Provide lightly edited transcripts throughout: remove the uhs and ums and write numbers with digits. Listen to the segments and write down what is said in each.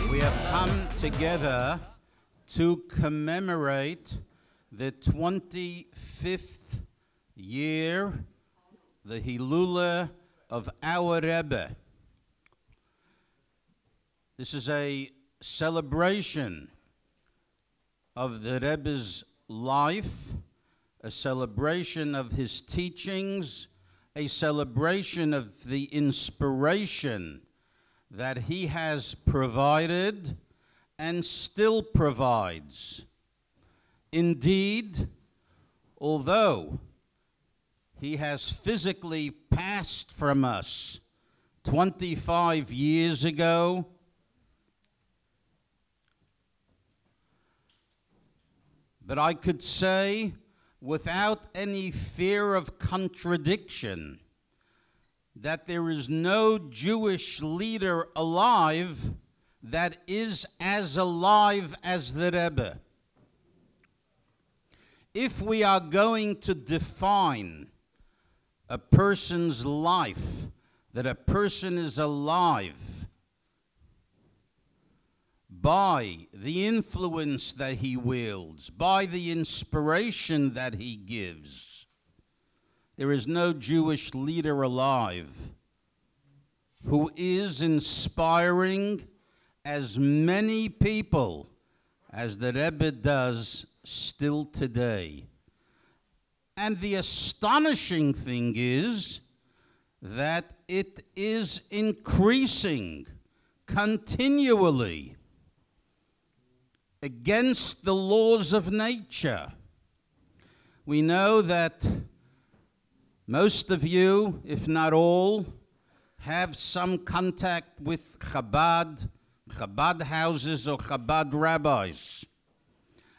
We have come together to commemorate the 25th year, the Hilula of our Rebbe. This is a celebration of the Rebbe's life, a celebration of his teachings, a celebration of the inspiration that he has provided and still provides. Indeed, although he has physically passed from us 25 years ago, but I could say without any fear of contradiction that there is no Jewish leader alive that is as alive as the Rebbe. If we are going to define a person's life, that a person is alive by the influence that he wields, by the inspiration that he gives, there is no Jewish leader alive who is inspiring as many people as the Rebbe does still today. And the astonishing thing is that it is increasing continually against the laws of nature. We know that most of you, if not all, have some contact with Chabad houses or Chabad rabbis.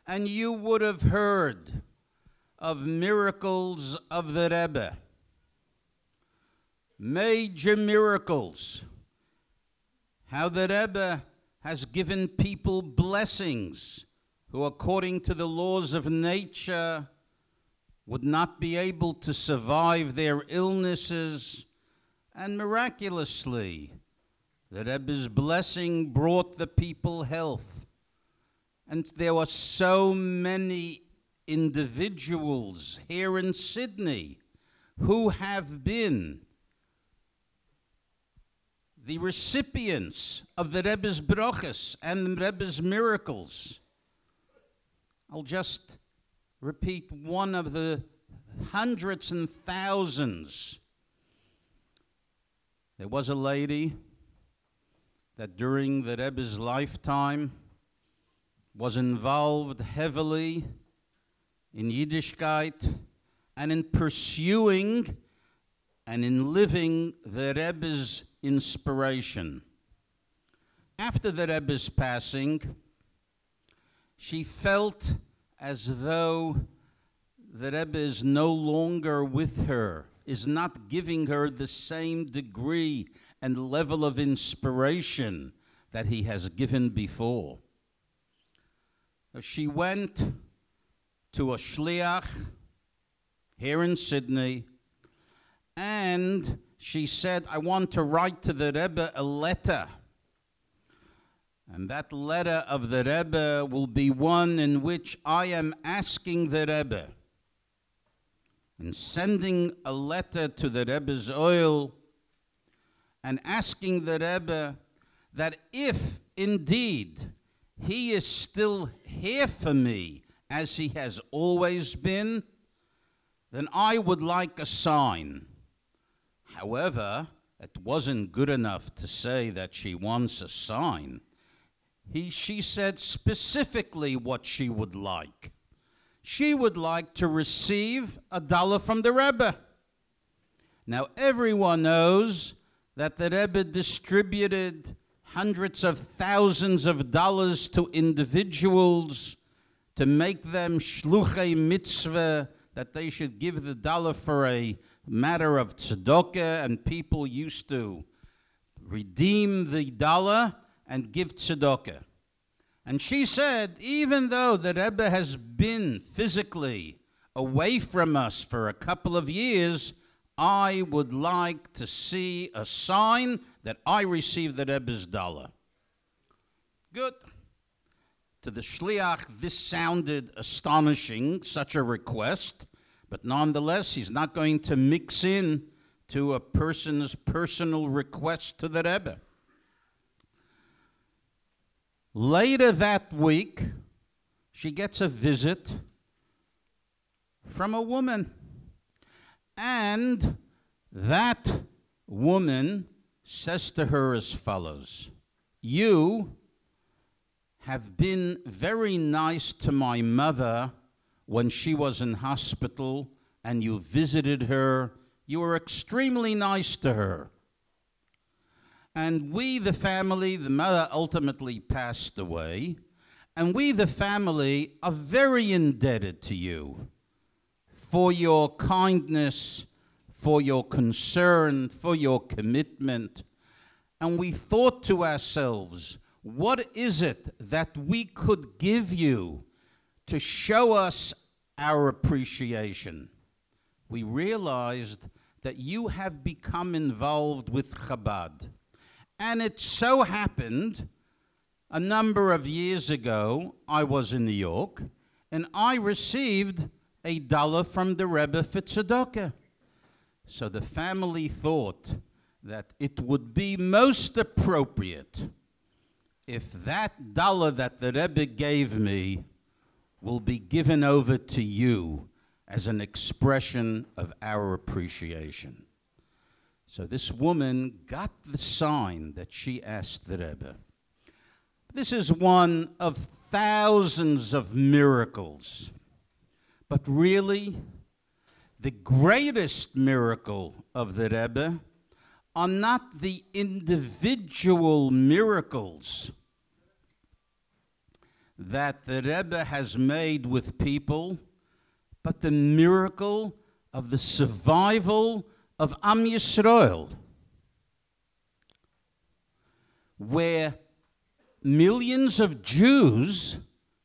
And you would have heard of miracles of the Rebbe. Major miracles. How the Rebbe has given people blessings who, according to the laws of nature, would not be able to survive their illnesses, and miraculously, the Rebbe's blessing brought the people health. And there were so many individuals here in Sydney who have been the recipients of the Rebbe's brachas and the Rebbe's miracles. I'll just repeat one of the hundreds and thousands. There was a lady that during the Rebbe's lifetime was involved heavily in Yiddishkeit and in pursuing and in living the Rebbe's inspiration. After the Rebbe's passing, she felt as though the Rebbe is no longer with her, is not giving her the same degree and level of inspiration that he has given before. She went to a shliach here in Sydney, and she said, I want to write to the Rebbe a letter. And that letter of the Rebbe will be one in which I am asking the Rebbe and sending a letter to the Rebbe's oil and asking the Rebbe that if indeed he is still here for me as he has always been, then I would like a sign. However, it wasn't good enough to say that she wants a sign. She said specifically what she would like. She would like to receive $1 from the Rebbe. Now, everyone knows that the Rebbe distributed hundreds of thousands of dollars to individuals to make them shluchei mitzvah, that they should give the $1 for a matter of tzedakah, and people used to redeem the $1 and give tzedakah. And she said, even though the Rebbe has been physically away from us for a couple of years, I would like to see a sign that I received the Rebbe's dollar. Good. To the shliach, this sounded astonishing, such a request, but nonetheless, he's not going to mix in to a person's personal request to the Rebbe. Later that week, she gets a visit from a woman. And that woman says to her as follows: "You have been very nice to my mother when she was in hospital, and you visited her. You were extremely nice to her. And we, the family, the mother ultimately passed away, and we, the family, are very indebted to you for your kindness, for your concern, for your commitment. And we thought to ourselves, what is it that we could give you to show us our appreciation? We realized that you have become involved with Chabad. And it so happened, a number of years ago, I was in New York, and I received $1 from the Rebbe for tzedakah. So the family thought that it would be most appropriate if that dollar that the Rebbe gave me will be given over to you as an expression of our appreciation. So this woman got the sign that she asked the Rebbe. This is one of thousands of miracles. But really, the greatest miracle of the Rebbe are not the individual miracles that the Rebbe has made with people, but the miracle of the survival of Am Yisrael, where millions of Jews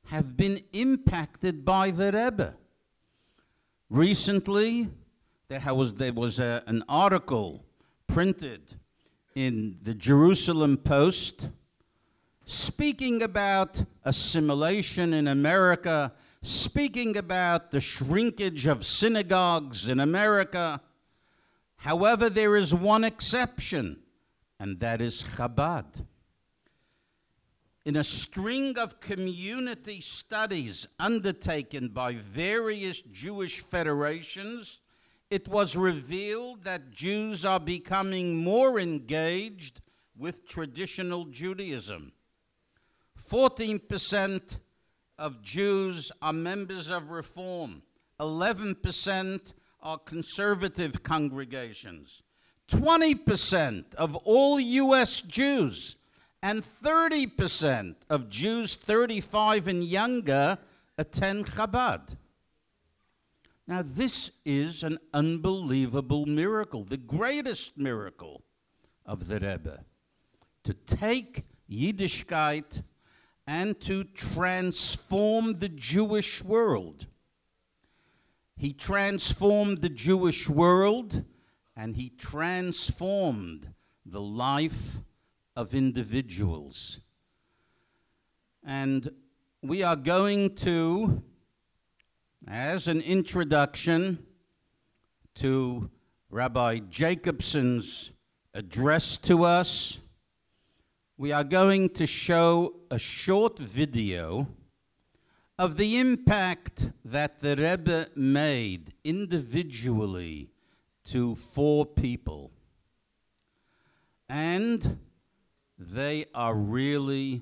have been impacted by the Rebbe. Recently, there was an article printed in the Jerusalem Post speaking about assimilation in America, speaking about the shrinkage of synagogues in America. However, there is one exception, and that is Chabad. In a string of community studies undertaken by various Jewish federations, it was revealed that Jews are becoming more engaged with traditional Judaism. 14% of Jews are members of Reform. 11% are conservative congregations. 20% of all U.S. Jews and 30% of Jews 35 and younger attend Chabad. Now, this is an unbelievable miracle, the greatest miracle of the Rebbe, to take Yiddishkeit and to transform the Jewish world. He transformed the Jewish world, and he transformed the life of individuals. And we are going to, as an introduction to Rabbi Jacobson's address to us, we are going to show a short video of the impact that the Rebbe made individually to 4 people. And they are really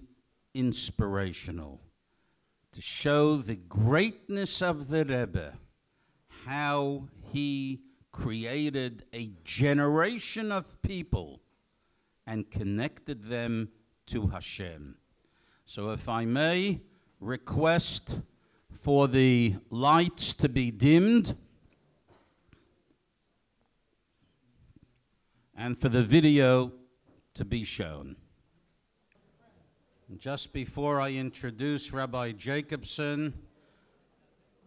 inspirational to show the greatness of the Rebbe, how he created a generation of people and connected them to Hashem. So if I may request for the lights to be dimmed and for the video to be shown. Just before I introduce Rabbi Jacobson,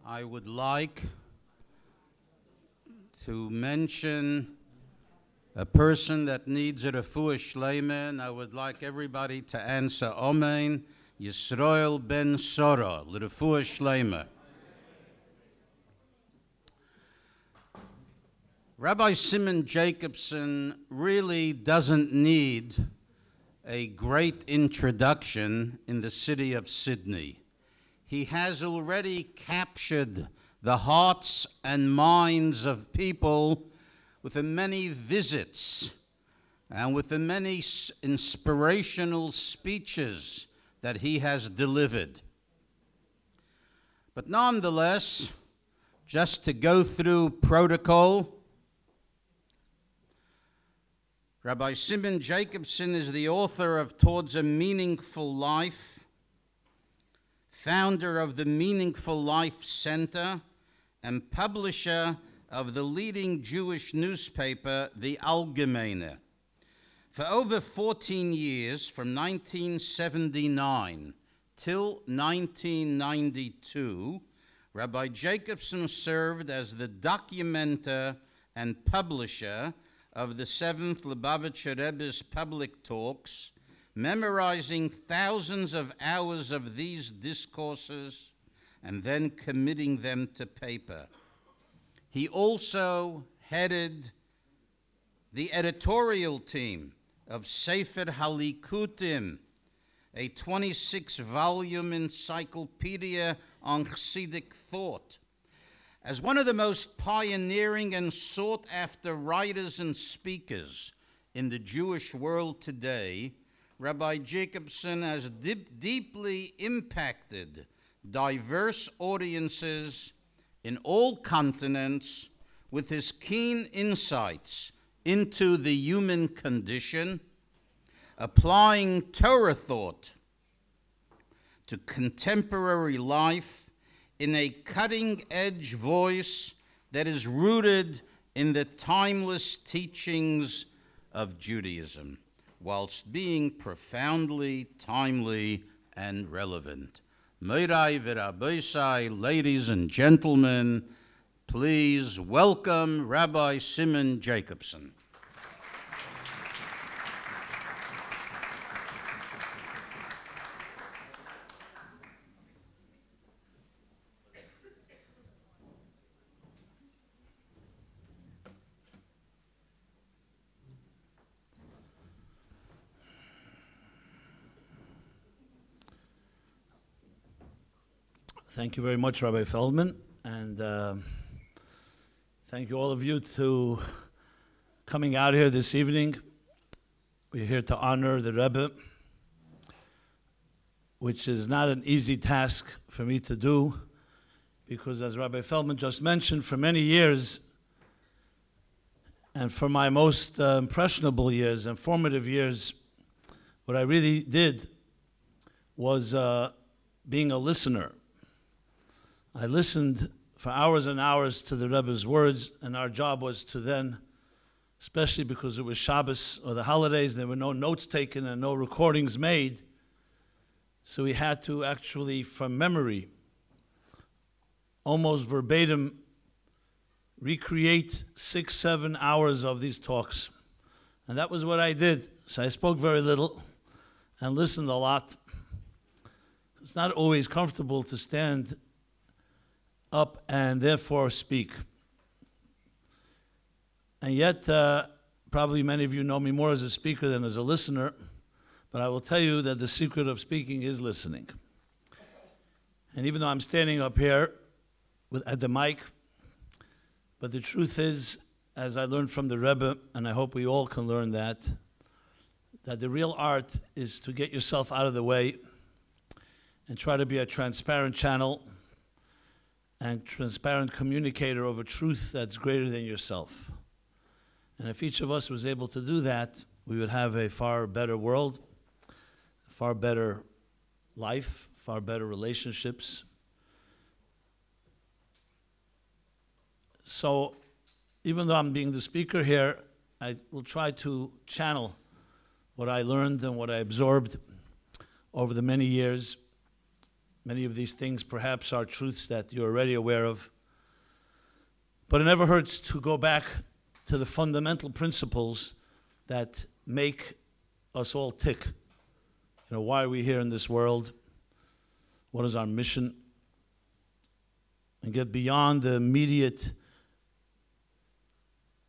I would like to mention a person that needs a refuah shleima, and I would like everybody to answer Amen. Yisrael ben Sora, l'refuah shleima. Rabbi Simon Jacobson really doesn't need a great introduction in the city of Sydney. He has already captured the hearts and minds of people with the many visits and with the many inspirational speeches that he has delivered. But nonetheless, just to go through protocol, Rabbi Simon Jacobson is the author of Towards a Meaningful Life, founder of the Meaningful Life Center, and publisher of the leading Jewish newspaper, the Allgemeine. For over 14 years, from 1979 till 1992, Rabbi Jacobson served as the documenter and publisher of the 7th Lubavitcher Rebbe's public talks, memorizing thousands of hours of these discourses and then committing them to paper. He also headed the editorial team of Sefer Halikutim, a 26-volume encyclopedia on Chassidic thought. As one of the most pioneering and sought-after writers and speakers in the Jewish world today, Rabbi Jacobson has deeply impacted diverse audiences in all continents with his keen insights into the human condition, applying Torah thought to contemporary life in a cutting-edge voice that is rooted in the timeless teachings of Judaism, whilst being profoundly timely and relevant. Morai v'Rabosai, ladies and gentlemen, please welcome Rabbi Simon Jacobson. Thank you very much, Rabbi Feldman, and thank you all of you to coming out here this evening. We're here to honor the Rebbe, which is not an easy task for me to do, because as Rabbi Feldman just mentioned, for many years, and for my most impressionable years and formative years, what I really did was being a listener. I listened for hours and hours to the Rebbe's words, and our job was to then, especially because it was Shabbos or the holidays, there were no notes taken and no recordings made, so we had to actually, from memory, almost verbatim, recreate 6-7 hours of these talks. And that was what I did. So I spoke very little and listened a lot. It's not always comfortable to stand up and therefore speak. And yet, probably many of you know me more as a speaker than as a listener, but I will tell you that the secret of speaking is listening. And even though I'm standing up here at the mic, but the truth is, as I learned from the Rebbe, and I hope we all can learn that the real art is to get yourself out of the way and try to be a transparent channel and transparent communicator of a truth that's greater than yourself. And if each of us was able to do that, we would have a far better world, a far better life, far better relationships. So even though I'm being the speaker here, I will try to channel what I learned and what I absorbed over the many years. Many of these things perhaps are truths that you're already aware of, But it never hurts to go back to the fundamental principles that make us all tick. You know, why are we here in this world? What is our mission? And get beyond the immediate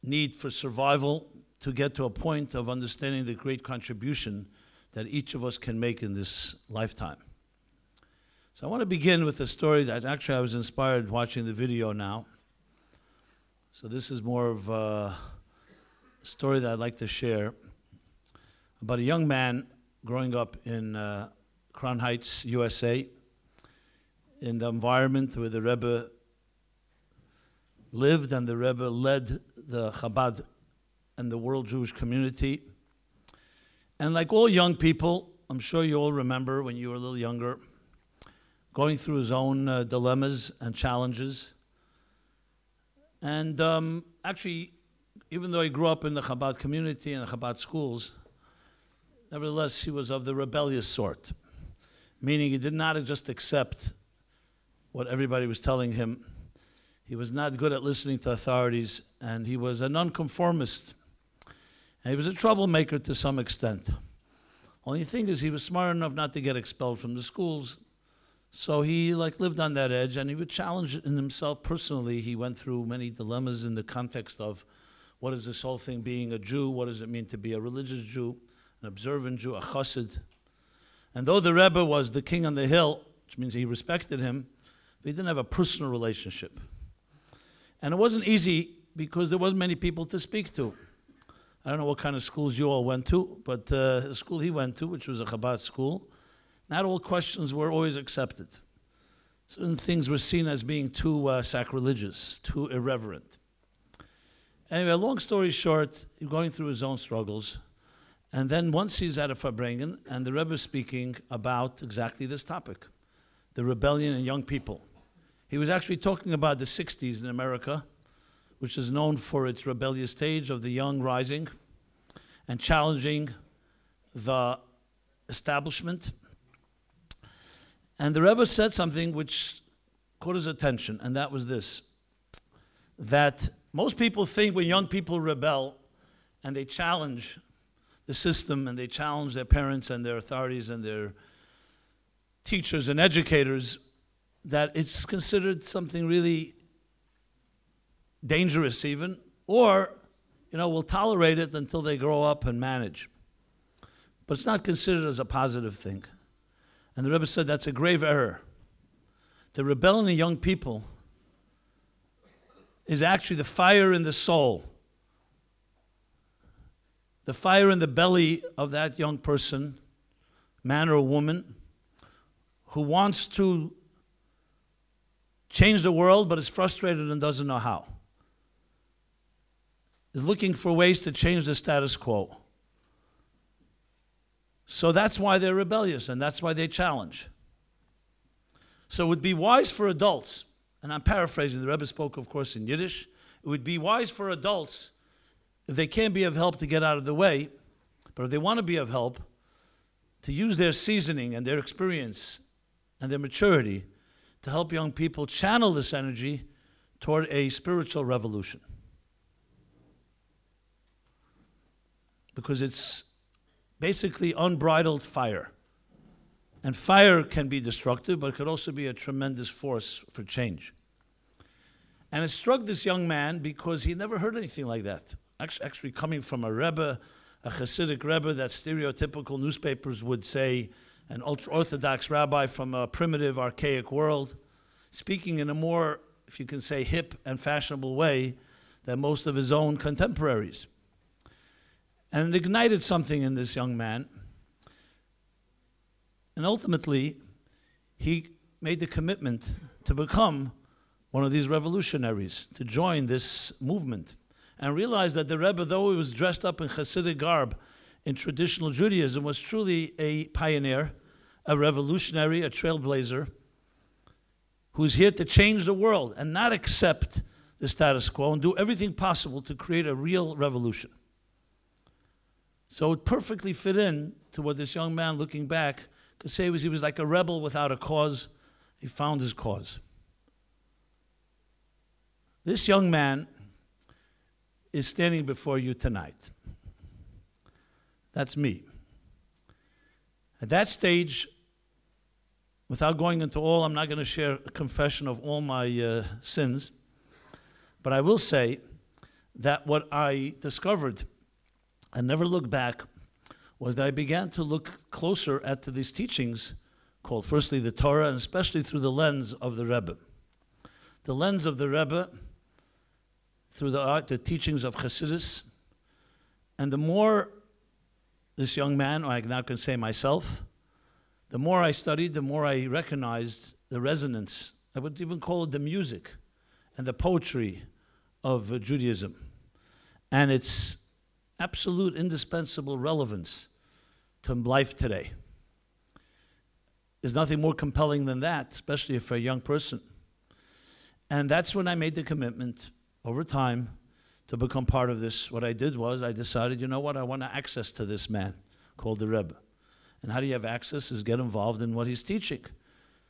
need for survival to get to a point of understanding the great contribution that each of us can make in this lifetime. So I want to begin with a story that actually I was inspired watching the video now. So this is more of a story that I'd like to share about a young man growing up in Crown Heights, USA, in the environment where the Rebbe lived and the Rebbe led the Chabad and the world Jewish community. And like all young people, I'm sure you all remember when you were a little younger, going through his own dilemmas and challenges. And actually, even though he grew up in the Chabad community and the Chabad schools, nevertheless, he was of the rebellious sort, meaning he did not just accept what everybody was telling him. He was not good at listening to authorities, and he was a nonconformist. And he was a troublemaker to some extent. Only thing is, he was smart enough not to get expelled from the schools, so he lived on that edge, and he would challenge in himself personally. He went through many dilemmas in the context of what is this whole thing being a Jew, what does it mean to be a religious Jew, an observant Jew, a chassid. And though the Rebbe was the king on the hill, which means he respected him, they didn't have a personal relationship. And it wasn't easy because there wasn't many people to speak to. I don't know what kind of schools you all went to, but the school he went to, which was a Chabad school, not all questions were always accepted. Certain things were seen as being too sacrilegious, too irreverent. Anyway, long story short, he's going through his own struggles. And then once he's at a Farbrenegen, and the Rebbe is speaking about exactly this topic, the rebellion in young people. He was actually talking about the 60s in America, which is known for its rebellious stage of the young rising and challenging the establishment. And the Rebbe said something which caught his attention, and that was this, that most people think when young people rebel and they challenge the system and they challenge their parents and their authorities and their teachers and educators, that it's considered something really dangerous even, or, you know, we'll tolerate it until they grow up and manage. But it's not considered as a positive thing. And the Rebbe said that's a grave error. The rebellion in young people is actually the fire in the soul, the fire in the belly of that young person, man or woman, who wants to change the world but is frustrated and doesn't know how, is looking for ways to change the status quo. So that's why they're rebellious, and that's why they challenge. So it would be wise for adults, and I'm paraphrasing, the Rebbe spoke, of course, in Yiddish. It would be wise for adults, if they can't be of help, to get out of the way, but if they want to be of help, to use their seasoning and their experience and their maturity to help young people channel this energy toward a spiritual revolution. Because it's basically unbridled fire. And fire can be destructive, but it could also be a tremendous force for change. And it struck this young man because he never heard anything like that. Actually coming from a Rebbe, a Hasidic Rebbe that stereotypical newspapers would say, an ultra-Orthodox rabbi from a primitive, archaic world, speaking in a more, if you can say, hip and fashionable way than most of his own contemporaries. And it ignited something in this young man. And ultimately, he made the commitment to become one of these revolutionaries, to join this movement, and realized that the Rebbe, though he was dressed up in Hasidic garb in traditional Judaism, was truly a pioneer, a revolutionary, a trailblazer, who's here to change the world and not accept the status quo and do everything possible to create a real revolution. So it perfectly fit in to what this young man, looking back, could say he was like a rebel without a cause. He found his cause. This young man is standing before you tonight. That's me. At that stage, without going into all, I'm not going to share a confession of all my sins, but I will say that what I discovered and never looked back was that I began to look closer at these teachings called firstly the Torah, and especially through the lens of the Rebbe. The lens of the Rebbe, through the teachings of Chassidus, and the more this young man, or I now can say myself, the more I studied, the more I recognized the resonance, I would even call it the music and the poetry of Judaism, and its absolute indispensable relevance to life today. There's nothing more compelling than that, especially for a young person. And that's when I made the commitment over time to become part of this. What I did was I decided, you know what, I want access to this man called the Rebbe. And how do you have access is get involved in what he's teaching.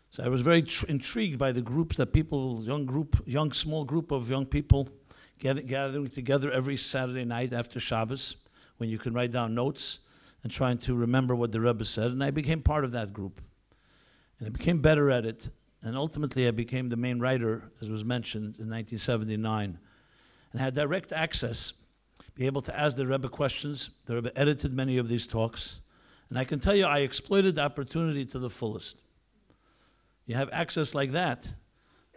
So I was very intrigued by the groups that people, small group of young people gathering together every Saturday night after Shabbos, when you can write down notes and trying to remember what the Rebbe said. And I became part of that group. And I became better at it. And ultimately, I became the main writer, as was mentioned, in 1979. And had direct access, be able to ask the Rebbe questions. The Rebbe edited many of these talks. And I can tell you, I exploited the opportunity to the fullest. You have access like that.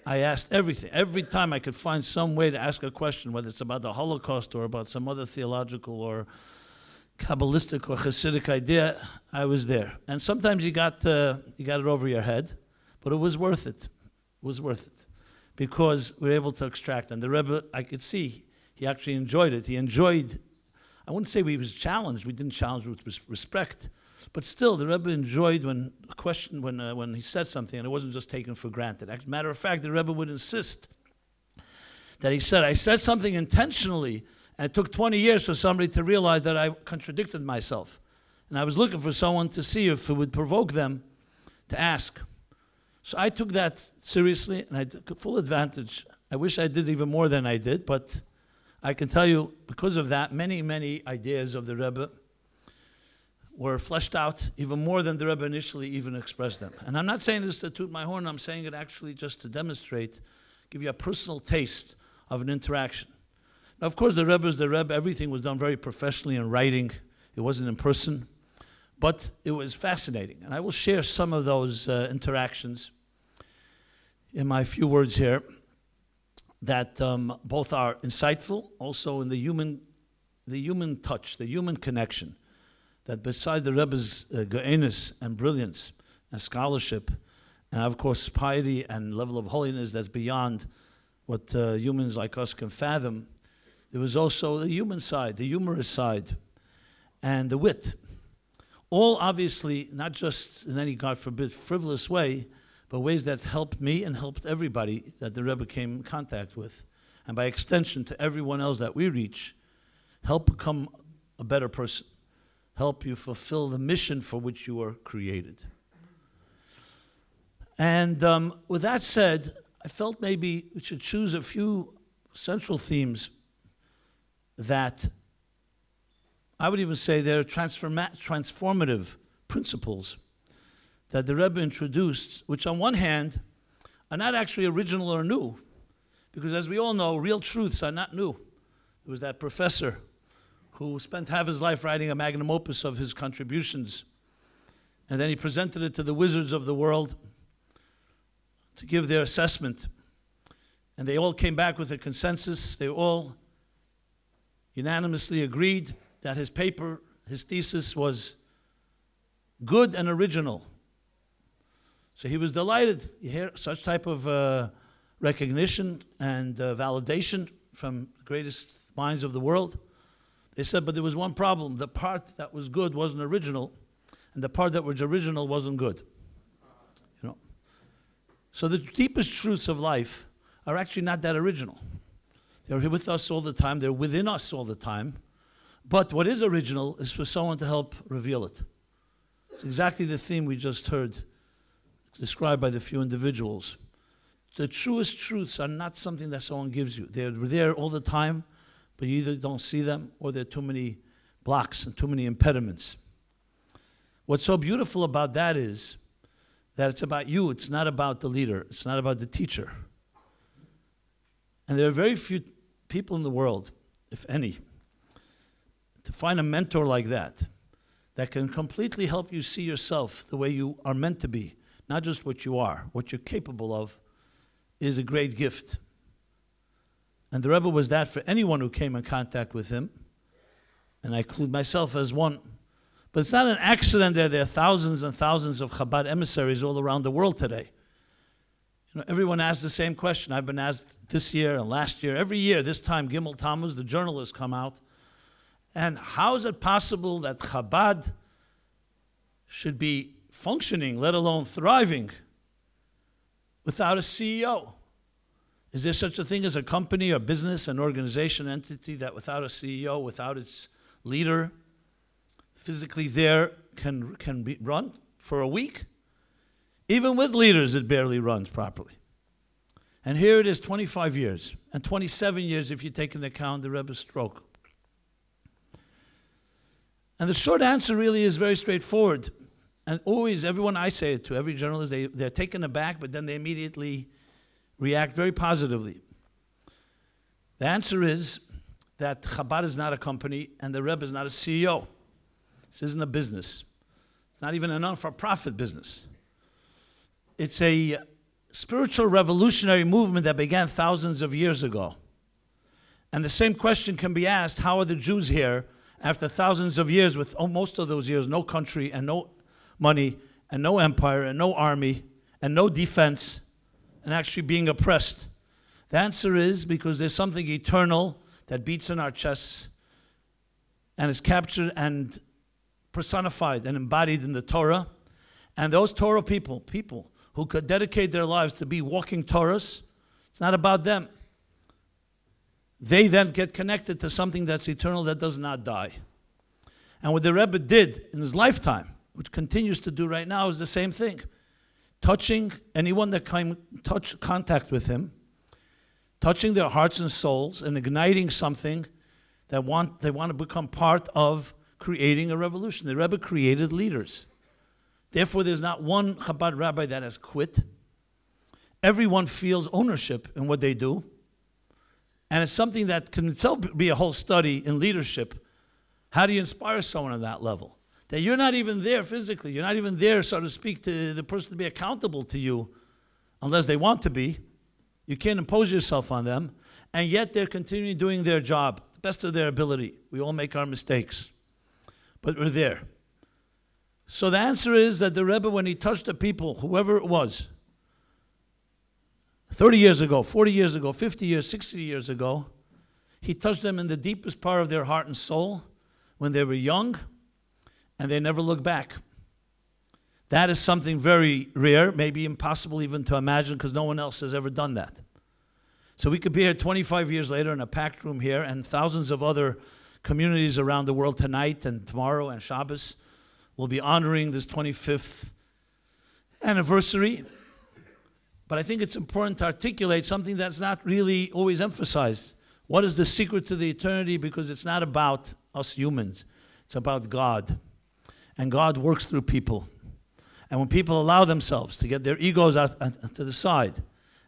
I asked everything. Every time I could find some way to ask a question, whether it's about the Holocaust or about some other theological or Kabbalistic or Hasidic idea, I was there. And sometimes you got it over your head, but it was worth it. It was worth it. Because we were able to extract. And the Rebbe, I could see, he actually enjoyed it. He enjoyed, I wouldn't say he was challenged. We didn't challenge with respect. But still, the Rebbe enjoyed when he said something, and it wasn't just taken for granted. As a matter of fact, the Rebbe would insist that he said, I said something intentionally, and it took 20 years for somebody to realize that I contradicted myself. And I was looking for someone to see if it would provoke them to ask. So I took that seriously, and I took full advantage. I wish I did even more than I did, but I can tell you, because of that, many, many ideas of the Rebbe were fleshed out even more than the Rebbe initially even expressed them. And I'm not saying this to toot my horn, I'm saying it actually just to demonstrate, give you a personal taste of an interaction. Now, of course, the Rebbe is the Rebbe. Everything was done very professionally in writing. It wasn't in person. But it was fascinating. And I will share some of those interactions in my few words here that both are insightful, also in the human touch, the human connection, that besides the Rebbe's ge'enis and brilliance and scholarship, and of course piety and level of holiness that's beyond what humans like us can fathom, there was also the human side, the humorous side, and the wit. All obviously not just in any, God forbid, frivolous way, but ways that helped me and helped everybody that the Rebbe came in contact with. And by extension to everyone else that we reach, help become a better person. Help you fulfill the mission for which you were created. And with that said, I felt maybe we should choose a few central themes that I would even say they're transformative principles that the Rebbe introduced, which on one hand are not actually original or new, because as we all know, real truths are not new. There was that professor who spent half his life writing a magnum opus of his contributions, and then he presented it to the wizards of the world to give their assessment. And they all came back with a consensus. They all unanimously agreed that his paper, his thesis was good and original. So he was delighted to hear such type of recognition and validation from the greatest minds of the world. They said, but there was one problem. The part that was good wasn't original, and the part that was original wasn't good. You know? So the deepest truths of life are actually not that original. They're here with us all the time. They're within us all the time. But what is original is for someone to help reveal it. It's exactly the theme we just heard described by the few individuals. the truest truths are not something that someone gives you. They're there all the time, but you either don't see them or there are too many blocks and too many impediments. What's so beautiful about that is that it's about you. It's not about the leader. It's not about the teacher. And there are very few people in the world, if any, to find a mentor like that can completely help you see yourself the way you are meant to be, not just what you are, what you're capable of, is a great gift. And the Rebbe was that for anyone who came in contact with him, and I include myself as one. But it's not an accident that there are thousands and thousands of Chabad emissaries all around the world today. You know, everyone asks the same question. I've been asked this year and last year. Every year, this time, Gimmel, Tammuz, the journalists come out. And how is it possible that Chabad should be functioning, let alone thriving, without a CEO? Is there such a thing as a company or business, an organization, entity that without a CEO, without its leader, physically there, can be run for a week? Even with leaders, it barely runs properly. And here it is 25 years, and 27 years if you take into account the Rebbe's stroke. And the short answer really is very straightforward. And always, everyone I say it to, every journalist, they're taken aback, but then they immediately react very positively. The answer is that Chabad is not a company and the Rebbe is not a CEO. This isn't a business. It's not even a non-for-profit business. It's a spiritual revolutionary movement that began thousands of years ago. And the same question can be asked, how are the Jews here after thousands of years with most of those years no country and no money and no empire and no army and no defense and actually being oppressed? The answer is because there's something eternal that beats in our chests and is captured and personified and embodied in the Torah. And those Torah people who could dedicate their lives to be walking Torahs, it's not about them. They then get connected to something that's eternal, that does not die. And what the Rebbe did in his lifetime, which continues to do right now, is the same thing. Touching anyone that came touch contact with him, touching their hearts and souls, and igniting something that they want to become part of creating a revolution. The Rebbe created leaders. Therefore, there's not one Chabad rabbi that has quit. Everyone feels ownership in what they do. And it's something that can itself be a whole study in leadership. How do you inspire someone on that level? That you're not even there physically. You're not even there, so to speak, to the person to be accountable to you unless they want to be. You can't impose yourself on them. And yet they're continuing doing their job, the best of their ability. We all make our mistakes. But we're there. So the answer is that the Rebbe, when he touched the people, whoever it was, 30 years ago, 40 years ago, 50 years, 60 years ago, he touched them in the deepest part of their heart and soul when they were young, and they never looked back. That is something very rare, maybe impossible even to imagine, because no one else has ever done that. So we could be here 25 years later in a packed room here, and thousands of other communities around the world tonight and tomorrow and Shabbos will be honoring this 25th anniversary. But I think it's important to articulate something that's not really always emphasized. What is the secret to the eternity? Because it's not about us humans. It's about God. And God works through people. And when people allow themselves to get their egos out to the side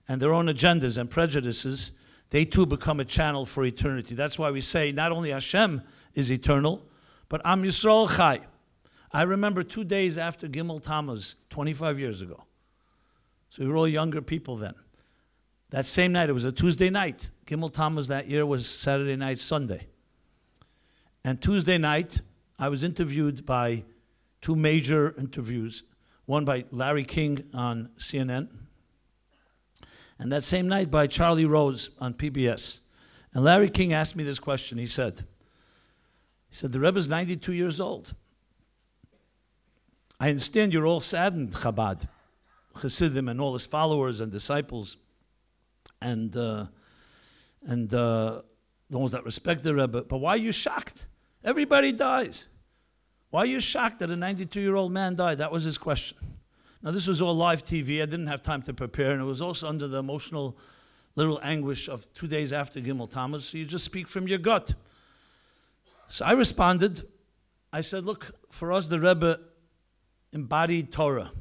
and their own agendas and prejudices, they too become a channel for eternity. That's why we say not only Hashem is eternal, but Am Yisrael Chai. I remember 2 days after Gimmel Tammuz, 25 years ago. So we were all younger people then. That same night, it was a Tuesday night. Gimmel Tammuz that year was Saturday night, Sunday. And Tuesday night, I was interviewed by two major interviews. One by Larry King on CNN, and that same night by Charlie Rose on PBS. And Larry King asked me this question. He said, the Rebbe's 92 years old. I understand you're all saddened, Chabad, Chassidim, and all his followers and disciples, and the ones that respect the Rebbe. But why are you shocked? Everybody dies. Why are you shocked that a 92-year-old man died? That was his question. Now, this was all live TV. I didn't have time to prepare, and it was also under the emotional little anguish of 2 days after Gimmel Tammuz, so you just speak from your gut. So I responded. I said, look, for us, the Rebbe embodied Torah,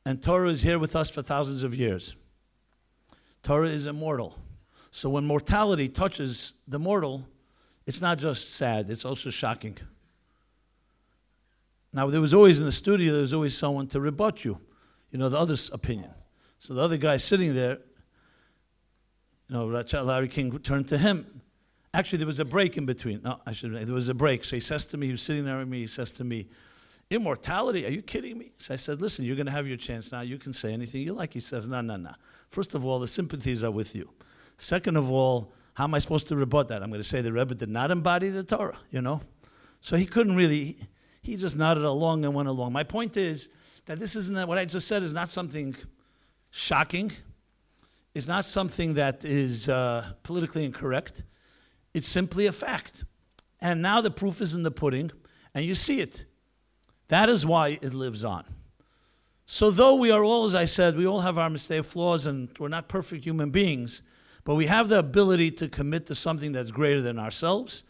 and Torah is here with us for thousands of years. Torah is immortal. So when mortality touches the mortal, it's not just sad, it's also shocking. Now, there was always in the studio, there was always someone to rebut you, the other's opinion. So the other guy sitting there, Larry King turned to him. Actually, there was a break in between. No, there was a break. So he says to me, he was sitting there with me, he says to me, immortality, are you kidding me? So I said, listen, you're going to have your chance now. You can say anything you like. He says, no. First of all, the sympathies are with you. Second of all, how am I supposed to rebut that? I'm going to say the Rebbe did not embody the Torah, So he couldn't really, he just nodded along and went along. My point is that this isn't, what I just said is not something shocking. It's not something that is politically incorrect. It's simply a fact. And now the proof is in the pudding, and you see it. That is why it lives on. So though we are all, as I said, we all have our mistake flaws, and we're not perfect human beings, but we have the ability to commit to something that's greater than ourselves.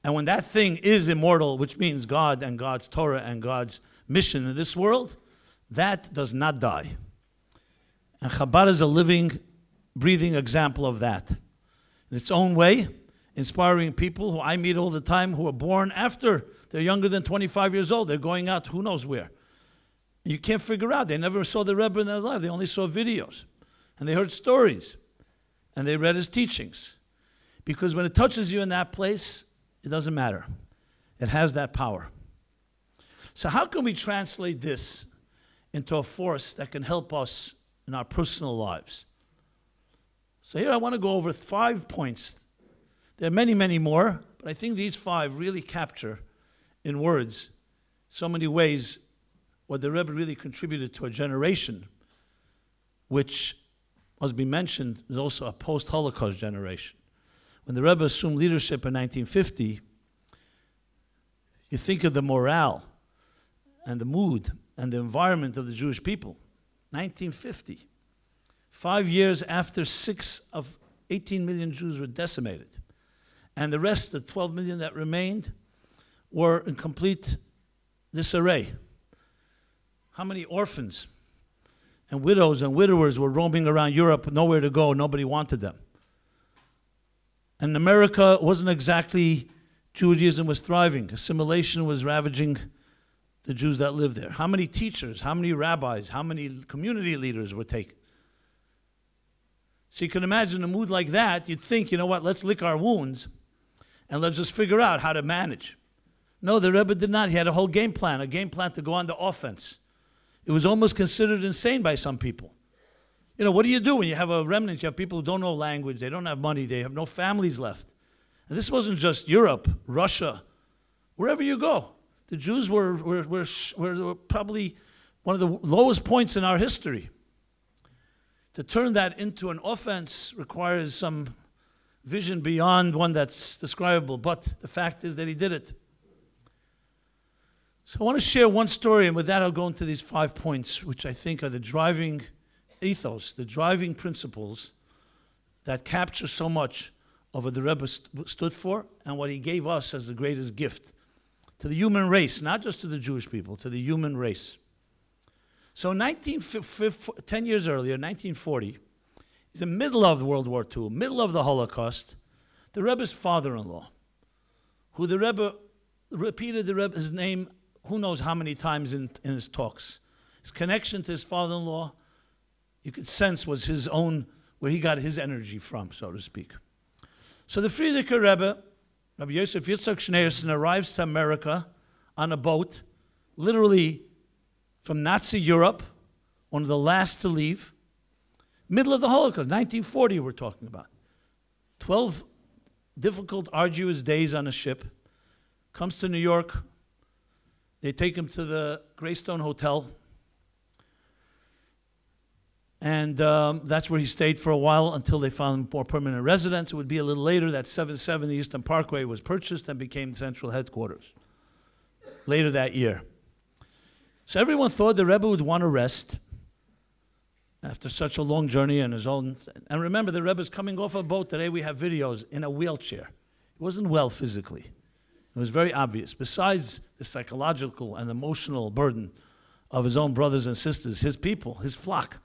And when that thing is immortal, which means God and God's Torah and God's mission in this world, that does not die. And Chabad is a living, breathing example of that. In its own way, inspiring people who I meet all the time who are born after they're younger than 25 years old. They're going out who knows where. You can't figure out. They never saw the Rebbe in their life. They only saw videos. And they heard stories. And they read his teachings. Because when it touches you in that place, it doesn't matter. It has that power. So how can we translate this into a force that can help us in our personal lives? So here I want to go over 5 points. There are many, many more, but I think these 5 really capture in words so many ways what the Rebbe really contributed to a generation, which, as we mentioned, is also a post-Holocaust generation. When the Rebbe assumed leadership in 1950, you think of the morale and the mood and the environment of the Jewish people. 1950. 5 years after 6 of 18 million Jews were decimated. And the rest, the 12 million that remained, were in complete disarray. How many orphans and widows and widowers were roaming around Europe with nowhere to go, nobody wanted them. And America wasn't exactly, Judaism was thriving. Assimilation was ravaging the Jews that lived there. How many teachers, how many rabbis, how many community leaders were taken? So you can imagine a mood like that, you'd think, let's lick our wounds and let's just figure out how to manage. No, the Rebbe did not. He had a whole game plan to go on the offense. It was almost considered insane by some people. What do you do when you have a remnant? You have people who don't know language, they don't have money, they have no families left. And this wasn't just Europe, Russia, wherever you go. The Jews were probably one of the lowest points in our history. To turn that into an offense requires some vision beyond one that's describable, but the fact is that he did it. So I want to share one story, and with that I'll go into these 5 points, which I think are the driving ethos, the driving principles that capture so much of what the Rebbe stood for and what he gave us as the greatest gift to the human race, not just to the Jewish people, to the human race. So 10 years earlier, 1940, in the middle of World War II, middle of the Holocaust, the Rebbe's father-in-law, who the Rebbe repeated his name who knows how many times in his talks. His connection to his father-in-law, you could sense was his own, where he got his energy from, so to speak. So the Frierdiker Rebbe, Rabbi Yosef Yitzchak Schneerson, arrives to America on a boat, literally from Nazi Europe, one of the last to leave, middle of the Holocaust, 1940 we're talking about. 12 difficult, arduous days on a ship, comes to New York. They take him to the Greystone Hotel, and that's where he stayed for a while until they found more permanent residence. It would be a little later that 770 Eastern Parkway was purchased and became central headquarters later that year. So everyone thought the Rebbe would want to rest after such a long journey and his own. And remember, the Rebbe's coming off a boat. Today we have videos in a wheelchair. He wasn't well physically. It was very obvious. Besides the psychological and emotional burden of his own brothers and sisters, his people, his flock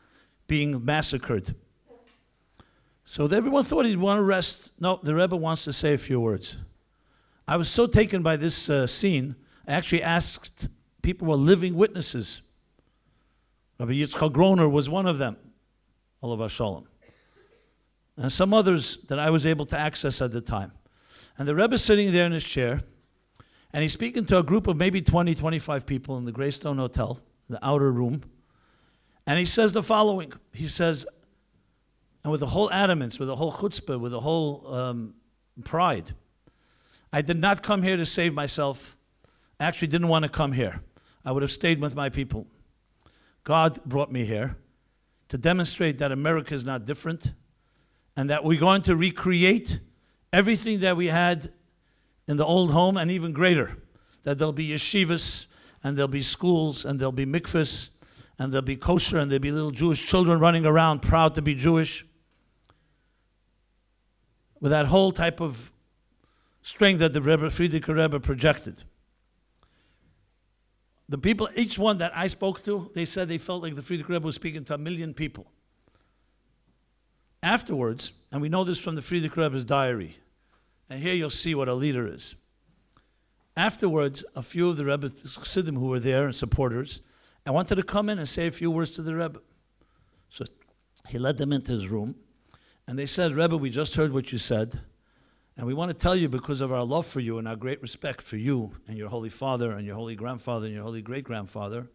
being massacred. So everyone thought he'd want to rest. No, the Rebbe wants to say a few words. I was so taken by this scene, I actually asked people who were living witnesses. Rabbi Yitzchak Groner was one of them, Olav Shalom, and some others that I was able to access at the time. And the Rebbe sitting there in his chair, and he's speaking to a group of maybe 20, 25 people in the Greystone Hotel, the outer room, and he says the following. He says, and with the whole adamance, with the whole chutzpah, with the whole pride, I did not come here to save myself. I actually didn't want to come here. I would have stayed with my people. God brought me here to demonstrate that America is not different and that we're going to recreate everything that we had in the old home and even greater. That there'll be yeshivas and there'll be schools and there'll be mikvahs and there'll be kosher and there'll be little Jewish children running around proud to be Jewish. With that whole type of strength that the Rebbe, Frierdiker Rebbe projected. The people, each one that I spoke to, they said they felt like the Frierdiker Rebbe was speaking to 1 million people. Afterwards, and we know this from the Frierdiker Rebbe's diary, and here you'll see what a leader is. Afterwards, a few of the Rebbe Chassidim who were there and supporters, I wanted to come in and say a few words to the Rebbe. So he led them into his room, and they said, Rebbe, we just heard what you said, and we want to tell you, because of our love for you and our great respect for you and your holy father and your holy grandfather and your holy great-grandfather,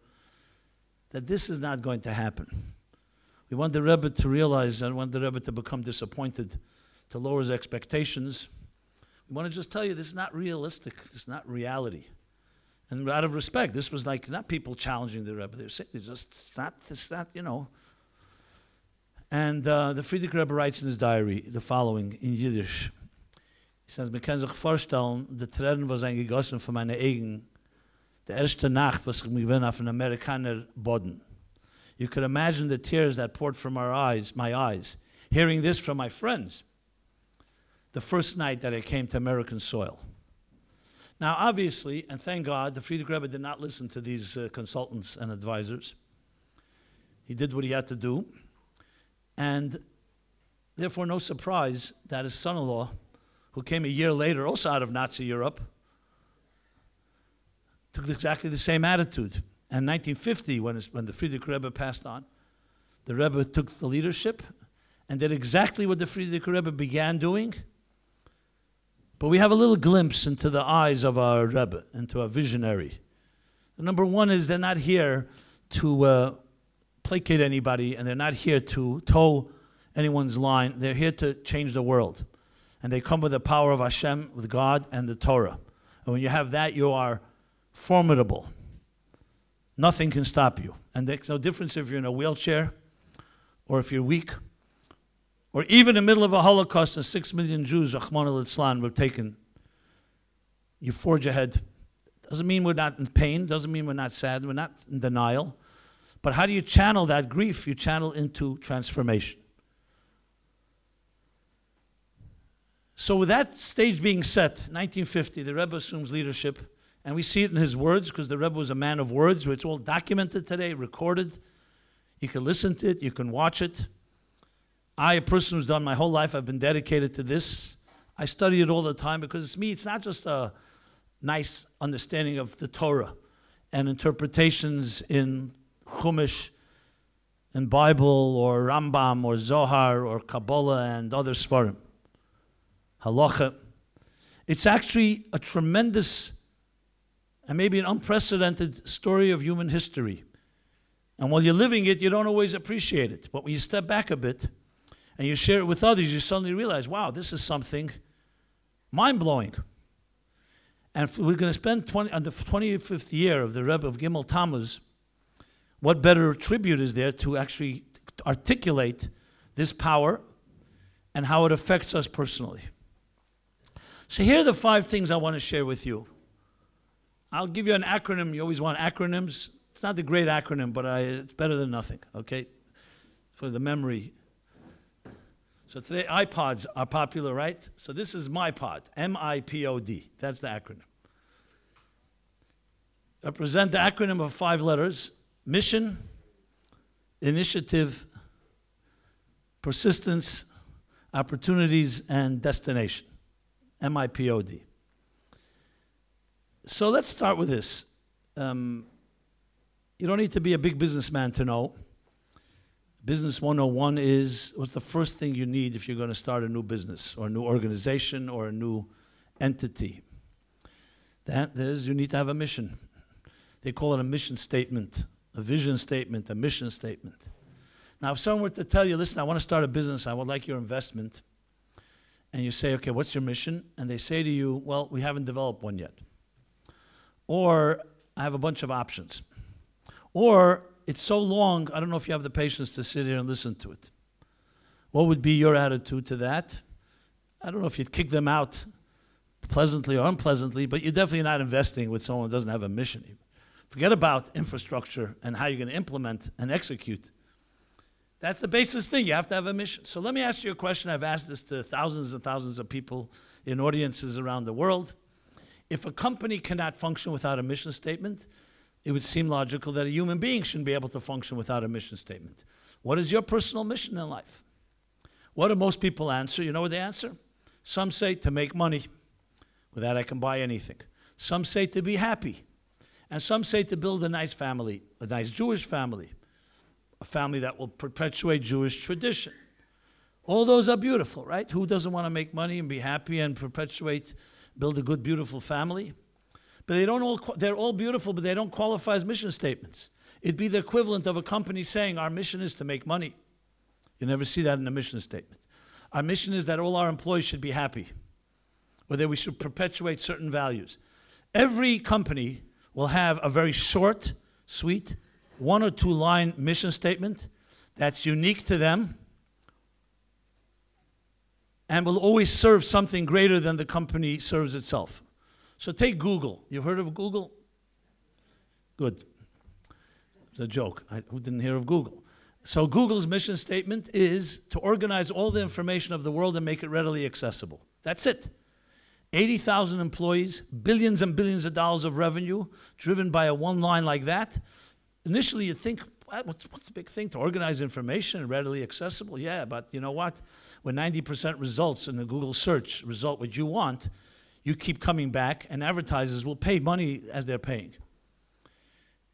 that this is not going to happen. We want the Rebbe to realize and want the Rebbe to become disappointed, to lower his expectations. We want to just tell you this is not realistic. This is not reality. And out of respect, this was like not people challenging the Rebbe. They were saying, it's not, you know. And the Frierdiker Rebbe writes in his diary the following in Yiddish. He says, man kann sich vorstellen, die Tränen, was ein gegossen von meinen Augen, die erste Nacht, was ich mich gewinnt auf einen Amerikaner Boden. You could imagine the tears that poured from my eyes, hearing this from my friends, the first night that I came to American soil. Now, obviously, and thank God, the Frierdiker Rebbe did not listen to these consultants and advisors. He did what he had to do, and therefore no surprise that his son-in-law, who came a year later, also out of Nazi Europe, took exactly the same attitude. And in 1950, when the Frierdiker Rebbe passed on, the Rebbe took the leadership and did exactly what the Frierdiker Rebbe began doing. But we have a little glimpse into the eyes of our Rebbe, into a visionary. The number one is they're not here to placate anybody, and they're not here to toe anyone's line. They're here to change the world. And they come with the power of Hashem, with God and the Torah. And when you have that, you are formidable. Nothing can stop you. And there's no difference if you're in a wheelchair or if you're weak. Or even in the middle of a Holocaust and 6 million Jews, Rahman al-Islam, were taken. You forge ahead. Doesn't mean we're not in pain. Doesn't mean we're not sad. We're not in denial. But how do you channel that grief? You channel into transformation. So with that stage being set, 1950, the Rebbe assumes leadership, and we see it in his words, because the Rebbe was a man of words, where it's all documented today, recorded. You can listen to it, you can watch it. I, a person who's done my whole life, I've been dedicated to this. I study it all the time, because it's me, it's not just a nice understanding of the Torah and interpretations in Chumash and Bible or Rambam or Zohar or Kabbalah and other Sfarim. Halacha. It's actually a tremendous and maybe an unprecedented story of human history. And while you're living it, you don't always appreciate it. But when you step back a bit and you share it with others, you suddenly realize, wow, this is something mind-blowing. And we're going to spend on the 25th year of the Rebbe of Gimmel Tammuz. What better tribute is there to actually articulate this power and how it affects us personally? So here are the 5 things I want to share with you. I'll give you an acronym. You always want acronyms It's not the great acronym, but it's better than nothing, okay? For the memory. So today, iPods are popular, right? So this is MyPod, M-I-P-O-D. That's the acronym. Represent the acronym of 5 letters: mission, initiative, persistence, opportunities, and destination. M-I-P-O-D. So let's start with this. You don't need to be a big businessman to know. Business 101 is what's the first thing you need if you're going to start a new business or a new organization or a new entity. That is, you need to have a mission. They call it a mission statement, a vision statement, a mission statement. Now, if someone were to tell you, listen, I want to start a business, I would like your investment, and you say, okay, what's your mission? And they say to you, well, we haven't developed one yet. Or, I have a bunch of options. Or, it's so long, I don't know if you have the patience to sit here and listen to it. What would be your attitude to that? I don't know if you'd kick them out pleasantly or unpleasantly, but you're definitely not investing with someone who doesn't have a mission. Forget about infrastructure and how you're going to implement and execute. That's the basis thing. You have to have a mission. So let me ask you a question. I've asked this to thousands and thousands of people in audiences around the world. If a company cannot function without a mission statement, it would seem logical that a human being shouldn't be able to function without a mission statement. What is your personal mission in life? What do most people answer? You know what they answer? Some say to make money. With that I can buy anything. Some say to be happy. And some say to build a nice family, a nice Jewish family, a family that will perpetuate Jewish tradition. All those are beautiful, right? Who doesn't want to make money and be happy and perpetuate, build a good, beautiful family? But they're all beautiful, but they don't qualify as mission statements. It'd be the equivalent of a company saying, our mission is to make money. You never see that in a mission statement. Our mission is that all our employees should be happy, or that we should perpetuate certain values. Every company will have a very short, sweet, 1 or 2 line mission statement that's unique to them and will always serve something greater than the company serves itself. So take Google. You've heard of Google? Good. It's a joke. Who didn't hear of Google? So Google's mission statement is to organize all the information of the world and make it readily accessible. That's it. 80,000 employees, billions and billions of dollars of revenue, driven by a 1 line like that. Initially, you think, what's the big thing? To organize information and readily accessible? Yeah, but you know what? When 90% results in the Google search result what you want, you keep coming back, and advertisers will pay money as they're paying.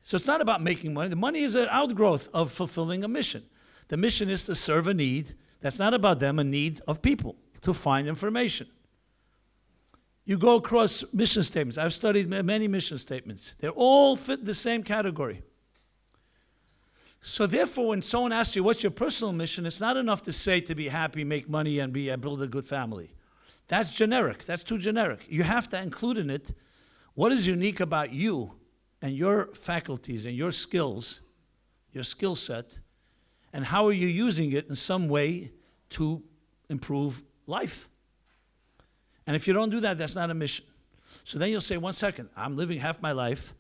So it's not about making money. The money is an outgrowth of fulfilling a mission. The mission is to serve a need that's not about them, a need of people to find information. You go across mission statements. I've studied many mission statements. They all fit the same category. So therefore, when someone asks you, what's your personal mission, it's not enough to say to be happy, make money, and build a good family. That's generic. That's too generic. You have to include in it what is unique about you and your faculties and your skills, your skill set, and how are you using it in some way to improve life. And if you don't do that, that's not a mission. So then you'll say, 1 second, I'm living half my life,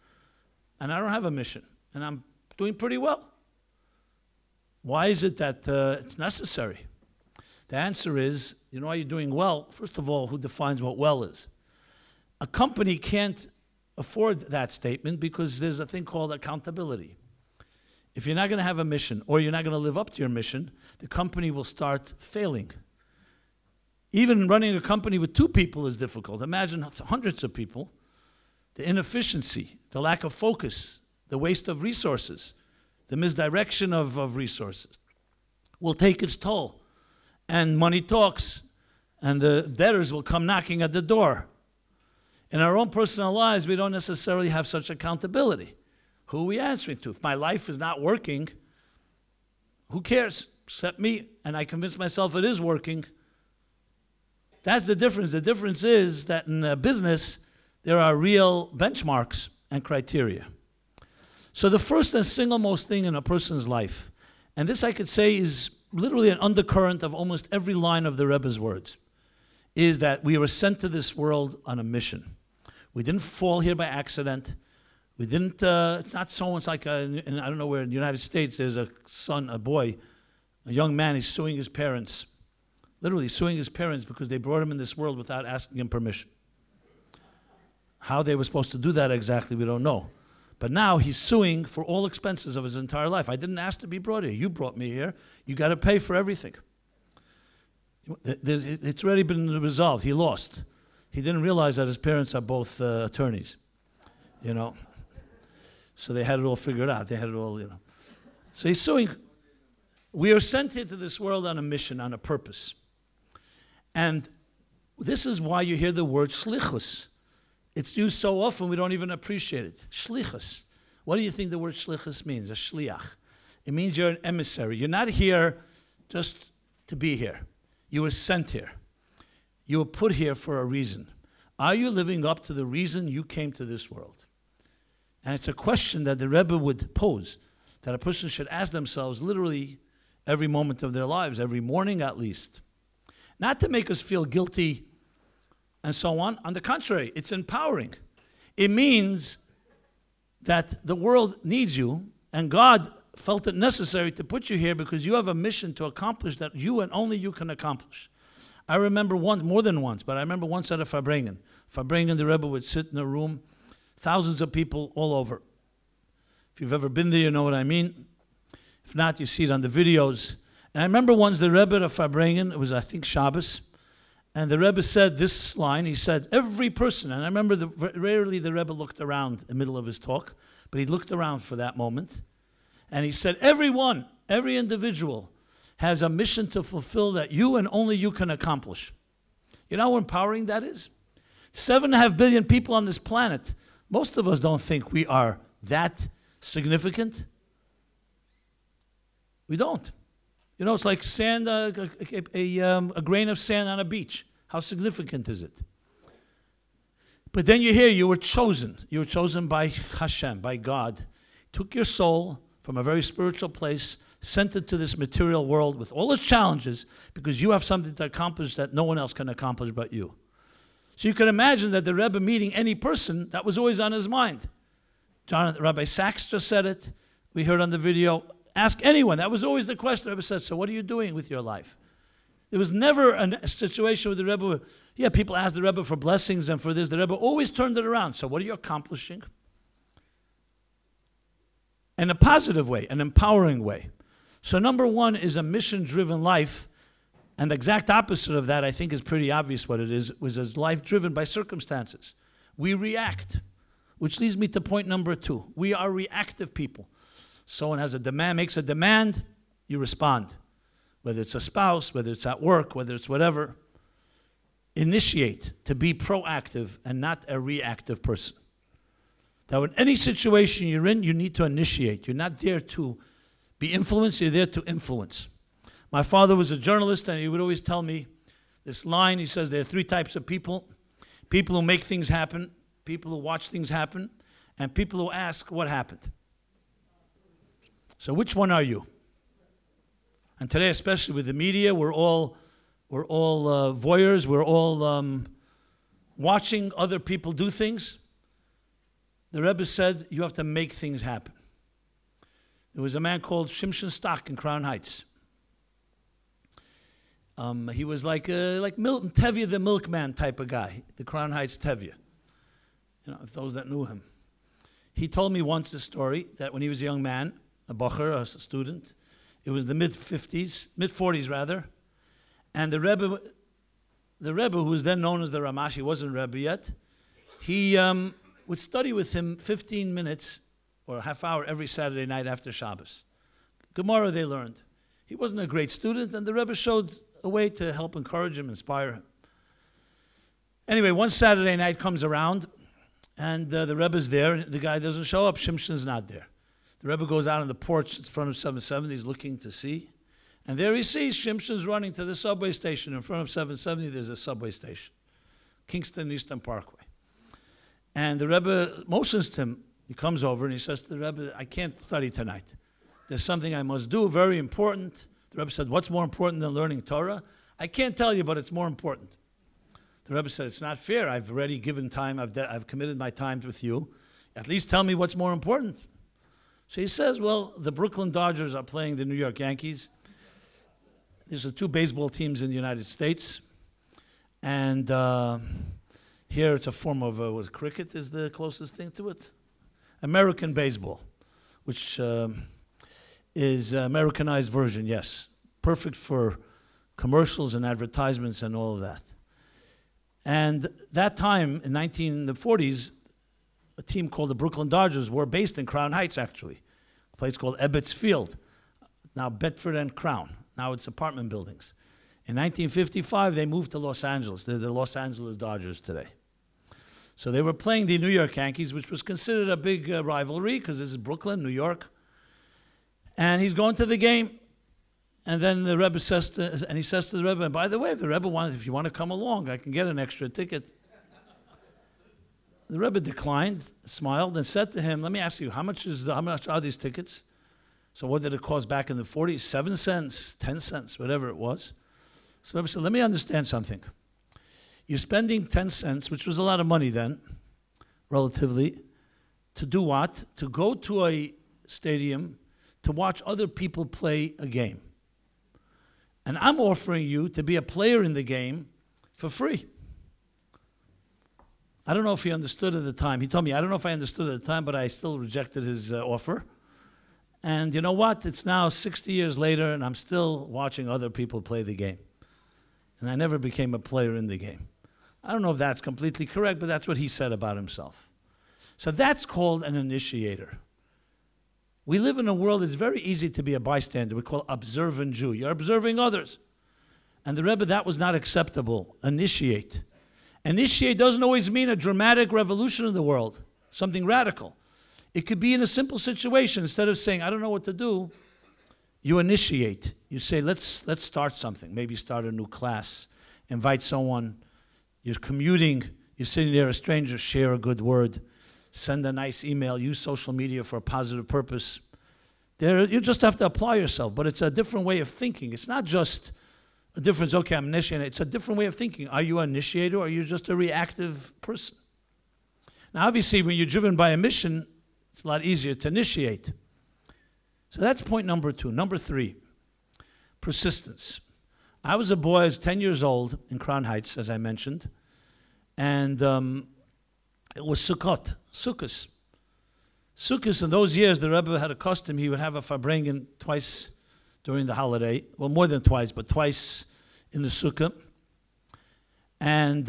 and I don't have a mission, and I'm doing pretty well. Why is it that it's necessary? The answer is, you know why you're doing well? First of all, who defines what well is? A company can't afford that statement because there's a thing called accountability. If you're not going to have a mission, or you're not going to live up to your mission, the company will start failing. Even running a company with 2 people is difficult. Imagine hundreds of people. The inefficiency, the lack of focus, the waste of resources, the misdirection of resources will take its toll. And money talks, and the debtors will come knocking at the door. In our own personal lives, we don't necessarily have such accountability. Who are we answering to? If my life is not working, who cares except me? And I convince myself it is working. That's the difference. The difference is that in a business, there are real benchmarks and criteria. So the first and single most thing in a person's life, and this I could say is literally an undercurrent of almost every line of the Rebbe's words, is that we were sent to this world on a mission. We didn't fall here by accident. We didn't, it's not so, it's like, I don't know where in the United States, there's a boy, a young man, he's suing his parents. Literally suing his parents because they brought him in this world without asking him permission. How they were supposed to do that exactly, we don't know. But now he's suing for all expenses of his entire life. I didn't ask to be brought here. You brought me here. You got to pay for everything. It's already been resolved. He lost. He didn't realize that his parents are both attorneys, you know. So they had it all figured out. They had it all, you know. So he's suing. We are sent into this world on a mission, on a purpose. And this is why you hear the word shlichus. It's used so often we don't even appreciate it. Shlichus. What do you think the word shlichus means? A shliach. It means you're an emissary. You're not here just to be here. You were sent here. You were put here for a reason. Are you living up to the reason you came to this world? And it's a question that the Rebbe would pose, that a person should ask themselves literally every moment of their lives, every morning at least. Not to make us feel guilty and so on. On the contrary, it's empowering. It means that the world needs you, and God felt it necessary to put you here because you have a mission to accomplish that you and only you can accomplish. I remember once, more than once, but I remember once at a Farbrenegen. Farbrenegen, the Rebbe would sit in a room, thousands of people all over. If you've ever been there, you know what I mean. If not, you see it on the videos. And I remember once the Rebbe of Farbrenegen, it was, I think, Shabbos, and the Rebbe said this line. He said, every person, and I remember rarely the Rebbe looked around in the middle of his talk, but he looked around for that moment. And he said, everyone, every individual has a mission to fulfill that you and only you can accomplish. You know how empowering that is? 7.5 billion people on this planet. Most of us don't think we are that significant. We don't. You know, it's like sand, a grain of sand on a beach. How significant is it? But then you hear you were chosen. You were chosen by Hashem, by God. Took your soul from a very spiritual place, sent it to this material world with all its challenges because you have something to accomplish that no one else can accomplish but you. So you can imagine that the Rebbe meeting any person, that was always on his mind. Rabbi Sachs just said it. We heard on the video. Ask anyone. That was always the question. The Rebbe said, so what are you doing with your life? There was never a situation with the Rebbe where, yeah, people asked the Rebbe for blessings and for this. The Rebbe always turned it around. So what are you accomplishing? In a positive way, an empowering way. So number one is a mission-driven life. And the exact opposite of that, I think, is pretty obvious what it is, was a life driven by circumstances. We react, which leads me to point number two. We are reactive people. Someone has a demand, makes a demand, you respond. Whether it's a spouse, whether it's at work, whether it's whatever. Initiate, to be proactive and not a reactive person. That in any situation you're in, you need to initiate. You're not there to be influenced, you're there to influence. My father was a journalist, and he would always tell me this line. He says there are three types of people. People who make things happen, people who watch things happen, and people who ask what happened. So which one are you? And today, especially with the media, we're all voyeurs. We're all watching other people do things. The Rebbe said you have to make things happen. There was a man called Shimshon Stock in Crown Heights. He was like Milton Tevye, the milkman type of guy, the Crown Heights Tevye. You know, if those that knew him. He told me once the story that when he was a young man, a bocher, a student, it was the mid-40s rather, and the Rebbe, who was then known as the Ramash, he wasn't Rebbe yet, he would study with him 15 minutes or a half hour every Saturday night after Shabbos. Gemara they learned. He wasn't a great student, and the Rebbe showed a way to help encourage him, inspire him. Anyway, one Saturday night comes around, and the Rebbe's there. The guy doesn't show up. Shimshon's not there. The Rebbe goes out on the porch in front of 770. He's looking to see. And there he sees Shimshon's running to the subway station. In front of 770, there's a subway station. Kingston Eastern Parkway. And the Rebbe motions to him. He comes over and he says to the Rebbe, I can't study tonight. There's something I must do, very important. The Rebbe said, what's more important than learning Torah? I can't tell you, but it's more important. The Rebbe said, it's not fair. I've already given time. I've committed my time with you. At least tell me what's more important. So he says, well, the Brooklyn Dodgers are playing the New York Yankees. These are two baseball teams in the United States. And here it's a form of cricket is the closest thing to it. American baseball, which is Americanized version, yes. Perfect for commercials and advertisements and all of that. And that time, in the 1940s, a team called the Brooklyn Dodgers were based in Crown Heights, actually. A place called Ebbets Field, now Bedford and Crown. Now it's apartment buildings. In 1955, they moved to Los Angeles. They're the Los Angeles Dodgers today. So they were playing the New York Yankees, which was considered a big rivalry, because this is Brooklyn, New York. And he's going to the game. And then the Rebbe says to the Rebbe, and by the way, if the Rebbe wants, if you want to come along, I can get an extra ticket. The Rebbe declined, smiled, and said to him, let me ask you, how much are these tickets? So what did it cost back in the 40s? 7 cents, 10 cents, whatever it was. So the Rebbe said, let me understand something. You're spending 10 cents, which was a lot of money then, relatively, to do what? To go to a stadium to watch other people play a game. And I'm offering you to be a player in the game for free. I don't know if he understood at the time. He told me, I don't know if I understood at the time, but I still rejected his offer. And you know what? It's now 60 years later, and I'm still watching other people play the game. And I never became a player in the game. I don't know if that's completely correct, but that's what he said about himself. So that's called an initiator. We live in a world that's very easy to be a bystander. We call it observant Jew. You're observing others. And the Rebbe, that was not acceptable. Initiate. Initiate doesn't always mean a dramatic revolution in the world, something radical. It could be in a simple situation. Instead of saying, I don't know what to do, you initiate. You say, let's start something. Maybe start a new class. Invite someone. You're commuting. You're sitting there, a stranger, share a good word. Send a nice email. Use social media for a positive purpose. You just have to apply yourself. But it's a different way of thinking. It's not just a difference, okay, I'm initiating. It's a different way of thinking. Are you an initiator or are you just a reactive person? Now, obviously, when you're driven by a mission, it's a lot easier to initiate. So that's point number 2. Number 3, persistence. I was a boy, I was 10 years old in Crown Heights, as I mentioned, and it was Sukkot, Sukkos. Sukkos, in those years, the Rebbe had a custom, he would have a Farbrenegen twice during the holiday, well, more than twice, but twice in the Sukkah. And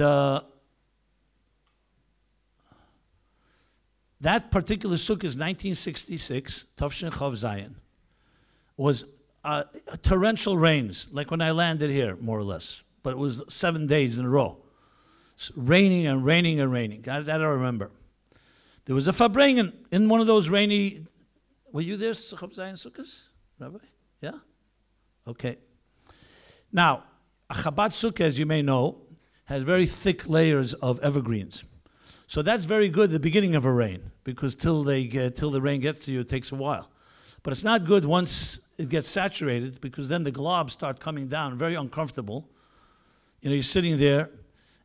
that particular Sukkah is 1966, Tafshin Chav Zayin, was torrential rains, like when I landed here, more or less. But it was 7 days in a row. Raining and raining and raining. That I remember. There was a Farbrengen in one of those rainy... Were you there, Chav Zayin Sukkahs, Rabbi? Yeah? Okay. Now, a Chabad Sukkah, as you may know, has very thick layers of evergreens. So that's very good at the beginning of a rain, because till the rain gets to you, it takes a while. But it's not good once it gets saturated, because then the globs start coming down, very uncomfortable. You know, you're sitting there,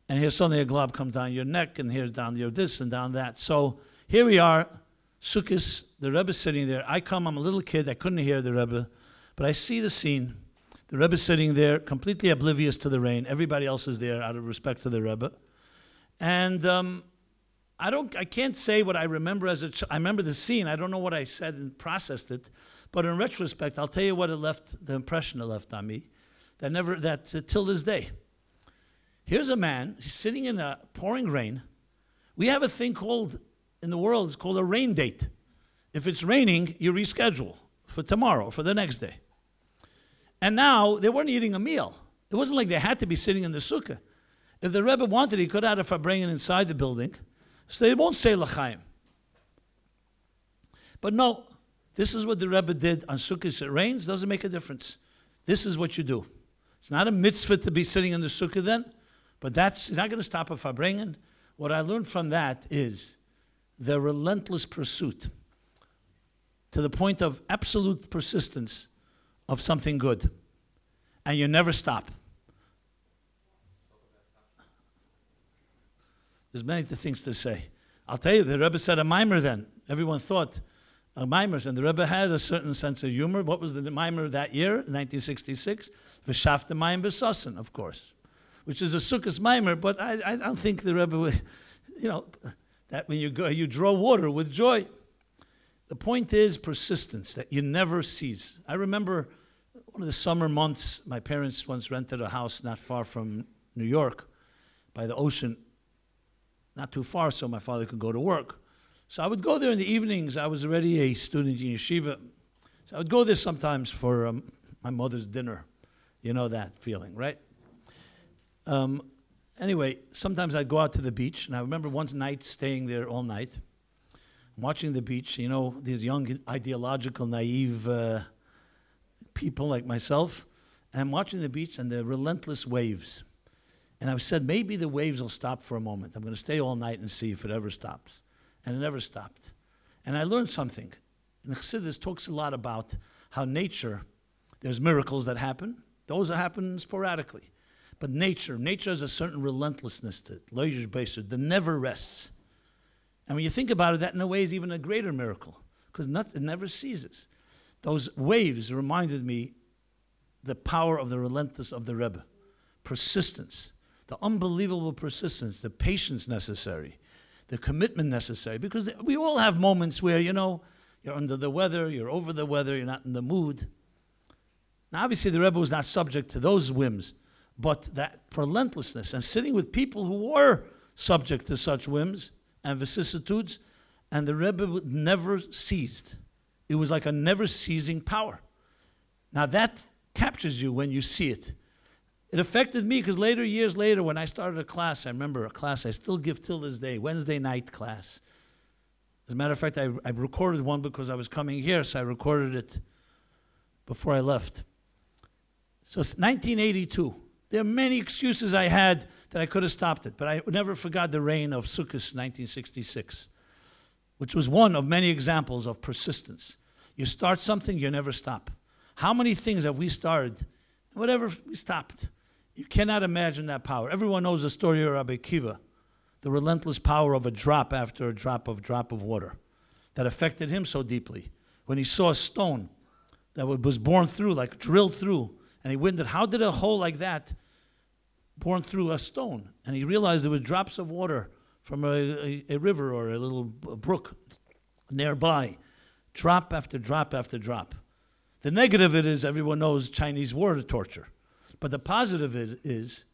and here's suddenly a glob comes down your neck, and here's down your this and down that. So here we are, Sukkos, the Rebbe's sitting there. I'm a little kid, I couldn't hear the Rebbe, but I see the scene. The Rebbe's sitting there, completely oblivious to the rain. Everybody else is there out of respect to the Rebbe. And I can't say what I remember I remember the scene. I don't know what I said and processed it. But in retrospect, I'll tell you what the impression it left on me, till this day. Here's a man sitting in a pouring rain. We have a thing in the world, it's called a rain date. If it's raining, you reschedule for tomorrow, for the next day. And now, they weren't eating a meal. It wasn't like they had to be sitting in the sukkah. If the Rebbe wanted, he could have had a Farbrengen inside the building, so they won't say l'chaim. But no, this is what the Rebbe did on Sukkot. It rains, doesn't make a difference. This is what you do. It's not a mitzvah to be sitting in the sukkah then, but that's not going to stop a Farbrengen. What I learned from that is the relentless pursuit to the point of absolute persistence of something good. And you never stop. There's many things to say. I'll tell you, the Rebbe said a mimer then. Everyone thought mimers, and the Rebbe had a certain sense of humor. What was the mimer that year, 1966? V'shafta mayim b'sosin, of course, which is a Sukkos mimer, but I don't think the Rebbe would, that when you draw water with joy. The point is persistence, that you never cease. I remember one of the summer months, my parents once rented a house not far from New York, by the ocean, not too far so my father could go to work. So I would go there in the evenings. I was already a student in yeshiva. So I would go there sometimes for my mother's dinner. You know that feeling, right? Anyway, sometimes I'd go out to the beach, and I remember one night staying there all night, watching the beach. You know, these young, ideological, naive people like myself, and I'm watching the beach and the relentless waves. And I said, maybe the waves will stop for a moment. I'm going to stay all night and see if it ever stops. And it never stopped. And I learned something. And Chassidus talks a lot about how nature, there's miracles that happen. Those that happen sporadically. But nature has a certain relentlessness to it. That never rests. And when you think about it, that in a way is even a greater miracle. Because it never ceases. Those waves reminded me the power of the relentless of the Rebbe. Persistence. The unbelievable persistence. The patience necessary. The commitment necessary, because we all have moments where, you're under the weather, you're over the weather, you're not in the mood. Now, obviously, the Rebbe was not subject to those whims, but that relentlessness and sitting with people who were subject to such whims and vicissitudes, and the Rebbe never ceased. It was like a never-ceasing power. Now, that captures you when you see it. It affected me because years later, when I started a class, I remember a class I still give till this day, Wednesday night class. As a matter of fact, I recorded one because I was coming here, so I recorded it before I left. So it's 1982. There are many excuses I had that I could have stopped it, but I never forgot the rain of Sukkot 1966, which was one of many examples of persistence. You start something, you never stop. How many things have we started, whatever we stopped? You cannot imagine that power. Everyone knows the story of Rabbi Kiva, the relentless power of a drop after a drop of water that affected him so deeply. When he saw a stone that was born through, like drilled through, and he wondered, how did a hole like that born through a stone? And he realized there were drops of water from a river or a little brook nearby, drop after drop after drop. The negative of it is, everyone knows, Chinese water torture. But the positive is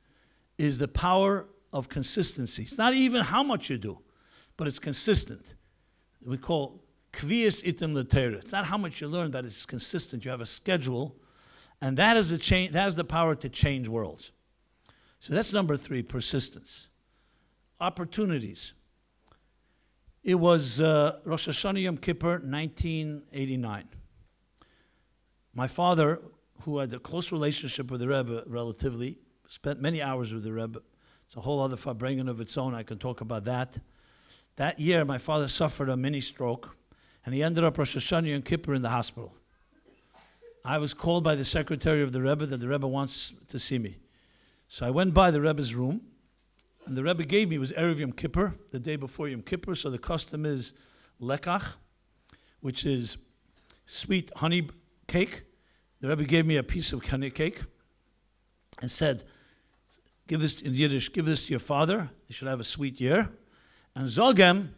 the power of consistency. It's not even how much you do, but it's consistent. We call kvias itim l'teira. It's not how much you learn, but it's consistent. You have a schedule, and that is the power to change worlds. So that's number 3, persistence. Opportunities. It was Rosh Hashanah Yom Kippur, 1989. My father, who had a close relationship with the Rebbe, relatively, spent many hours with the Rebbe. It's a whole other Farbrenegen of its own. I can talk about that. That year, my father suffered a mini stroke, and he ended up Rosh Hashanah Yom Kippur in the hospital. I was called by the secretary of the Rebbe that the Rebbe wants to see me. So I went by the Rebbe's room, and the Rebbe gave me, it was Erev Yom Kippur, the day before Yom Kippur, so the custom is lekach, which is sweet honey cake. The Rebbe gave me a piece of honey cake and said, give this in Yiddish, give this to your father, he should have a sweet year. And zogem,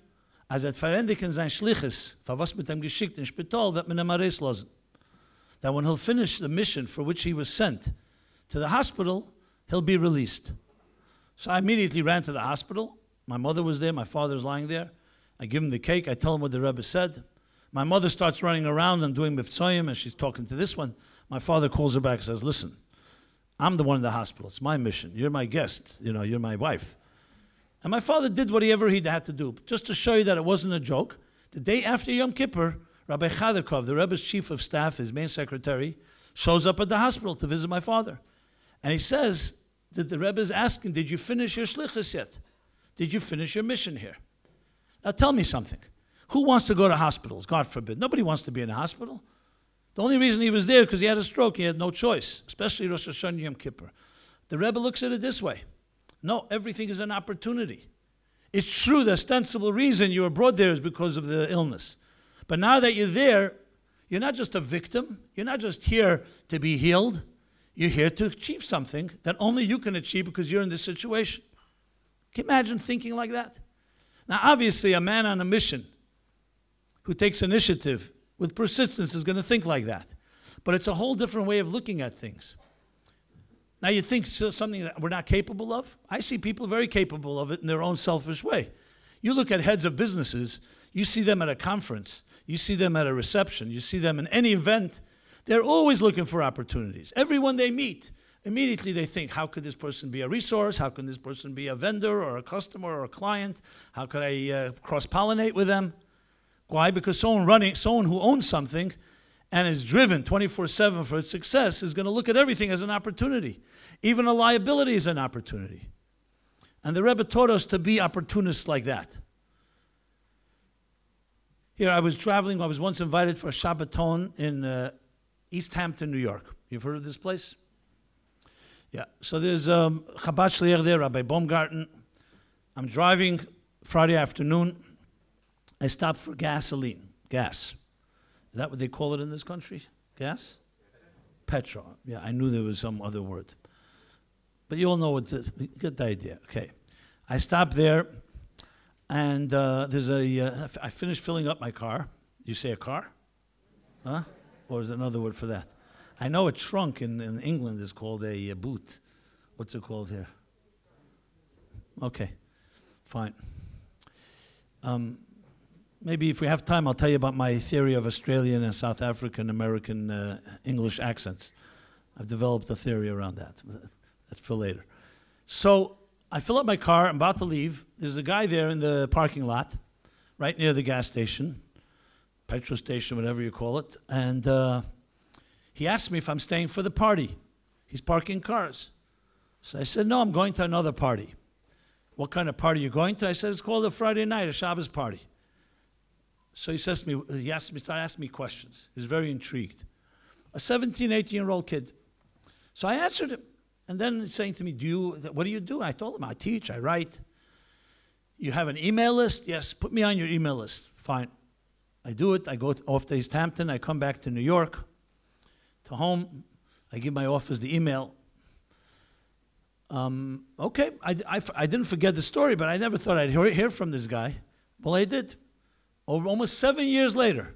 as et Farbrenegen sein Schliches, was mit dem geschickt in Spital, wird man ihm Ares losen. That when he'll finish the mission for which he was sent to the hospital, he'll be released. So I immediately ran to the hospital. My mother was there, my father's lying there. I give him the cake, I tell him what the Rebbe said. My mother starts running around and doing mivtzoyim, and she's talking to this one. My father calls her back and says, listen, I'm the one in the hospital. It's my mission. You're my guest. You're my wife. And my father did whatever he had to do. Just to show you that it wasn't a joke, the day after Yom Kippur, Rabbi Chadakov, the Rebbe's chief of staff, his main secretary, shows up at the hospital to visit my father. And he says that the Rebbe is asking, did you finish your shlichus yet? Did you finish your mission here? Now tell me something. Who wants to go to hospitals? God forbid. Nobody wants to be in a hospital. The only reason he was there because he had a stroke. He had no choice, especially Rosh Hashanah Yom Kippur. The Rebbe looks at it this way. No, everything is an opportunity. It's true, the ostensible reason you were brought there is because of the illness. But now that you're there, you're not just a victim. You're not just here to be healed. You're here to achieve something that only you can achieve because you're in this situation. Can you imagine thinking like that? Now, obviously, a man on a mission who takes initiative with persistence is going to think like that. But it's a whole different way of looking at things. Now, you think something that we're not capable of? I see people very capable of it in their own selfish way. You look at heads of businesses, you see them at a conference, you see them at a reception, you see them in any event, they're always looking for opportunities. Everyone they meet, immediately they think, how could this person be a resource? How can this person be a vendor or a customer or a client? How could I cross-pollinate with them? Why? Because someone who owns something and is driven 24/7 for its success is going to look at everything as an opportunity. Even a liability is an opportunity. And the Rebbe taught us to be opportunists like that. Here, I was traveling. I was once invited for a Shabbaton in East Hampton, New York. You've heard of this place? Yeah. So there's Chabad Shliach there, Rabbi Baumgarten. I'm driving Friday afternoon. I stopped for gasoline, gas. Is that what they call it in this country? Gas? Petrol. Yeah, I knew there was some other word. But you all know what you get the idea. Okay. I stopped there, and I finished filling up my car. You say a car? Huh? Or is there another word for that? I know a trunk in England is called a boot. What's it called here? Okay, fine. Maybe if we have time, I'll tell you about my theory of Australian and South African American English accents. I've developed a theory around that. That's for later. So I fill up my car. I'm about to leave. There's a guy there in the parking lot, right near the gas station, petrol station, whatever you call it. And he asked me if I'm staying for the party. He's parking cars. So I said, no, I'm going to another party. What kind of party are you going to? I said, it's called a Friday night, a Shabbos party. So he says to me, started asking me questions. He was very intrigued. A 17, 18-year-old kid. So I answered him. And then he's saying to me, what do you do? I told him, I teach, I write. You have an email list? Yes, put me on your email list. Fine. I do it. I go off to East Hampton. I come back to New York, to home. I give my office the email. Okay, I didn't forget the story, but I never thought I'd hear from this guy. Well, I did. Almost 7 years later,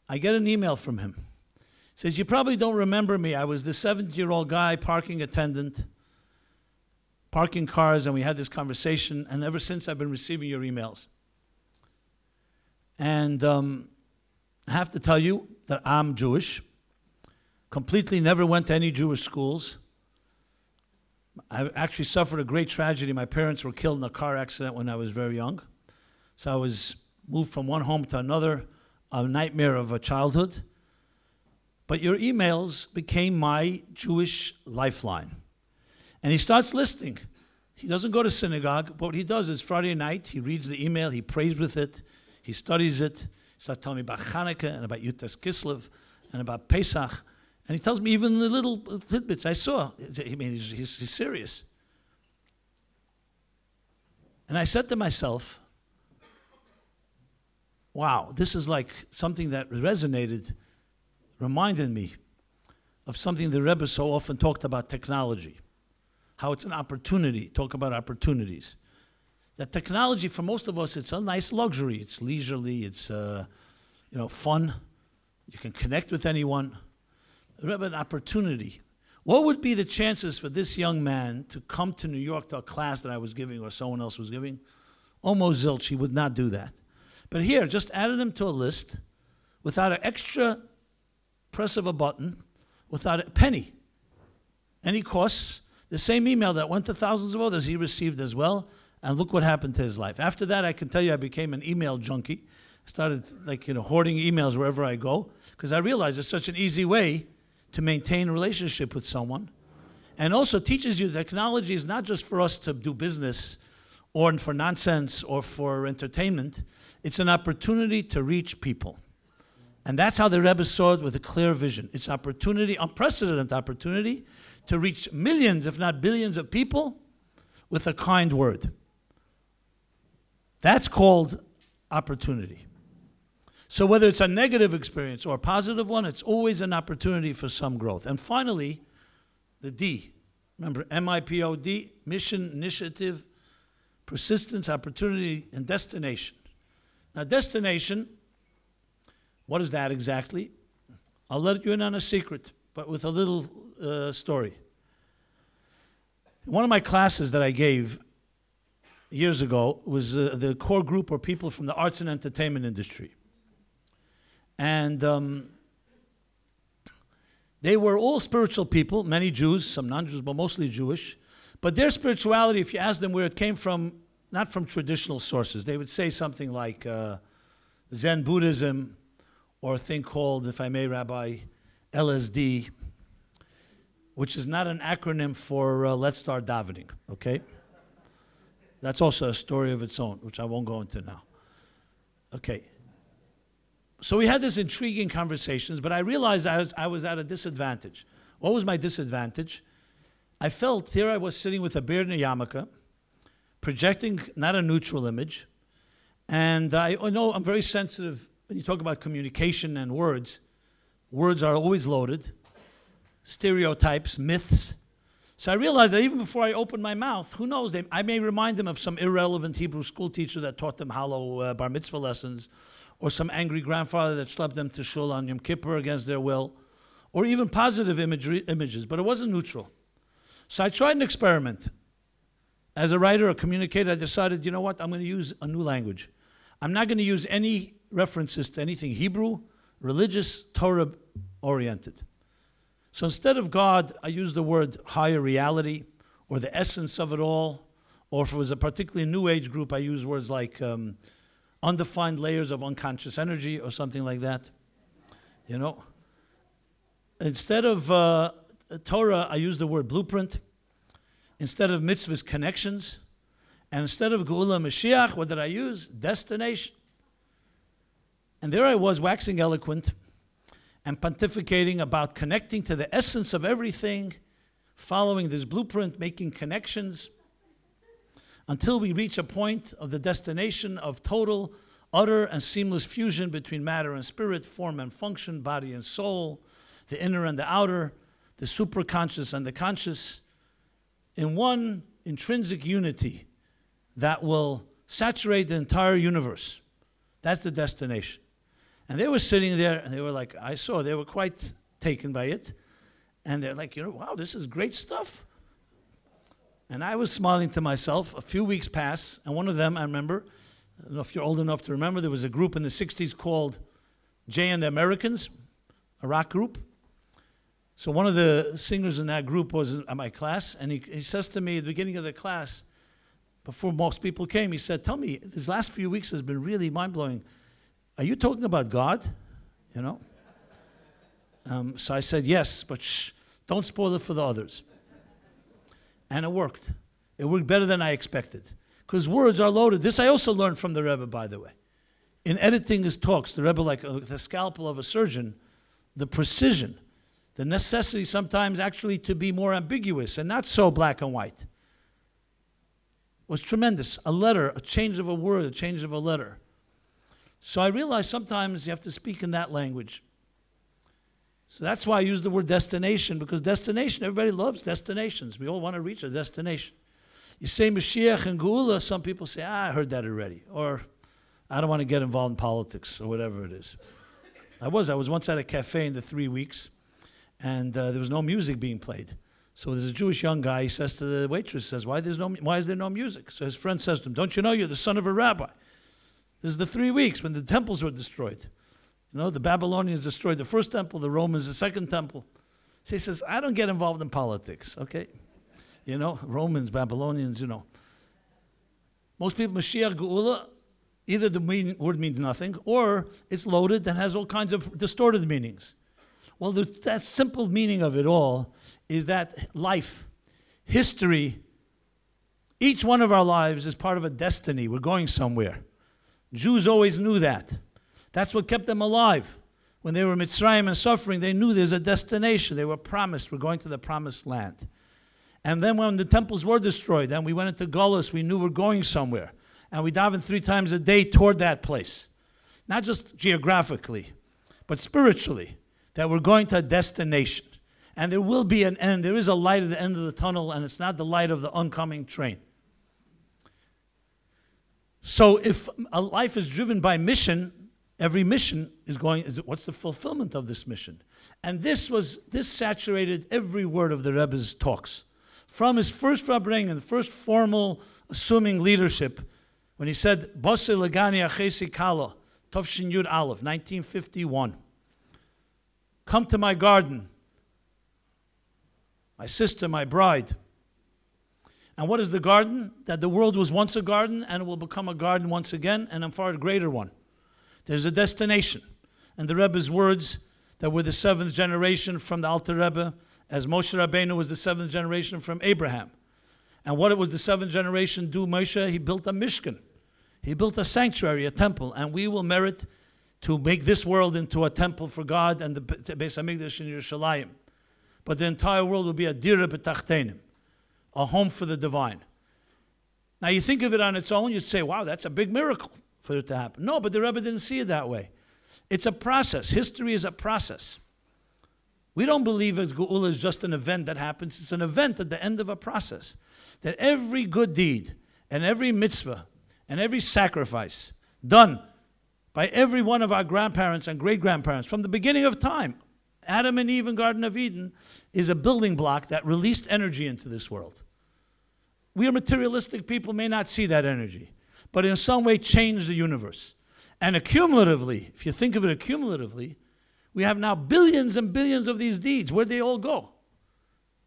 I get an email from him. He says, you probably don't remember me. I was the 70-year-old guy, parking attendant, parking cars, and we had this conversation, and ever since I've been receiving your emails. And I have to tell you that I'm Jewish, completely never went to any Jewish schools. I actually suffered a great tragedy. My parents were killed in a car accident when I was very young. So I was moved from one home to another, a nightmare of a childhood. But your emails became my Jewish lifeline. And he starts listing. He doesn't go to synagogue, but what he does is Friday night, he reads the email, he prays with it, he studies it, he starts telling me about Hanukkah and about Yutas Kislev and about Pesach. And he tells me even the little tidbits I saw. I mean, he's serious. And I said to myself, wow, this is like something that resonated, reminded me of something the Rebbe so often talked about, technology. How it's an opportunity, talk about opportunities. That technology, for most of us, it's a nice luxury. It's leisurely, it's fun. You can connect with anyone. The Rebbe, an opportunity. What would be the chances for this young man to come to New York to a class that I was giving or someone else was giving? Almost zilch, he would not do that. But here, just added him to a list without an extra press of a button, without a penny. Any costs, the same email that went to thousands of others he received as well, and look what happened to his life. After that, I can tell you I became an email junkie. I started hoarding emails wherever I go, because I realized it's such an easy way to maintain a relationship with someone. And also teaches you technology is not just for us to do business or for nonsense or for entertainment. It's an opportunity to reach people. And that's how the Rebbe saw it, with a clear vision. It's opportunity, unprecedented opportunity, to reach millions, if not billions of people with a kind word. That's called opportunity. So whether it's a negative experience or a positive one, it's always an opportunity for some growth. And finally, the D. Remember, MIPOD, mission, initiative, persistence, opportunity, and destination. Now, destination, what is that exactly? I'll let you in on a secret, but with a little story. One of my classes that I gave years ago was the core group were people from the arts and entertainment industry. And they were all spiritual people, many Jews, some non-Jews, but mostly Jewish. But their spirituality, if you ask them where it came from, not from traditional sources. They would say something like Zen Buddhism, or a thing called, if I may, Rabbi, LSD, which is not an acronym for Let's Start Davening, okay? That's also a story of its own, which I won't go into now. Okay. So we had this intriguing conversations, but I realized I was at a disadvantage. What was my disadvantage? I felt here I was sitting with a beard and a yarmulke, projecting not a neutral image, and I know I'm very sensitive when you talk about communication and words. Words are always loaded, stereotypes, myths. So I realized that even before I opened my mouth, who knows, I may remind them of some irrelevant Hebrew school teacher that taught them hollow bar mitzvah lessons, or some angry grandfather that schlepped them to shul on Yom Kippur against their will, or even positive images, but it wasn't neutral. So I tried an experiment. As a writer, a communicator, I decided, you know what, I'm going to use a new language. I'm not going to use any references to anything Hebrew, religious, Torah-oriented. So instead of God, I used the word higher reality, or the essence of it all, or if it was a particularly new age group, I used words like undefined layers of unconscious energy, or something like that. You know? Instead of Torah, I used the word blueprint. Instead of mitzvahs, connections. And instead of Geula Mashiach, what did I use? Destination. And there I was, waxing eloquent and pontificating about connecting to the essence of everything, following this blueprint, making connections, until we reach a point of the destination of total, utter, and seamless fusion between matter and spirit, form and function, body and soul, the inner and the outer, the superconscious and the conscious, in one intrinsic unity that will saturate the entire universe. That's the destination. And they were sitting there, and they were like, they were quite taken by it. And they're like, wow, this is great stuff. And I was smiling to myself. A few weeks passed, and one of them, I remember, I don't know if you're old enough to remember, there was a group in the 60s called Jay and the Americans, a rock group. So one of the singers in that group was in my class, and he says to me at the beginning of the class, before most people came, he said, tell me, these last few weeks has been really mind-blowing. Are you talking about God? You know? So I said, yes, but shh, don't spoil it for the others. And it worked. It worked better than I expected. Because words are loaded. This I also learned from the Rebbe, by the way. In editing his talks, the Rebbe, like the scalpel of a surgeon, the precision, the necessity sometimes actually to be more ambiguous and not so black and white was tremendous. A letter, a change of a word, a change of a letter. So I realized sometimes you have to speak in that language. So that's why I use the word destination, because destination, everybody loves destinations. We all want to reach a destination. You say Mashiach and Geula, some people say, I heard that already. Or, I don't want to get involved in politics, or whatever it is. I was once at a cafe in the 3 weeks, and there was no music being played. So there's a Jewish young guy, he says to the waitress, says, why is there no music? So his friend says to him, don't you know you're the son of a rabbi? This is the 3 weeks when the temples were destroyed. You know, the Babylonians destroyed the first temple, the Romans the second temple. So he says, I don't get involved in politics, okay? You know, Romans, Babylonians, you know. Most people, Mashiach, Geula, either the word means nothing, or it's loaded and has all kinds of distorted meanings. Well, that simple meaning of it all is that life, history, each one of our lives is part of a destiny. We're going somewhere. Jews always knew that. That's what kept them alive. When they were in Mitzrayim and suffering, they knew there's a destination. They were promised, we're going to the promised land. And then when the temples were destroyed and we went into Gullus, we knew we're going somewhere. and we daven 3 times a day toward that place. Not just geographically, but spiritually, that we're going to a destination. And there will be an end. There is a light at the end of the tunnel, and it's not the light of the oncoming train. So if a life is driven by mission, every mission is what's the fulfillment of this mission? And this saturated every word of the Rebbe's talks. From his first Farbrenegen, the first formal assuming leadership, when he said, Bose Legani Achesi Kala, Tovshin Yud Aleph, 1951. Come to my garden, my sister, my bride. And what is the garden? That the world was once a garden, and it will become a garden once again, and a far greater one. There's a destination. And the Rebbe's words that were the 7th generation from the Alter Rebbe, as Moshe Rabbeinu was the 7th generation from Abraham. And what it was the 7th generation do, Moshe? He built a Mishkan. He built a sanctuary, a temple, and we will merit to make this world into a temple for God and the Beis HaMikdash in Yerushalayim. But the entire world will be a dira b'tachtenim, a home for the divine. Now you think of it on its own, you'd say, wow, that's a big miracle for it to happen. No, but the Rebbe didn't see it that way. It's a process. History is a process. We don't believe as Geula is just an event that happens. It's an event at the end of a process. That every good deed and every mitzvah and every sacrifice done by every one of our grandparents and great-grandparents from the beginning of time, Adam and Eve in Garden of Eden, is a building block that released energy into this world. We are materialistic people, may not see that energy, but in some way changed the universe. And accumulatively, if you think of it accumulatively, we have now billions and billions of these deeds. Where'd they all go?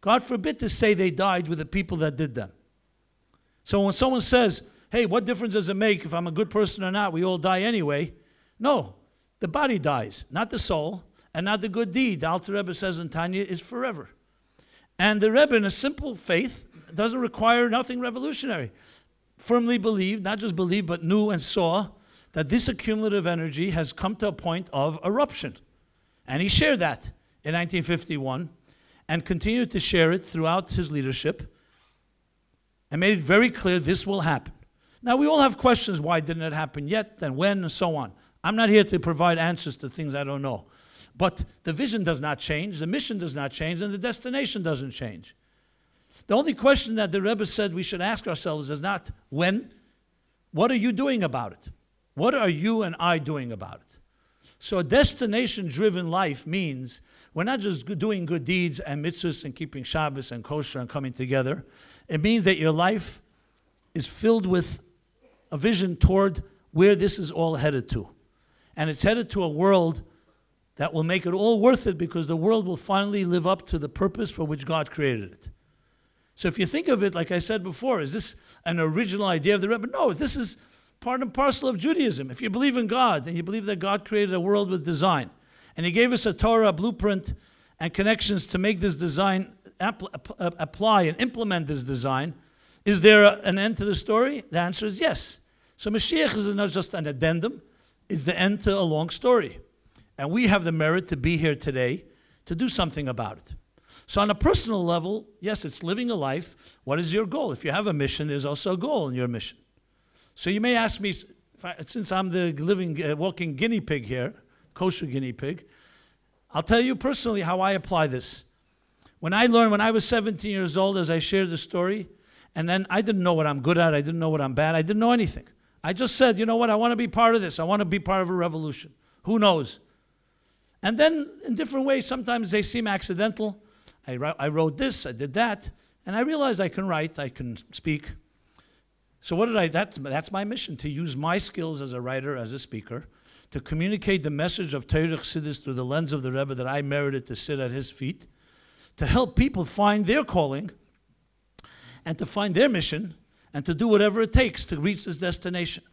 God forbid to say they died with the people that did them. So when someone says, hey, what difference does it make if I'm a good person or not? We all die anyway. No, the body dies, not the soul, and not the good deed. The Alter Rebbe says in Tanya is forever. And the Rebbe, in a simple faith, doesn't require nothing revolutionary. Firmly believed, not just believed, but knew and saw that this accumulative energy has come to a point of eruption. And he shared that in 1951 and continued to share it throughout his leadership and made it very clear this will happen. Now, we all have questions, why didn't it happen yet, and when, and so on. I'm not here to provide answers to things I don't know. But the vision does not change, the mission does not change, and the destination doesn't change. The only question that the Rebbe said we should ask ourselves is not when, what are you doing about it? What are you and I doing about it? So a destination-driven life means we're not just doing good deeds and mitzvahs and keeping Shabbos and kosher and coming together. It means that your life is filled with a vision toward where this is all headed to. And it's headed to a world that will make it all worth it because the world will finally live up to the purpose for which God created it. So if you think of it, like I said before, is this an original idea of the Rebbe? No, this is part and parcel of Judaism. If you believe in God, and you believe that God created a world with design, and He gave us a Torah, a blueprint, and connections to make this design apply and implement this design, is there an end to the story? The answer is yes. So Mashiach is not just an addendum, it's the end to a long story. And we have the merit to be here today to do something about it. So on a personal level, yes, it's living a life. What is your goal? If you have a mission, there's also a goal in your mission. So you may ask me, since I'm the living, walking guinea pig here, kosher guinea pig, I'll tell you personally how I apply this. When I learned when I was 17 years old, as I shared the story, and then I didn't know what I'm good at, I didn't know what I'm bad, I didn't know anything. I just said, you know what, I want to be part of this. I want to be part of a revolution. Who knows? And then in different ways, sometimes they seem accidental. I wrote this, I did that, and I realized I can write, I can speak. So what did I, that's my mission, to use my skills as a writer, as a speaker, to communicate the message of Torah Chassidus through the lens of the Rebbe that I merited to sit at his feet, to help people find their calling, and to find their mission, and to do whatever it takes to reach this destination.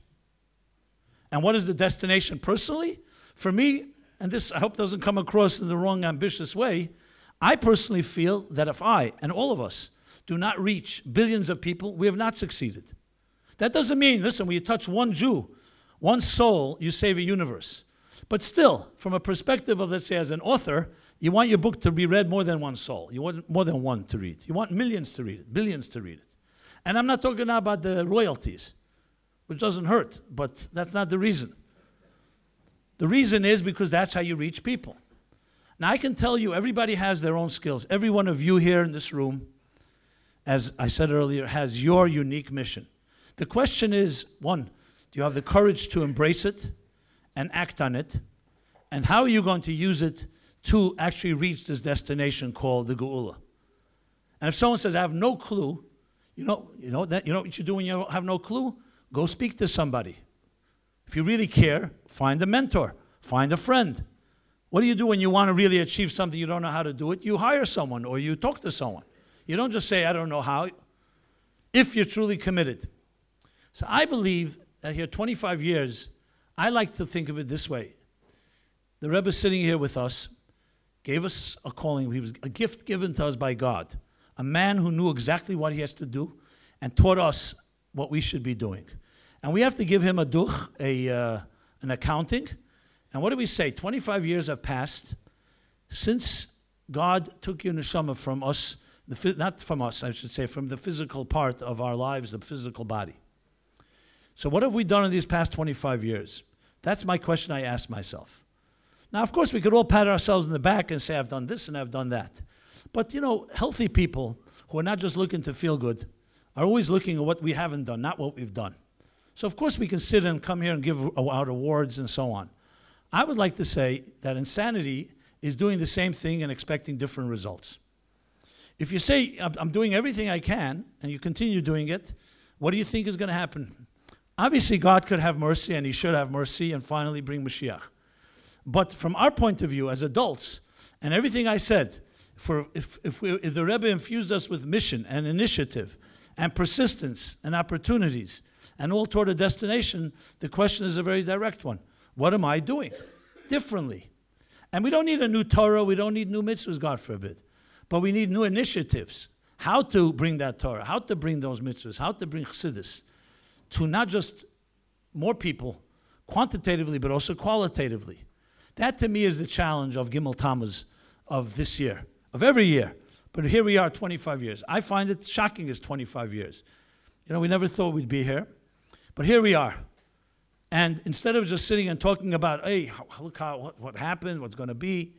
And what is the destination personally? For me, and this I hope doesn't come across in the wrong ambitious way, I personally feel that if I, and all of us, do not reach billions of people, we have not succeeded. That doesn't mean, listen, when you touch one Jew, one soul, you save a universe. But still, from a perspective of, let's say, as an author, you want your book to be read more than one soul. You want more than one to read. You want millions to read it, billions to read it. And I'm not talking now about the royalties. which doesn't hurt, but that's not the reason. The reason is because that's how you reach people. Now, I can tell you, everybody has their own skills. Every one of you here in this room, as I said earlier, has your unique mission. The question is, one, do you have the courage to embrace it and act on it? And how are you going to use it to actually reach this destination called the Geula? And if someone says, I have no clue, you know what you do when you have no clue? Go speak to somebody. If you really care, find a mentor, find a friend. What do you do when you want to really achieve something, you don't know how to do it? You hire someone or you talk to someone. You don't just say, I don't know how, if you're truly committed. So I believe that here 25 years, I like to think of it this way. The Rebbe sitting here with us gave us a calling. He was a gift given to us by God. A man who knew exactly what he has to do and taught us what we should be doing. And we have to give him a duch, an accounting. And what do we say? 25 years have passed since God took your neshama from us, not from us, I should say, from the physical part of our lives, the physical body. So what have we done in these past 25 years? That's my question I ask myself. Now, of course, we could all pat ourselves in the back and say, I've done this and I've done that. But, you know, healthy people who are not just looking to feel good are always looking at what we haven't done, not what we've done. So, of course, we can sit and come here and give out awards and so on. I would like to say that insanity is doing the same thing and expecting different results. If you say, I'm doing everything I can, and you continue doing it, what do you think is going to happen? Obviously, God could have mercy, and he should have mercy, and finally bring Mashiach. But from our point of view as adults, and everything I said, if the Rebbe infused us with mission and initiative and persistence and opportunities and all toward a destination, the question is a very direct one. What am I doing differently? And we don't need a new Torah, we don't need new mitzvahs, God forbid. But we need new initiatives. How to bring that Torah, how to bring those mitzvahs, how to bring chassidus to not just more people, quantitatively, but also qualitatively. That to me is the challenge of Gimmel Tammuz of this year, of every year. But here we are, 25 years. I find it shocking it's 25 years. You know, we never thought we'd be here, but here we are. And instead of just sitting and talking about, hey, look what happened, what's going to be,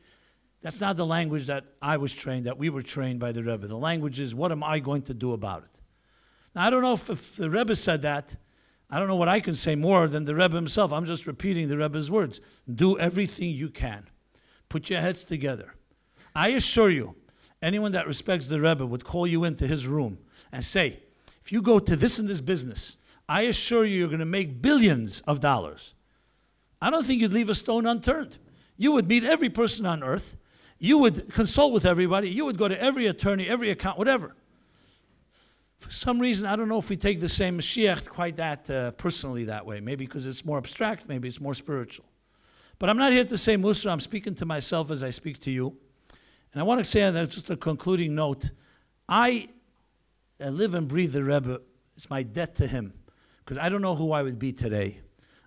that's not the language that I was trained, that we were trained by the Rebbe. The language is, what am I going to do about it? Now, I don't know if the Rebbe said that. I don't know what I can say more than the Rebbe himself. I'm just repeating the Rebbe's words. Do everything you can. Put your heads together. I assure you, anyone that respects the Rebbe would call you into his room and say, if you go to this and this business, I assure you you're going to make billions of dollars. I don't think you'd leave a stone unturned. You would meet every person on earth. You would consult with everybody. You would go to every attorney, every account, whatever. For some reason, I don't know if we take the same Mashiach quite that personally that way. Maybe because it's more abstract, maybe it's more spiritual. But I'm not here to say Musar. I'm speaking to myself as I speak to you. And I want to say that just a concluding note. I live and breathe the Rebbe. It's my debt to him. Because I don't know who I would be today.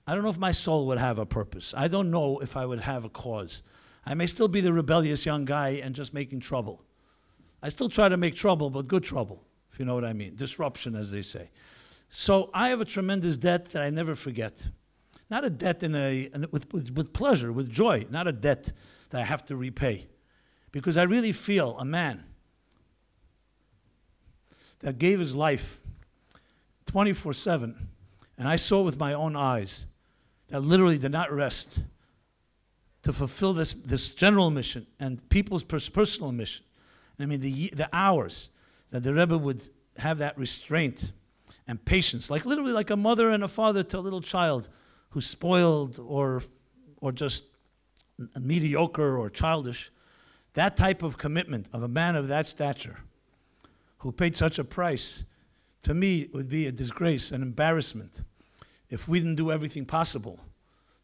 I don't know if my soul would have a purpose. I don't know if I would have a cause. I may still be the rebellious young guy and just making trouble. I still try to make trouble, but good trouble, if you know what I mean. Disruption, as they say. So I have a tremendous debt that I never forget. Not a debt with pleasure, with joy. Not a debt that I have to repay. Because I really feel a man that gave his life 24/7, and I saw with my own eyes that literally did not rest to fulfill this general mission and people's personal mission. And I mean, the hours that the Rebbe would have that restraint and patience, like literally like a mother and a father to a little child who's spoiled or just mediocre or childish. That type of commitment of a man of that stature who paid such a price, to me, it would be a disgrace, an embarrassment, if we didn't do everything possible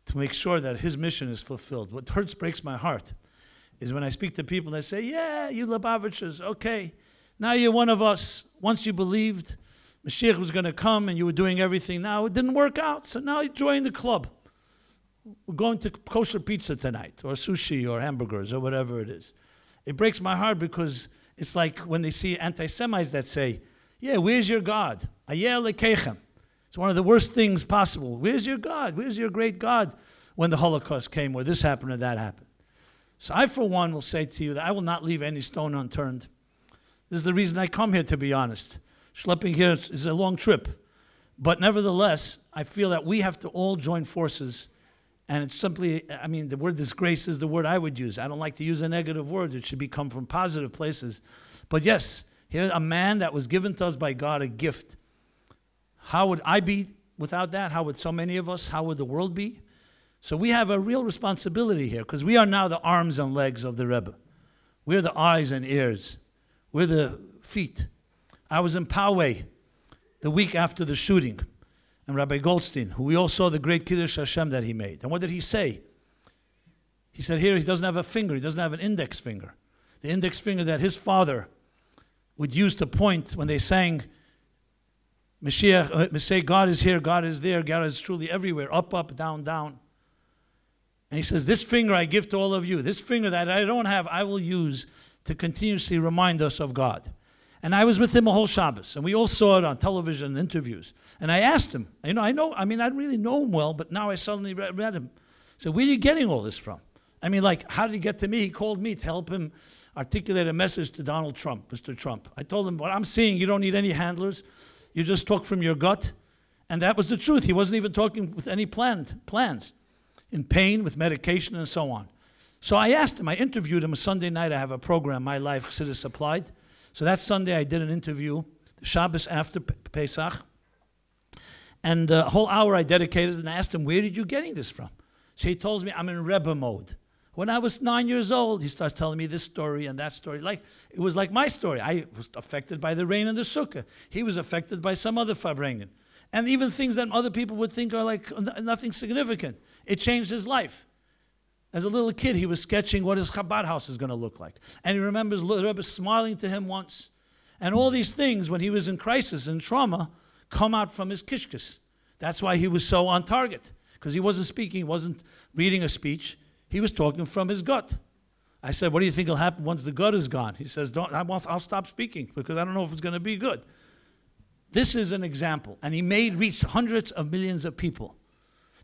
to make sure that his mission is fulfilled. What breaks my heart is when I speak to people and they say, yeah, you Lubavitchers, okay, now you're one of us. Once you believed Mashiach was going to come and you were doing everything, now it didn't work out, so now you join the club. We're going to kosher pizza tonight, or sushi, or hamburgers, or whatever it is. It breaks my heart because it's like when they see anti-Semites that say, yeah, where's your God? Ayeh lekechem. It's one of the worst things possible. Where's your God? Where's your great God when the Holocaust came, or this happened or that happened? So I, for one, will say to you that I will not leave any stone unturned. This is the reason I come here, to be honest. Schlepping here is a long trip. But nevertheless, I feel that we have to all join forces. And it's simply, I mean, the word disgrace is the word I would use. I don't like to use a negative word. It should come from positive places. But yes, here's a man that was given to us by God, a gift. How would I be without that? How would so many of us? How would the world be? So we have a real responsibility here, because we are now the arms and legs of the Rebbe. We're the eyes and ears. We're the feet. I was in Poway the week after the shooting, and Rabbi Goldstein, who we all saw the great Kiddush Hashem that he made. And what did he say? He said here he doesn't have a finger. He doesn't have an index finger. The index finger that his father would use to point when they sang Mashiach, say God is here, God is there, God is truly everywhere, up, up, down, down. And he says, this finger I give to all of you. This finger that I don't have, I will use to continuously remind us of God. And I was with him a whole Shabbos, and we all saw it on television and interviews. And I asked him, I didn't really know him well, but now I suddenly read him. So where are you getting all this from? I mean, like, how did he get to me? He called me to help him articulate a message to Donald Trump, Mr. Trump. I told him, what I'm seeing, you don't need any handlers. You just talk from your gut. And that was the truth. He wasn't even talking with any plans. In pain, with medication, and so on. So I asked him, I interviewed him a Sunday night. I have a program, My Life, Chassidus Applied. So that Sunday I did an interview, the Shabbos after Pesach. And a whole hour I dedicated, and I asked him, where did you getting this from? So he tells me, I'm in Rebbe mode. When I was 9 years old, he starts telling me this story and that story. Like, it was like my story. I was affected by the rain and the sukkah. He was affected by some other Farbrenegen. And even things that other people would think are like nothing significant. It changed his life. As a little kid, he was sketching what his Chabad house is going to look like. And he remembers the Rebbe smiling to him once. And all these things, when he was in crisis and trauma, come out from his kishkes. That's why he was so on target. Because he wasn't speaking, he wasn't reading a speech. He was talking from his gut. I said, what do you think will happen once the gut is gone? He says, I'll stop speaking because I don't know if it's going to be good. This is an example. And he reached hundreds of millions of people.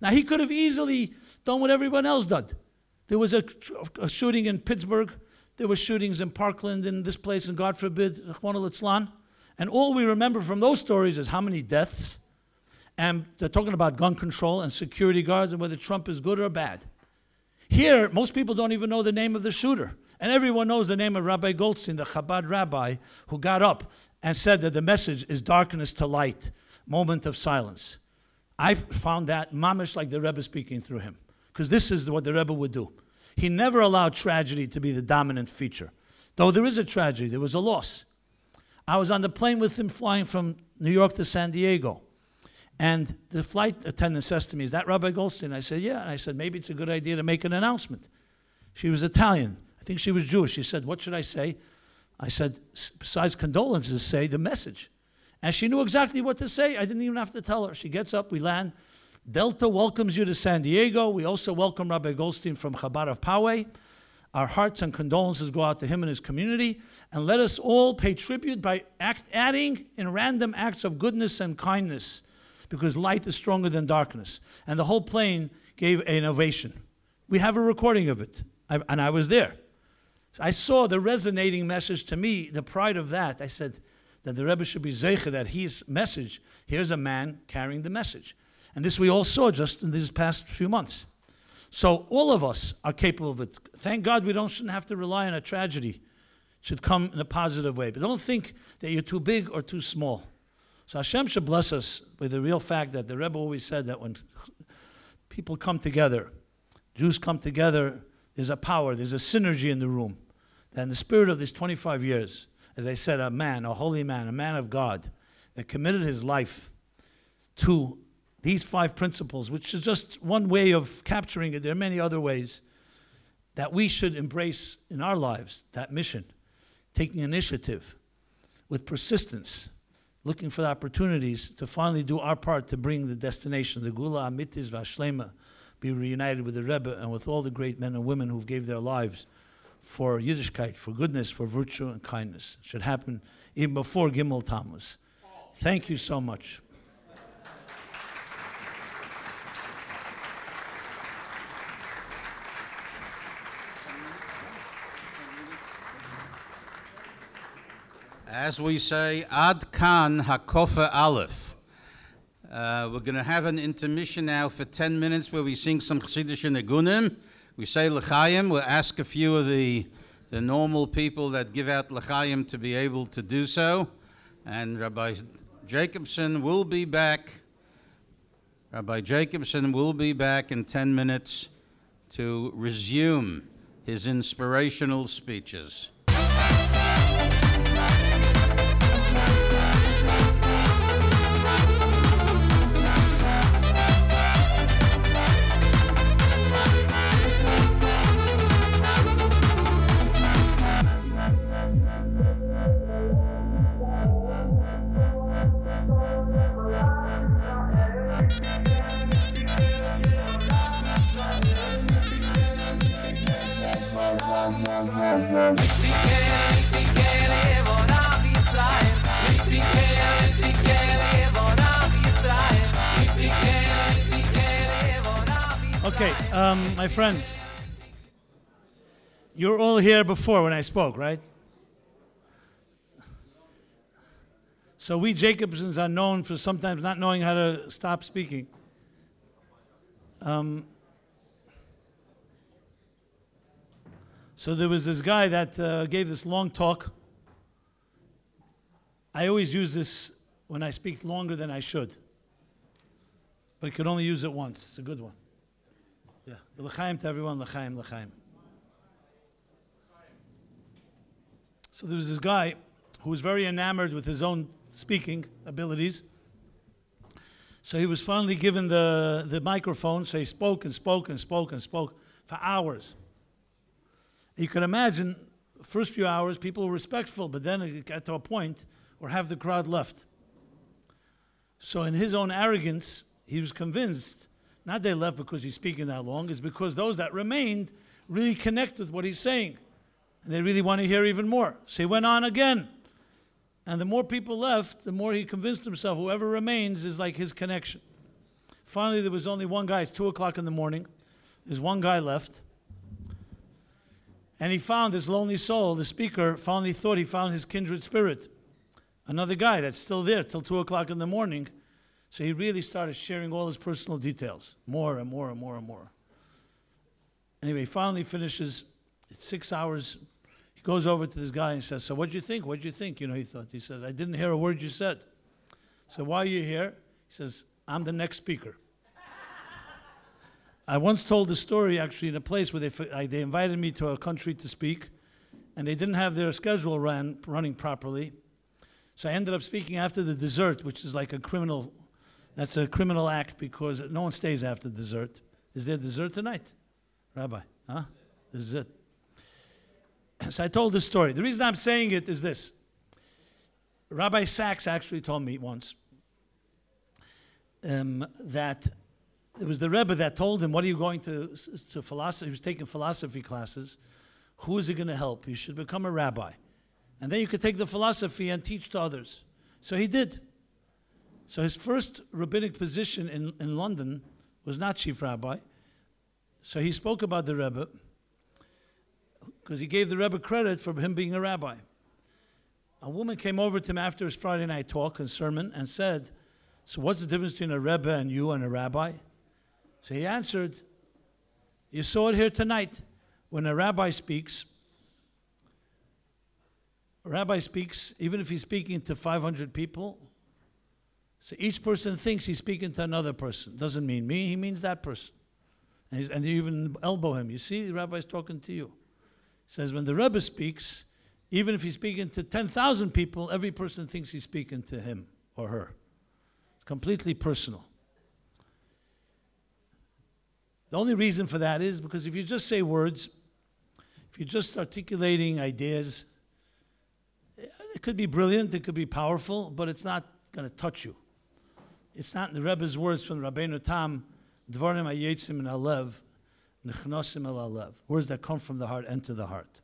Now, he could have easily done what everyone else did. There was a shooting in Pittsburgh. There were shootings in Parkland, in this place, and God forbid, Rachmana litzlan. And all we remember from those stories is how many deaths. And they're talking about gun control and security guards and whether Trump is good or bad. Here, most people don't even know the name of the shooter. And everyone knows the name of Rabbi Goldstein, the Chabad rabbi, who got up and said that the message is darkness to light, moment of silence. I found that mamish like the Rebbe speaking through him, because this is what the Rebbe would do. He never allowed tragedy to be the dominant feature. Though there is a tragedy, there was a loss. I was on the plane with him flying from New York to San Diego. And the flight attendant says to me, is that Rabbi Goldstein? I said, yeah. And I said, maybe it's a good idea to make an announcement. She was Italian. I think she was Jewish. She said, what should I say? I said, besides condolences, say the message. And she knew exactly what to say. I didn't even have to tell her. She gets up, we land. Delta welcomes you to San Diego. We also welcome Rabbi Goldstein from Chabad of Poway. Our hearts and condolences go out to him and his community. And let us all pay tribute by adding in random acts of goodness and kindness, because light is stronger than darkness. And the whole plane gave an ovation. We have a recording of it, and I was there. I saw the resonating message to me, the pride of that. I said that the Rebbe should be zeicher, that his message, here's a man carrying the message. And this we all saw just in these past few months. So all of us are capable of it. Thank God we shouldn't have to rely on a tragedy. It should come in a positive way. But don't think that you're too big or too small. So Hashem should bless us with the real fact that the Rebbe always said that when people come together, Jews come together, there's a power, there's a synergy in the room. That in the spirit of these 25 years, as I said, a man, a holy man, a man of God, that committed his life to these 5 principles, which is just one way of capturing it. There are many other ways that we should embrace in our lives, that mission, taking initiative with persistence, looking for the opportunities to finally do our part to bring the destination, the Gula Amitis Vashlema, be reunited with the Rebbe and with all the great men and women who gave their lives for Yiddishkeit, for goodness, for virtue and kindness. It should happen even before Gimmel Tammuz. Thank you so much. As we say, Ad Kan Hakofa Aleph. We're going to have an intermission now for 10 minutes where we sing some Chassidish Negunim. We say L'chaim. We'll ask a few of the normal people that give out L'chaim to be able to do so. And Rabbi Jacobson will be back. Rabbi Jacobson will be back in 10 minutes to resume his inspirational speeches. Okay, my friends, you were all here before when I spoke, right? So we Jacobsons are known for sometimes not knowing how to stop speaking. So there was this guy that gave this long talk. I always use this when I speak longer than I should. But you could only use it once. It's a good one. Yeah. L'chaim to everyone. L'chaim, l'chaim. So there was this guy who was very enamored with his own speaking abilities. So he was finally given the microphone. So he spoke and spoke and spoke and spoke for hours. You can imagine, the first few hours, people were respectful, but then it got to a point where half the crowd left. So in his own arrogance, he was convinced, not they left because he's speaking that long, it's because those that remained really connect with what he's saying. And they really want to hear even more. So he went on again. And the more people left, the more he convinced himself whoever remains is like his connection. Finally, there was only one guy. It's 2 o'clock in the morning. There's one guy left. And he found this lonely soul, the speaker, finally thought he found his kindred spirit. Another guy that's still there till 2 o'clock in the morning. So he really started sharing all his personal details, more and more and more and more. Anyway, he finally finishes. It's 6 hours. He goes over to this guy and says, so what'd you think? What'd you think? You know, he thought. He says, I didn't hear a word you said. So why are you here? He says, I'm the next speaker. I once told the story actually in a place where they invited me to a country to speak, and they didn't have their schedule running properly. So I ended up speaking after the dessert, which is like a criminal, that's a criminal act because no one stays after dessert. Is there dessert tonight? Rabbi, huh? This is it. So I told this story. The reason I'm saying it is this. Rabbi Sachs actually told me once that it was the Rebbe that told him, what are you going to philosophy? He was taking philosophy classes. Who is it going to help? You should become a rabbi. And then you could take the philosophy and teach to others. So he did. So his first rabbinic position in London was not chief rabbi. So he spoke about the Rebbe because he gave the Rebbe credit for him being a rabbi. A woman came over to him after his Friday night talk and sermon and said, so what's the difference between a Rebbe and you and a rabbi? So he answered, you saw it here tonight. When a rabbi speaks, even if he's speaking to 500 people, so each person thinks he's speaking to another person. Doesn't mean me, he means that person. And you even elbow him. You see, the rabbi's talking to you. He says, when the Rebbe speaks, even if he's speaking to 10,000 people, every person thinks he's speaking to him or her. It's completely personal. The only reason for that is because if you just say words, if you're just articulating ideas, it could be brilliant, it could be powerful, but it's not going to touch you. It's not in the Rebbe's words from Rabbeinu Tam, Dvarim hayetzim min halev, nechnosim el halev. Words that come from the heart enter the heart.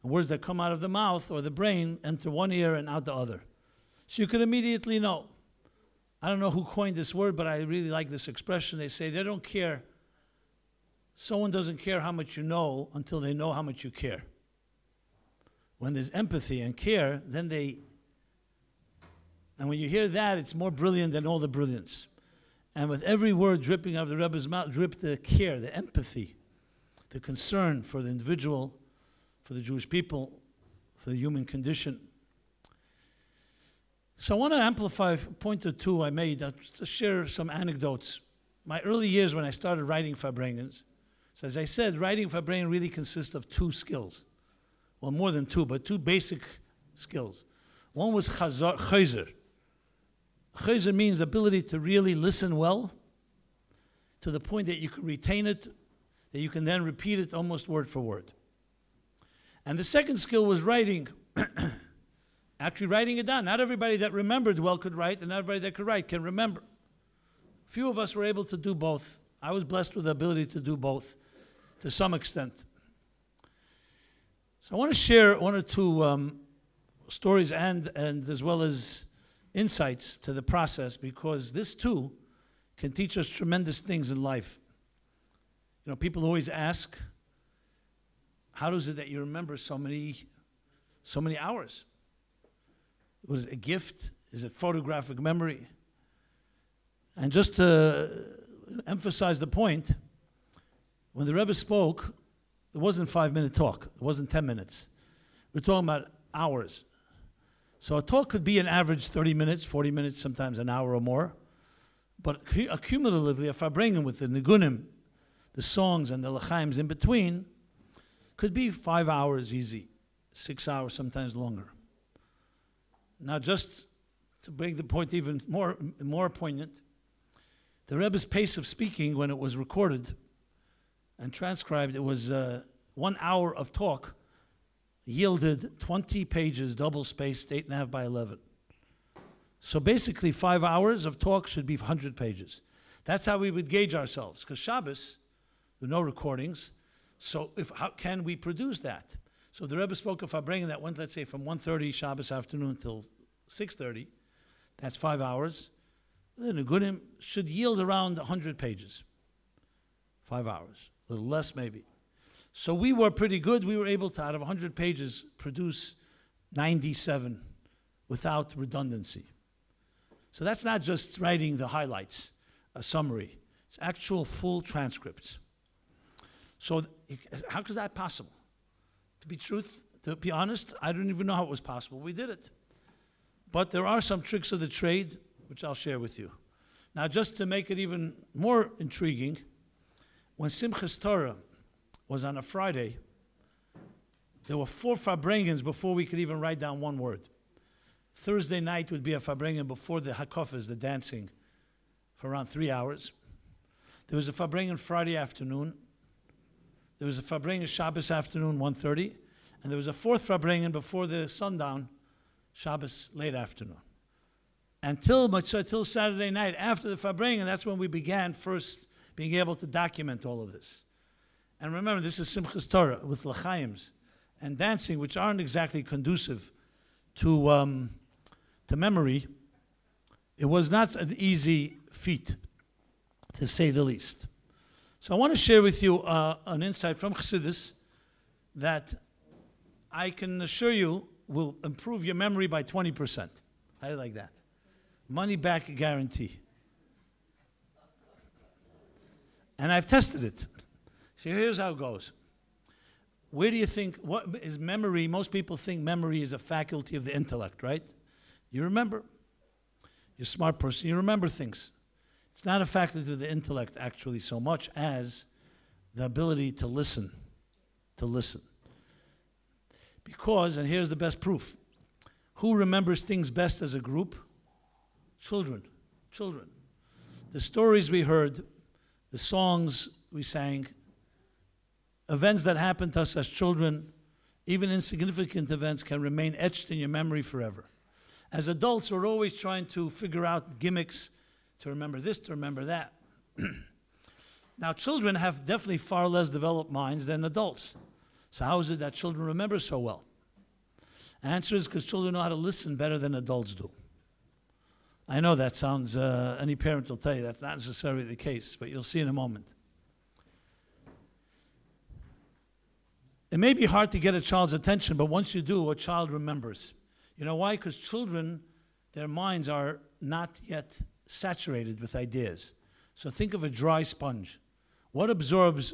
And words that come out of the mouth or the brain enter one ear and out the other. So you can immediately know. I don't know who coined this word, but I really like this expression. They say they don't care. Someone doesn't care how much you know until they know how much you care. when there's empathy and care, then and when you hear that, it's more brilliant than all the brilliance. And with every word dripping out of the Rebbe's mouth, dripped the care, the empathy, the concern for the individual, for the Jewish people, for the human condition. So I want to amplify a point or two I made, to share some anecdotes. My early years when I started writing Farbrengens, so as I said, writing Farbrengen really consists of two skills. Well, more than two, but two basic skills. One was chayzer. Chayzer means the ability to really listen well, to the point that you can retain it, that you can then repeat it almost word for word. And the second skill was writing, actually writing it down. Not everybody that remembered well could write, and not everybody that could write can remember. Few of us were able to do both. I was blessed with the ability to do both to some extent. So I want to share one or two stories and as well as insights to the process, because this too can teach us tremendous things in life. You know, people always ask, how is it that you remember so many hours? Was it a gift? Is it photographic memory? And just to emphasize the point, when the Rebbe spoke, it wasn't 5-minute talk. It wasn't 10 minutes. We're talking about hours. So a talk could be an average 30 minutes, 40 minutes, sometimes an hour or more. But accumulatively, if I bring them with the nigunim, the songs and the l'chaims in between, could be 5 hours easy, 6 hours, sometimes longer. Now, just to make the point even more poignant, the Rebbe's pace of speaking, when it was recorded and transcribed, it was 1 hour of talk yielded 20 pages, double-spaced, 8.5 by 11. So basically, 5 hours of talk should be 100 pages. That's how we would gauge ourselves, because Shabbos, there are no recordings, so how can we produce that? So the Rebbe spoke of Farbrengen that went, let's say, from 1:30 Shabbos afternoon till 6:30. That's 5 hours. The Nigunim should yield around 100 pages. 5 hours, a little less maybe. So we were pretty good. We were able to, out of 100 pages, produce 97 without redundancy. So that's not just writing the highlights, a summary. It's actual full transcripts. So how is that possible? To be honest, I don't even know how it was possible. We did it. But there are some tricks of the trade, which I'll share with you. Now, just to make it even more intriguing, when Simchas Torah was on a Friday, there were 4 Farbrengens before we could even write down one word. Thursday night would be a Farbrengen before the hakofas, the dancing, for around 3 hours. There was a Farbrengen Friday afternoon. There was a Farbrengen Shabbos afternoon, 1:30. And there was a 4th Farbrengen before the sundown, Shabbos late afternoon. Until Saturday night, after the Farbrengen, that's when we began first being able to document all of this. And remember, this is Simchas Torah with l'chaims and dancing, which aren't exactly conducive to memory. It was not an easy feat, to say the least. So I want to share with you an insight from Chassidus that I can assure you will improve your memory by 20%. How do you like that? Money back guarantee. And I've tested it. So here's how it goes. Where do you think, what is memory? Most people think memory is a faculty of the intellect, right? You remember. You're a smart person, you remember things. It's not a faculty of the intellect, actually, so much as the ability to listen. To listen. Because, and here's the best proof, who remembers things best as a group? Children. Children. The stories we heard, the songs we sang, events that happened to us as children, even insignificant events, can remain etched in your memory forever. As adults, we're always trying to figure out gimmicks to remember this, to remember that. Now, children have definitely far less developed minds than adults. So how is it that children remember so well? The answer is because children know how to listen better than adults do. I know that sounds, any parent will tell you that's not necessarily the case, but you'll see in a moment. It may be hard to get a child's attention, but once you do, a child remembers. You know why? Because children, their minds are not yet saturated with ideas. So think of a dry sponge. What absorbs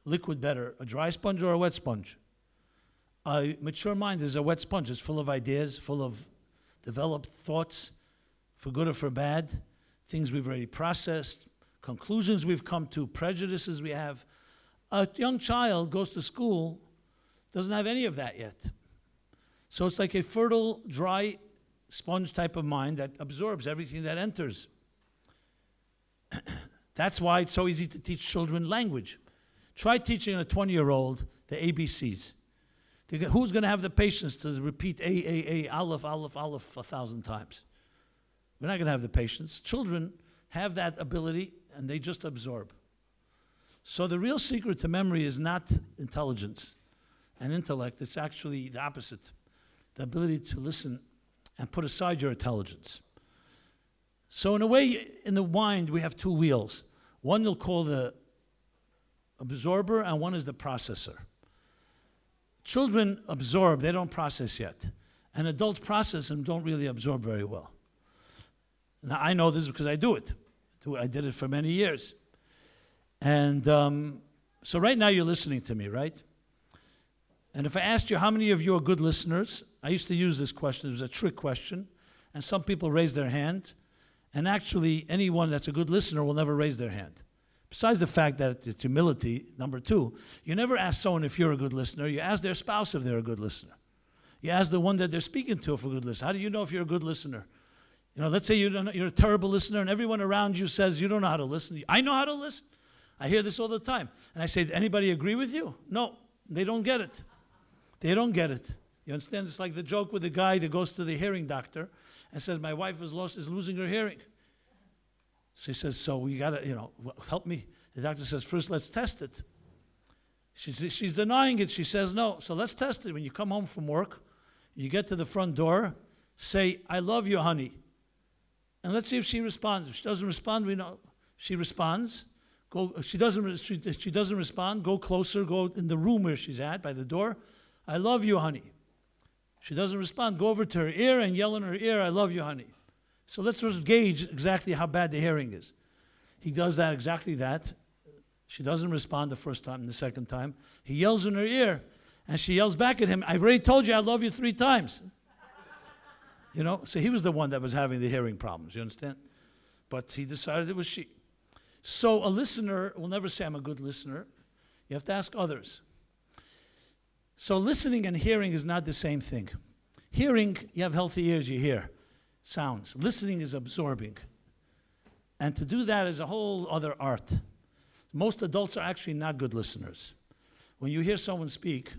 liquid better, a dry sponge or a wet sponge? A mature mind is a wet sponge. It's full of ideas, full of developed thoughts, for good or for bad, things we've already processed, conclusions we've come to, prejudices we have. A young child goes to school, doesn't have any of that yet. So it's like a fertile, dry sponge type of mind that absorbs everything that enters. That's why it's so easy to teach children language. Try teaching a 20-year-old the ABCs. Who's going to have the patience to repeat A, Aleph, Aleph, Aleph 1,000 times? We're not going to have the patience. Children have that ability, and they just absorb. So the real secret to memory is not intelligence and intellect. It's actually the opposite, the ability to listen and put aside your intelligence. So in a way, in the mind, we have two wheels. One you'll call the absorber, and one is the processor. Children absorb, they don't process yet. And adults process and don't really absorb very well. Now, I know this because I do it. I did it for many years. And so right now you're listening to me, right? And if I asked you how many of you are good listeners, I used to use this question. It was a trick question. And some people raised their hand. And actually, anyone that's a good listener will never raise their hand. Besides the fact that it's humility, number two, you never ask someone if you're a good listener. You ask their spouse if they're a good listener. You ask the one that they're speaking to if a good listener. How do you know if you're a good listener? You know, let's say you're a terrible listener and everyone around you says you don't know how to listen. I know how to listen. I hear this all the time. And I say, anybody agree with you? No, they don't get it. They don't get it. You understand? It's like the joke with the guy that goes to the hearing doctor and says, my wife is losing her hearing. So he says, so we got to, help me. The doctor says, first let's test it. She's denying it. She says, no. So let's test it. When you come home from work, you get to the front door, say, I love you, honey. And let's see if she responds. If she doesn't respond, we know. She responds. She doesn't respond, go closer, go in the room where she's at, by the door. I love you, honey. She doesn't respond, go over to her ear and yell in her ear, I love you, honey. So let's just gauge exactly how bad the hearing is. He does that, exactly that. She doesn't respond the first time and the second time. He yells in her ear, and she yells back at him, I've already told you I love you 3 times. So he was the one that was having the hearing problems, you understand? But he decided it was she. So a listener will never say, I'm a good listener. You have to ask others. So listening and hearing is not the same thing. Hearing, you have healthy ears, you hear sounds. Listening is absorbing. And to do that is a whole other art. Most adults are actually not good listeners. When you hear someone speak,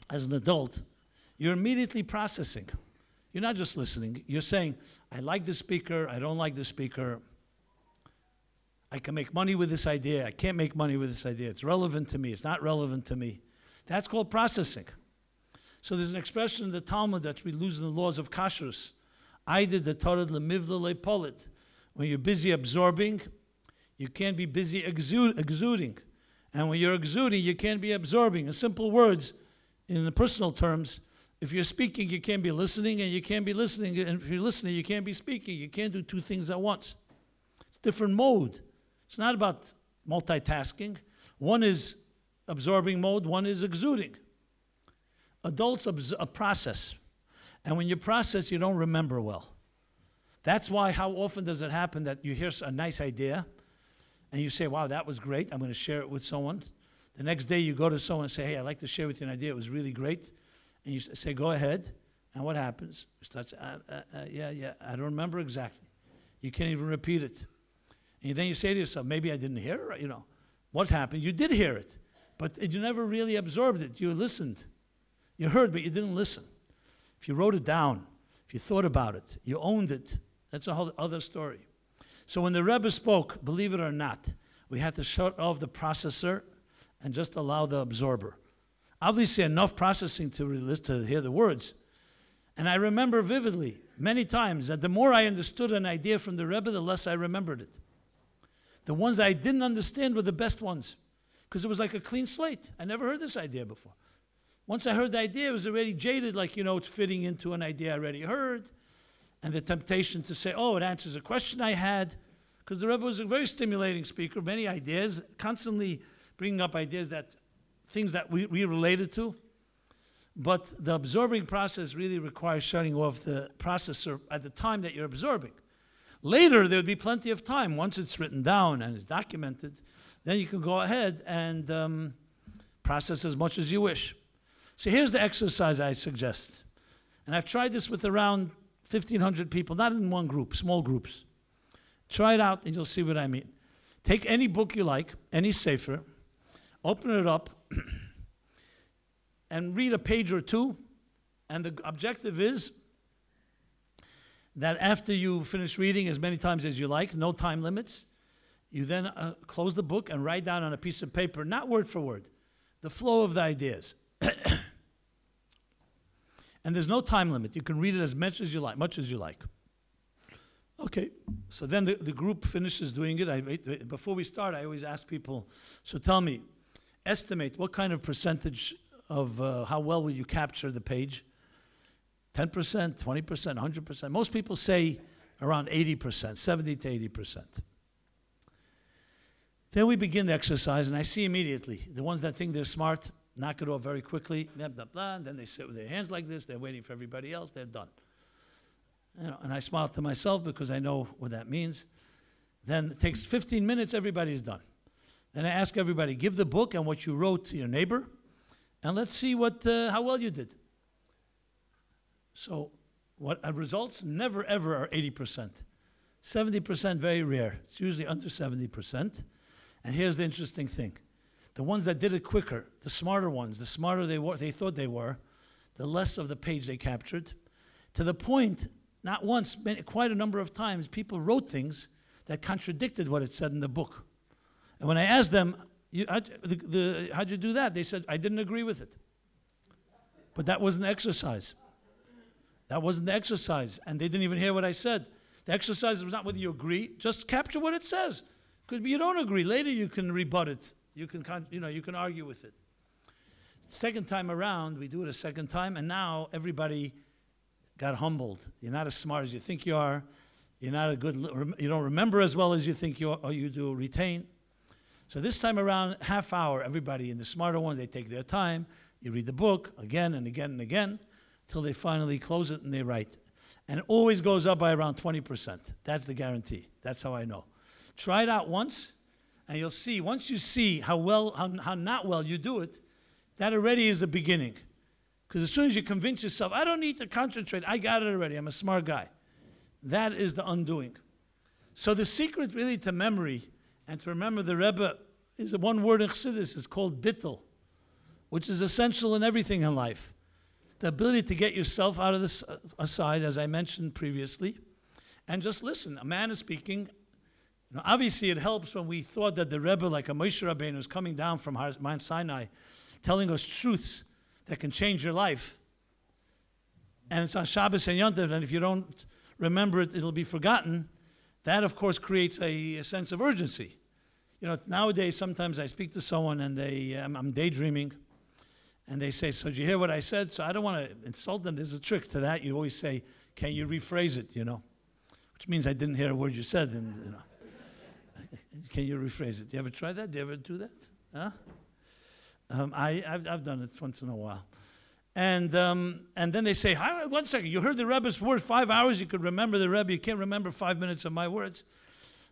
as an adult, you're immediately processing. You're not just listening. You're saying, I like the speaker, I don't like the speaker. I can make money with this idea, I can't make money with this idea. It's relevant to me, it's not relevant to me. That's called processing. So there's an expression in the Talmud that we lose in the laws of kashrus. I did the Torah lemivla lepolit. When you're busy absorbing, you can't be busy exuding. And when you're exuding, you can't be absorbing. In simple words, in the personal terms, if you're speaking, you can't be listening, and you can't be listening. And if you're listening, you can't be speaking. You can't do 2 things at once. It's a different mode. It's not about multitasking. One is absorbing mode, one is exuding. Adults process. And when you process, you don't remember well. That's why, how often does it happen that you hear a nice idea and you say, wow, that was great, I'm going to share it with someone. The next day you go to someone and say, hey, I'd like to share with you an idea, it was really great. And you say, go ahead. And what happens? You start saying, I don't remember exactly. You can't even repeat it. And then you say to yourself, maybe I didn't hear it right. What happened? You did hear it, but you never really absorbed it. You listened. You heard, but you didn't listen. If you wrote it down, if you thought about it, you owned it, that's a whole other story. So when the Rebbe spoke, believe it or not, we had to shut off the processor and just allow the absorber. Obviously enough processing to hear the words. And I remember vividly, many times, that the more I understood an idea from the Rebbe, the less I remembered it. The ones I didn't understand were the best ones, because it was like a clean slate. I never heard this idea before. Once I heard the idea, it was already jaded, like, it's fitting into an idea I already heard. And the temptation to say, oh, it answers a question I had. Because the Rebbe was a very stimulating speaker, many ideas, constantly bringing up ideas things that we related to. But the absorbing process really requires shutting off the processor at the time that you're absorbing. Later, there would be plenty of time. Once it's written down and it's documented, then you can go ahead and process as much as you wish. So here's the exercise I suggest. And I've tried this with around 1,500 people, not in one group, small groups. Try it out and you'll see what I mean. Take any book you like, any sefer, open it up, and read a page or two. And the objective is that after you finish reading as many times as you like, no time limits, you then close the book and write down on a piece of paper, not word for word, the flow of the ideas. And there's no time limit. You can read it as much as you like, Okay, so then the group finishes doing it. Before we start, I always ask people, so tell me, estimate what kind of percentage of how well will you capture the page? 10%, 20%, 100%. Most people say around 80%, 70 to 80%. Then we begin the exercise, and I see immediately the ones that think they're smart knock it off very quickly, blah, blah, blah, and then they sit with their hands like this, they're waiting for everybody else, they're done. And I smile to myself because I know what that means. Then it takes 15 minutes, everybody's done. Then I ask everybody, give the book and what you wrote to your neighbor, and let's see how well you did. So what results never ever are 80%. 70% very rare. It's usually under 70%. And here's the interesting thing. The ones that did it quicker, the smarter ones, the smarter they thought they were, the less of the page they captured. To the point, not once, quite a number of times, people wrote things that contradicted what it said in the book. And when I asked them, how'd you do that? They said, I didn't agree with it. But that wasn't the exercise. That wasn't the exercise. And they didn't even hear what I said. The exercise was not whether you agree, just capture what it says. Because you don't agree. Later you can rebut it. You can argue with it. Second time around, we do it a second time, and now everybody got humbled. You're not as smart as you think you are. You're not you don't remember as well as you think you are, or you do retain. So this time around, half hour, everybody, and the smarter ones, they take their time. You read the book again and again and again until they finally close it and they write. And it always goes up by around 20%. That's the guarantee. That's how I know. Try it out once, and you'll see. Once you see how not well you do it, that already is the beginning. Because as soon as you convince yourself, I don't need to concentrate, I got it already, I'm a smart guy. That is the undoing. So the secret really to memory and to remember the Rebbe is one word in Chassidus. It's called bittul, which is essential in everything in life. The ability to get yourself out of this aside, as I mentioned previously, and just listen. A man is speaking. Obviously, it helps when we thought that the Rebbe, like a Moshe Rabbeinu, was coming down from Mount Sinai, telling us truths that can change your life. And it's on Shabbos and Yom Tov, and if you don't remember it, it'll be forgotten. That, of course, creates a sense of urgency. Nowadays, sometimes I speak to someone, and I'm daydreaming, and they say, so did you hear what I said? So I don't want to insult them. There's a trick to that. You always say, can you rephrase it, Which means I didn't hear a word you said, and, Can you rephrase it? Do you ever try that? Do you ever do that? Huh? I've done it once in a while. And then they say, 1 second, you heard the Rebbe's word 5 hours, you could remember the Rebbe, you can't remember 5 minutes of my words.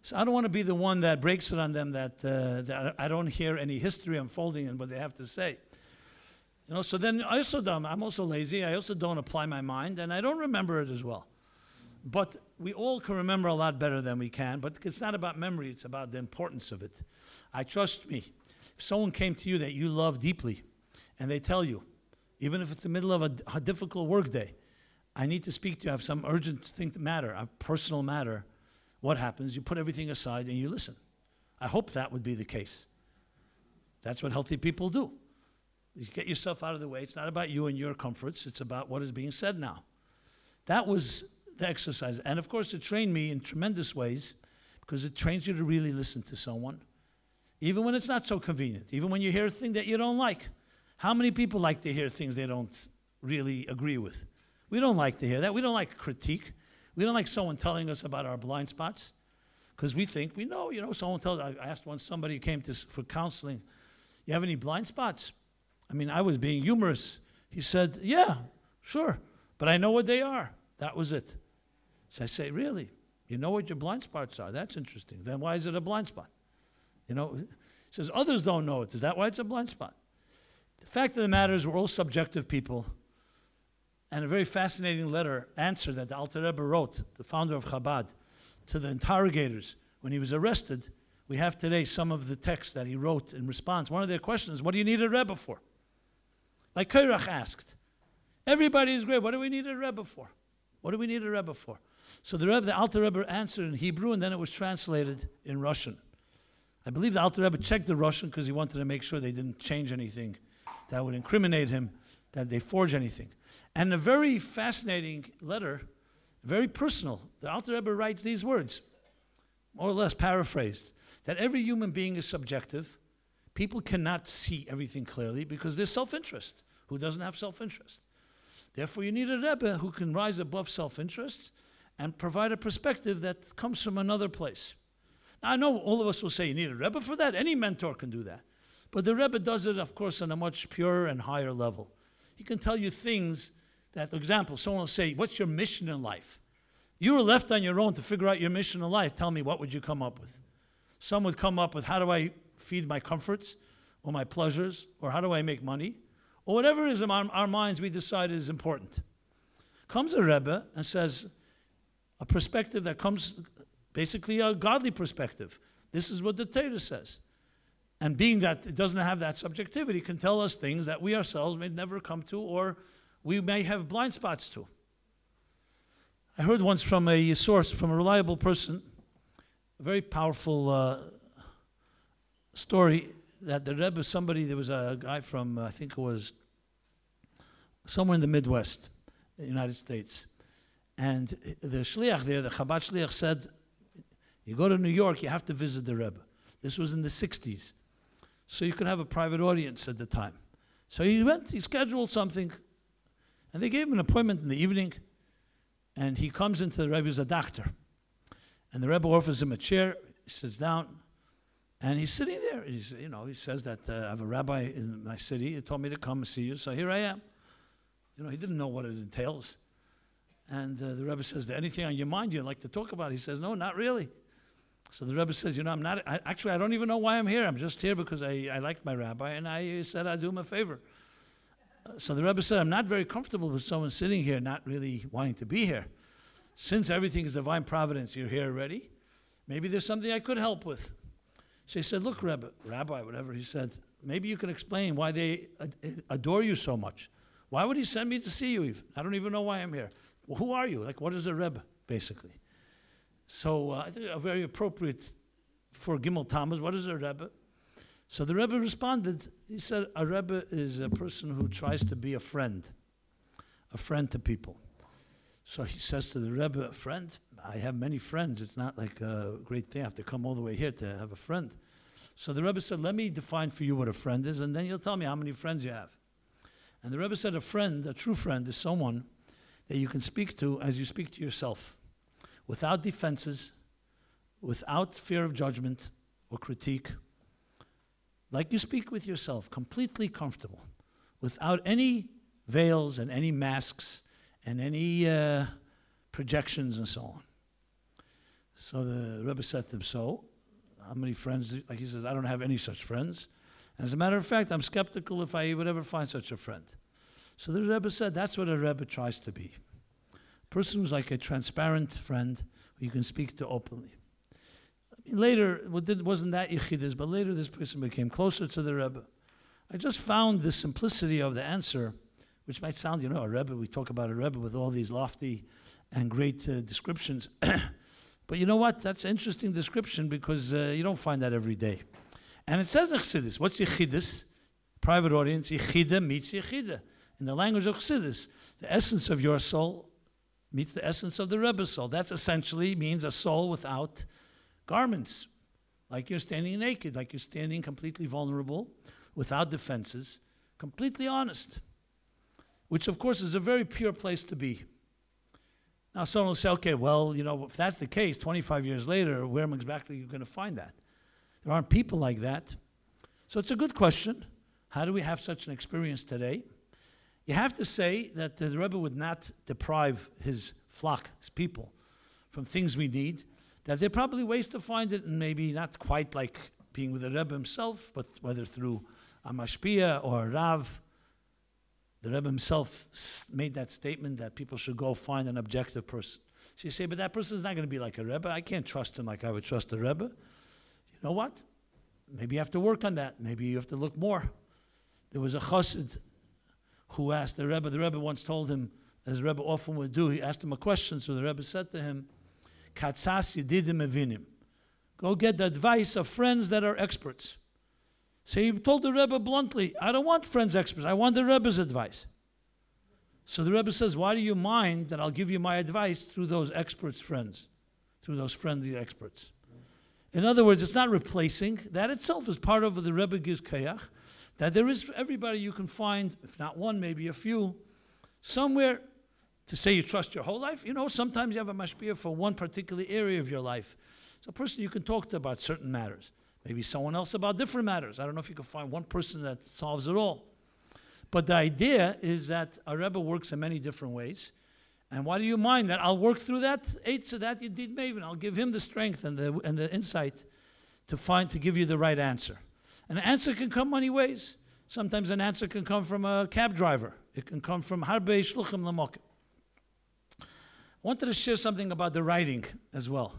So I don't want to be the one that breaks it on them that I don't hear any history unfolding in what they have to say. So then I'm also lazy, I also don't apply my mind, and I don't remember it as well. But we all can remember a lot better than we can, but it's not about memory, it's about the importance of it. Trust me, if someone came to you that you love deeply, and they tell you, even if it's the middle of a difficult work day, I need to speak to you, I have some urgent thing to matter, a personal matter, what happens? You put everything aside and you listen. I hope that would be the case. That's what healthy people do. You get yourself out of the way. It's not about you and your comforts, it's about what is being said now. That was the exercise. And of course, it trained me in tremendous ways because it trains you to really listen to someone, even when it's not so convenient, even when you hear a thing that you don't like. How many people like to hear things they don't really agree with? We don't like to hear that. We don't like critique. We don't like someone telling us about our blind spots, because we think we know. Someone tells. I asked once somebody who came for counseling, "You have any blind spots?" I mean, I was being humorous. He said, "Yeah, sure, but I know what they are." That was it. So I say, "Really? You know what your blind spots are? That's interesting. Then why is it a blind spot?" He says, "Others don't know it. Is that why it's a blind spot?" The fact of the matter is, we're all subjective people. And a very fascinating answer that the Alter Rebbe wrote, the founder of Chabad, to the interrogators when he was arrested. We have today some of the text that he wrote in response. One of their questions, what do you need a Rebbe for? Like Korach asked. Everybody is great. What do we need a Rebbe for? What do we need a Rebbe for? So the Alter Rebbe answered in Hebrew, and then it was translated in Russian. I believe the Alter Rebbe checked the Russian because he wanted to make sure they didn't change anything that would incriminate him, that they forge anything. And a very fascinating letter, very personal. The Alter Rebbe writes these words, more or less paraphrased, that every human being is subjective. People cannot see everything clearly because there's self-interest. Who doesn't have self-interest? Therefore, you need a Rebbe who can rise above self-interest and provide a perspective that comes from another place. Now, I know all of us will say, you need a Rebbe for that. Any mentor can do that. But the Rebbe does it, of course, on a much purer and higher level. He can tell you things that, for example, someone will say, what's your mission in life? You were left on your own to figure out your mission in life. Tell me, what would you come up with? Some would come up with, how do I feed my comforts or my pleasures, or how do I make money? Or whatever it is in our minds we decide is important. Comes a Rebbe and says, a perspective that comes, basically a godly perspective. This is what the Torah says. And being that it doesn't have that subjectivity, can tell us things that we ourselves may never come to, or we may have blind spots to. I heard once from a source, from a reliable person, a very powerful story that the Rebbe, there was a guy from, I think it was somewhere in the Midwest, the United States. And the shliach there, the Chabad shliach said, you go to New York, you have to visit the Rebbe. This was in the 60s. So you could have a private audience at the time. So he went, he scheduled something, and they gave him an appointment in the evening, and he comes into the Rebbe, he's a doctor. And the Rebbe offers him a chair, he sits down, and he's sitting there. He says that I have a rabbi in my city who told me to come and see you, so here I am. He didn't know what it entails. And the Rebbe says, is there anything on your mind you'd like to talk about? He says, no, not really. So the Rebbe says, I'm not, actually, I don't even know why I'm here. I'm just here because I liked my rabbi, and I said I'd do him a favor. So the Rebbe said, I'm not very comfortable with someone sitting here not really wanting to be here. Since everything is divine providence, you're here already. Maybe there's something I could help with. So he said, look, Rabbi, whatever, he said, maybe you can explain why they adore you so much. Why would he send me to see you even? I don't even know why I'm here. Well, who are you? Like, what is a Rebbe, basically? So I think very appropriate for Gimmel Tammuz. What is a Rebbe? So the Rebbe responded. He said, a Rebbe is a person who tries to be a friend to people. So he says to the Rebbe, a friend? I have many friends. It's not like a great thing. I have to come all the way here to have a friend. So the Rebbe said, let me define for you what a friend is, and then you'll tell me how many friends you have. And the Rebbe said, a friend, a true friend, is someone that you can speak to as you speak to yourself, without defenses, without fear of judgment or critique, like you speak with yourself, completely comfortable, without any veils and any masks and any projections and so on. So the Rebbe said to him, so, how many friends? Like he says, I don't have any such friends. And as a matter of fact, I'm skeptical if I would ever find such a friend. So the Rebbe said, that's what a Rebbe tries to be. A person who's like a transparent friend who you can speak to openly. I mean, later, it wasn't that yichidus, but later this person became closer to the Rebbe. I just found the simplicity of the answer, which might sound, a Rebbe, we talk about a Rebbe with all these lofty and great descriptions. But you know what? That's an interesting description because you don't find that every day. And it says in Chassidus, what's Yechidus? Private audience, Yechida meets Yechida. In the language of Chassidus, the essence of your soul meets the essence of the Rebbe's soul. That essentially means a soul without garments. Like you're standing naked, like you're standing completely vulnerable, without defenses, completely honest, which of course is a very pure place to be. Now someone will say, okay, well, if that's the case, 25 years later, where exactly are you going to find that? There aren't people like that. So it's a good question. How do we have such an experience today? You have to say that the Rebbe would not deprive his flock, his people, from things we need, that there are probably ways to find it, and maybe not quite like being with the Rebbe himself, but whether through a mashpia or a rav. The Rebbe himself made that statement that people should go find an objective person. So you say, but that person is not going to be like a Rebbe. I can't trust him like I would trust a Rebbe. You know what? Maybe you have to work on that. Maybe you have to look more. There was a chassid who asked the Rebbe once told him, as the Rebbe often would do, he asked him a question, so the Rebbe said to him, Katsas yedidim evinim. Go get the advice of friends that are experts. So he told the Rebbe bluntly, I don't want friends experts, I want the Rebbe's advice. So the Rebbe says, why do you mind that I'll give you my advice through those experts' friends, through those friendly experts? In other words, it's not replacing. That itself is part of the Rebbe gives kayach, that there is for everybody you can find, if not one, maybe a few, somewhere to say you trust your whole life. Sometimes you have a mashpia for one particular area of your life. So a person you can talk to about certain matters. Maybe someone else about different matters. I don't know if you can find one person that solves it all. But the idea is that a Rebbe works in many different ways. And why do you mind that? I'll work through that so that you did Maven. I'll give him the strength and the insight to give you the right answer. And an answer can come many ways. Sometimes an answer can come from a cab driver. It can come from harbe shluchim lamokim. I wanted to share something about the writing as well.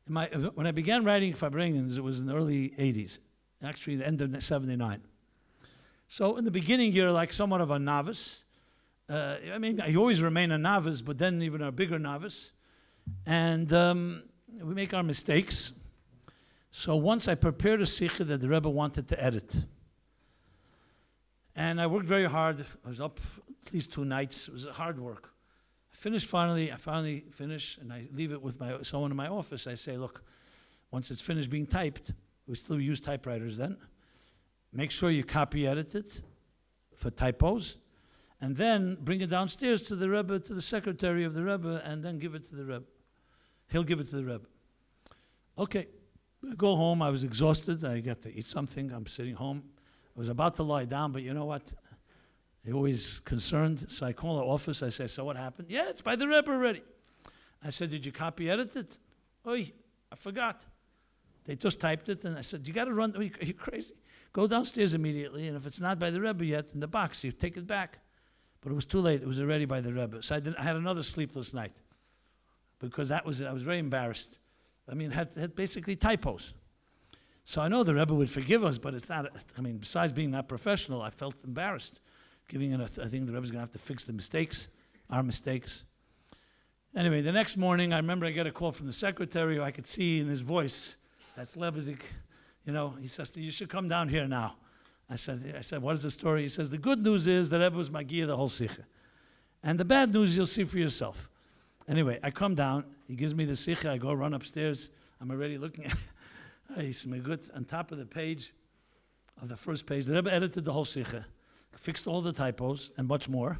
When I began writing Farbrengen, it was in the early 80s, actually the end of 79. So in the beginning, you're like somewhat of a novice. You always remain a novice, but then even a bigger novice. And we make our mistakes. So once I prepared a sikha that the Rebbe wanted to edit. And I worked very hard. I was up at least 2 nights. It was hard work. I finally finish, and I leave it with someone in my office. I say, look, once it's finished being typed, we still use typewriters then, make sure you copy edit it for typos, and then bring it downstairs to the Rebbe, to the secretary of the Rebbe, and then give it to the Rebbe. He'll give it to the Rebbe. Okay, I go home. I was exhausted. I got to eat something. I'm sitting home. I was about to lie down, but you know what? They're always concerned. So I call the office. I say, so what happened? Yeah, it's by the Rebbe already. I said, did you copy edit it? Oy, I forgot. They just typed it, and I said, you got to run. Are you crazy? Go downstairs immediately, and if it's not by the Rebbe yet in the box, you take it back. But it was too late. It was already by the Rebbe. So I had another sleepless night because I was very embarrassed. It had basically typos. So I know the Rebbe would forgive us, but it's not. Besides being not professional, I felt embarrassed. I think the Rebbe's going to have to fix the mistakes, our mistakes. Anyway, the next morning, I remember I get a call from the secretary, who I could see in his voice, that's Lebedik, he says, you should come down here now. I said, what is the story? He says, the good news is the Rebbe was Magiya the whole Sikha. And the bad news, you'll see for yourself. Anyway, I come down, he gives me the Sikha, I go run upstairs, I'm already looking at it. He's good on top of the page, of the first page. The Rebbe edited the whole Sikha, fixed all the typos and much more.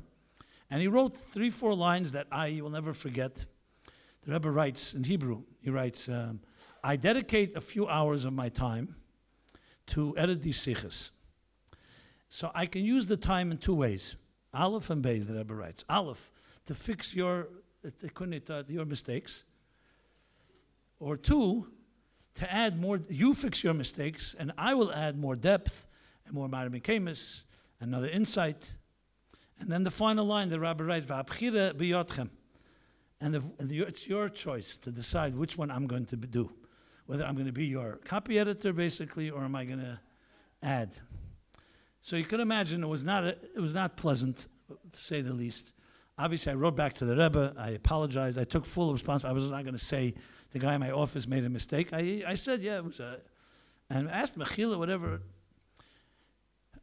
And he wrote 3-4 lines that I will never forget. The Rebbe writes in Hebrew, he writes, I dedicate a few hours of my time to edit these sikhs. So I can use the time in 2 ways. Aleph and Beis, the Rebbe writes. Aleph, to fix your mistakes. Or 2, to add more, you fix your mistakes, and I will add more depth and more Marmikemis, another insight. And then the final line, the Rabbi writes, V'abchira b'yotchem. And it's your choice to decide which one I'm going to do. Whether I'm going to be your copy editor, basically, or am I going to add. So you can imagine it was not pleasant, to say the least. Obviously, I wrote back to the Rebbe. I apologized. I took full responsibility. I was not going to say the guy in my office made a mistake. I said, yeah, it was and I asked Mechila, whatever.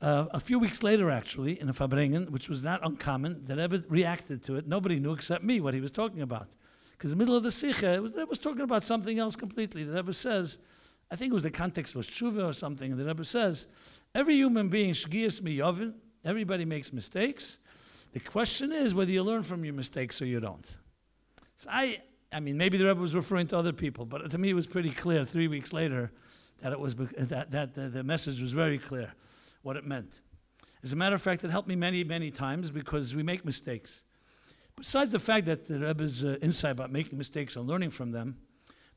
A few weeks later, actually, in a Farbrenegen, which was not uncommon, the Rebbe reacted to it. Nobody knew except me what he was talking about. Because in the middle of the Sikha, the Rebbe was talking about something else completely. The Rebbe says, I think it was the context was tshuva or something, and the Rebbe says, every human being, shgias miyovin, Everybody makes mistakes. The question is whether you learn from your mistakes or you don't. So I mean, maybe the Rebbe was referring to other people, but to me it was pretty clear 3 weeks later that it was that the message was very clear what it meant. As a matter of fact, it helped me many, many times because we make mistakes. Besides the fact that the Rebbe's insight about making mistakes and learning from them,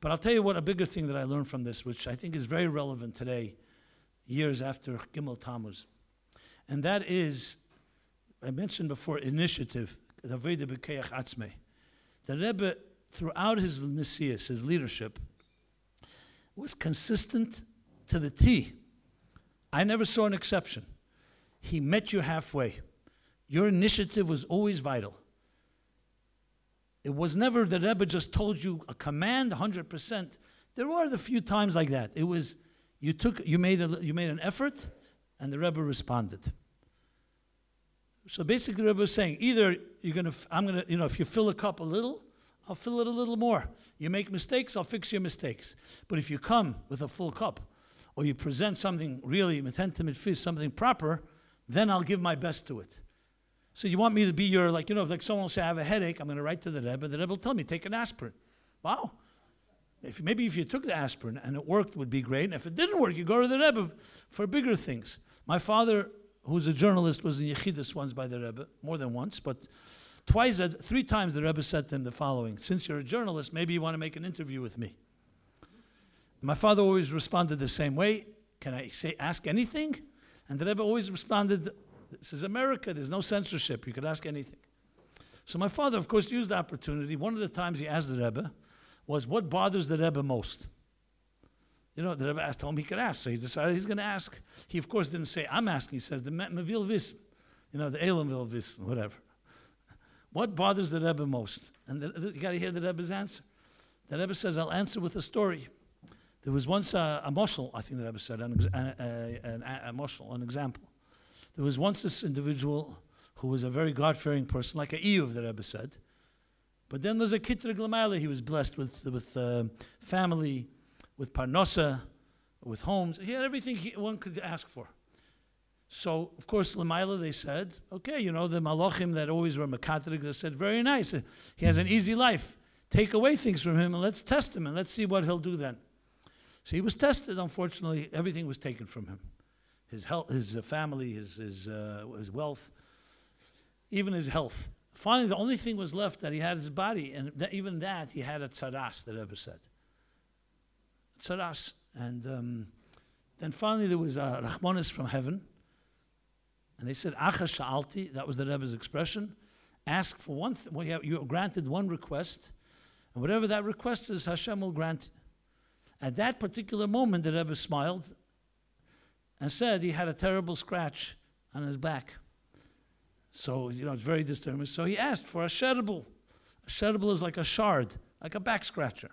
but I'll tell you what a bigger thing that I learned from this, which I think is very relevant today, years after Gimmel Tammuz. And that is, I mentioned before, initiative, the Rebbe, throughout his nesius, his leadership, was consistent to the T. I never saw an exception. He met you halfway. Your initiative was always vital. It was never the Rebbe just told you a command 100%. There were a few times like that. It was you made an effort, and the Rebbe responded. So basically, the Rebbe was saying, either if you fill a cup a little, I'll fill it a little more. You make mistakes, I'll fix your mistakes. But if you come with a full cup, or you present something really, something proper, then I'll give my best to it. So you want me to be your, like someone will say, I have a headache, I'm going to write to the Rebbe will tell me, take an aspirin. Wow. Maybe if you took the aspirin and it worked, would be great. And if it didn't work, you go to the Rebbe for bigger things. My father, who's a journalist, was in Yechidus once by the Rebbe, more than once, but 3 times the Rebbe said to him the following: since you're a journalist, maybe you want to make an interview with me. My father always responded the same way. Can I ask anything? And the Rebbe always responded, this is America, there's no censorship, you could ask anything. So my father, of course, used the opportunity. One of the times he asked the Rebbe was, what bothers the Rebbe most? The Rebbe told him he could ask, so he decided he's going to ask. He, of course, didn't say, I'm asking. He says, the Mevil Vis, the Elam will Vis, whatever. What bothers the Rebbe most? And you got to hear the Rebbe's answer. The Rebbe says, I'll answer with a story. There was once a moshel, I think the Rebbe said, a moshel, an example. There was once this individual who was a very God-fearing person, like a Iyuv, the Rebbe said. But then there's a Kitreg L'mayla. He was blessed with family, with parnosa, with homes. He had everything one could ask for. So, of course, L'mayla, they said, okay, the malachim that always were Makatrik, they said, very nice. He has an easy life. Take away things from him and let's test him and let's see what he'll do then. So he was tested. Unfortunately, everything was taken from him. His health, his family, his wealth, even his health. Finally, the only thing was left that he had his body, and even that he had a tzaras, the Rebbe said. Tzaras. And then finally there was a Rachmanis from heaven, and they said, Acha sha'alti, that was the Rebbe's expression. Ask for one thing, you're granted one request, and whatever that request is, Hashem will grant. At that particular moment, the Rebbe smiled and said he had a terrible scratch on his back. So, it's very disturbing. So he asked for a sherbel. A sherbel is like a shard, like a back scratcher.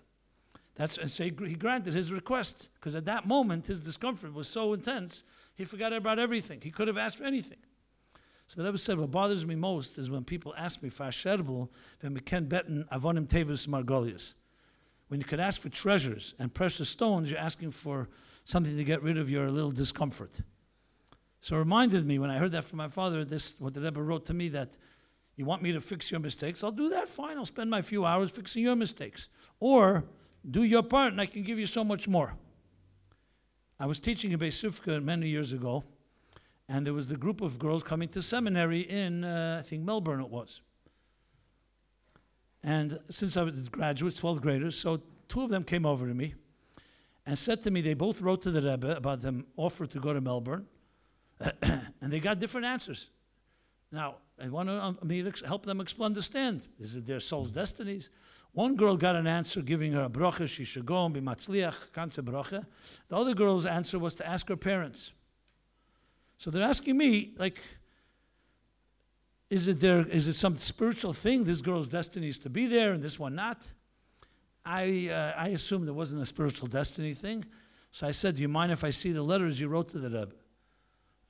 And so he granted his request, because at that moment, his discomfort was so intense, he forgot about everything. He could have asked for anything. So the Rebbe said, what bothers me most is when people ask me for a sherbel, then we can betten avonim tevis margolius. When you could ask for treasures and precious stones, you're asking for something to get rid of your little discomfort. So it reminded me, when I heard that from my father, what the Rebbe wrote to me, that you want me to fix your mistakes, I'll do that, fine. I'll spend my few hours fixing your mistakes. Or do your part and I can give you so much more. I was teaching in Beis Sufka many years ago, and there was the group of girls coming to seminary in, I think Melbourne it was. And since I was graduates, 12th graders, so 2 of them came over to me and said to me, they both wrote to the Rebbe about them offered to go to Melbourne, and they got different answers. Now, I want me to help them understand. Is it their soul's destinies? One girl got an answer giving her a bracha, she should go and be matzliach, kanze bracha. The other girl's answer was to ask her parents. So they're asking me, like, is it some spiritual thing? This girl's destiny is to be there and this one not? I assumed there wasn't a spiritual destiny thing. So I said, do you mind if I see the letters you wrote to the Rebbe?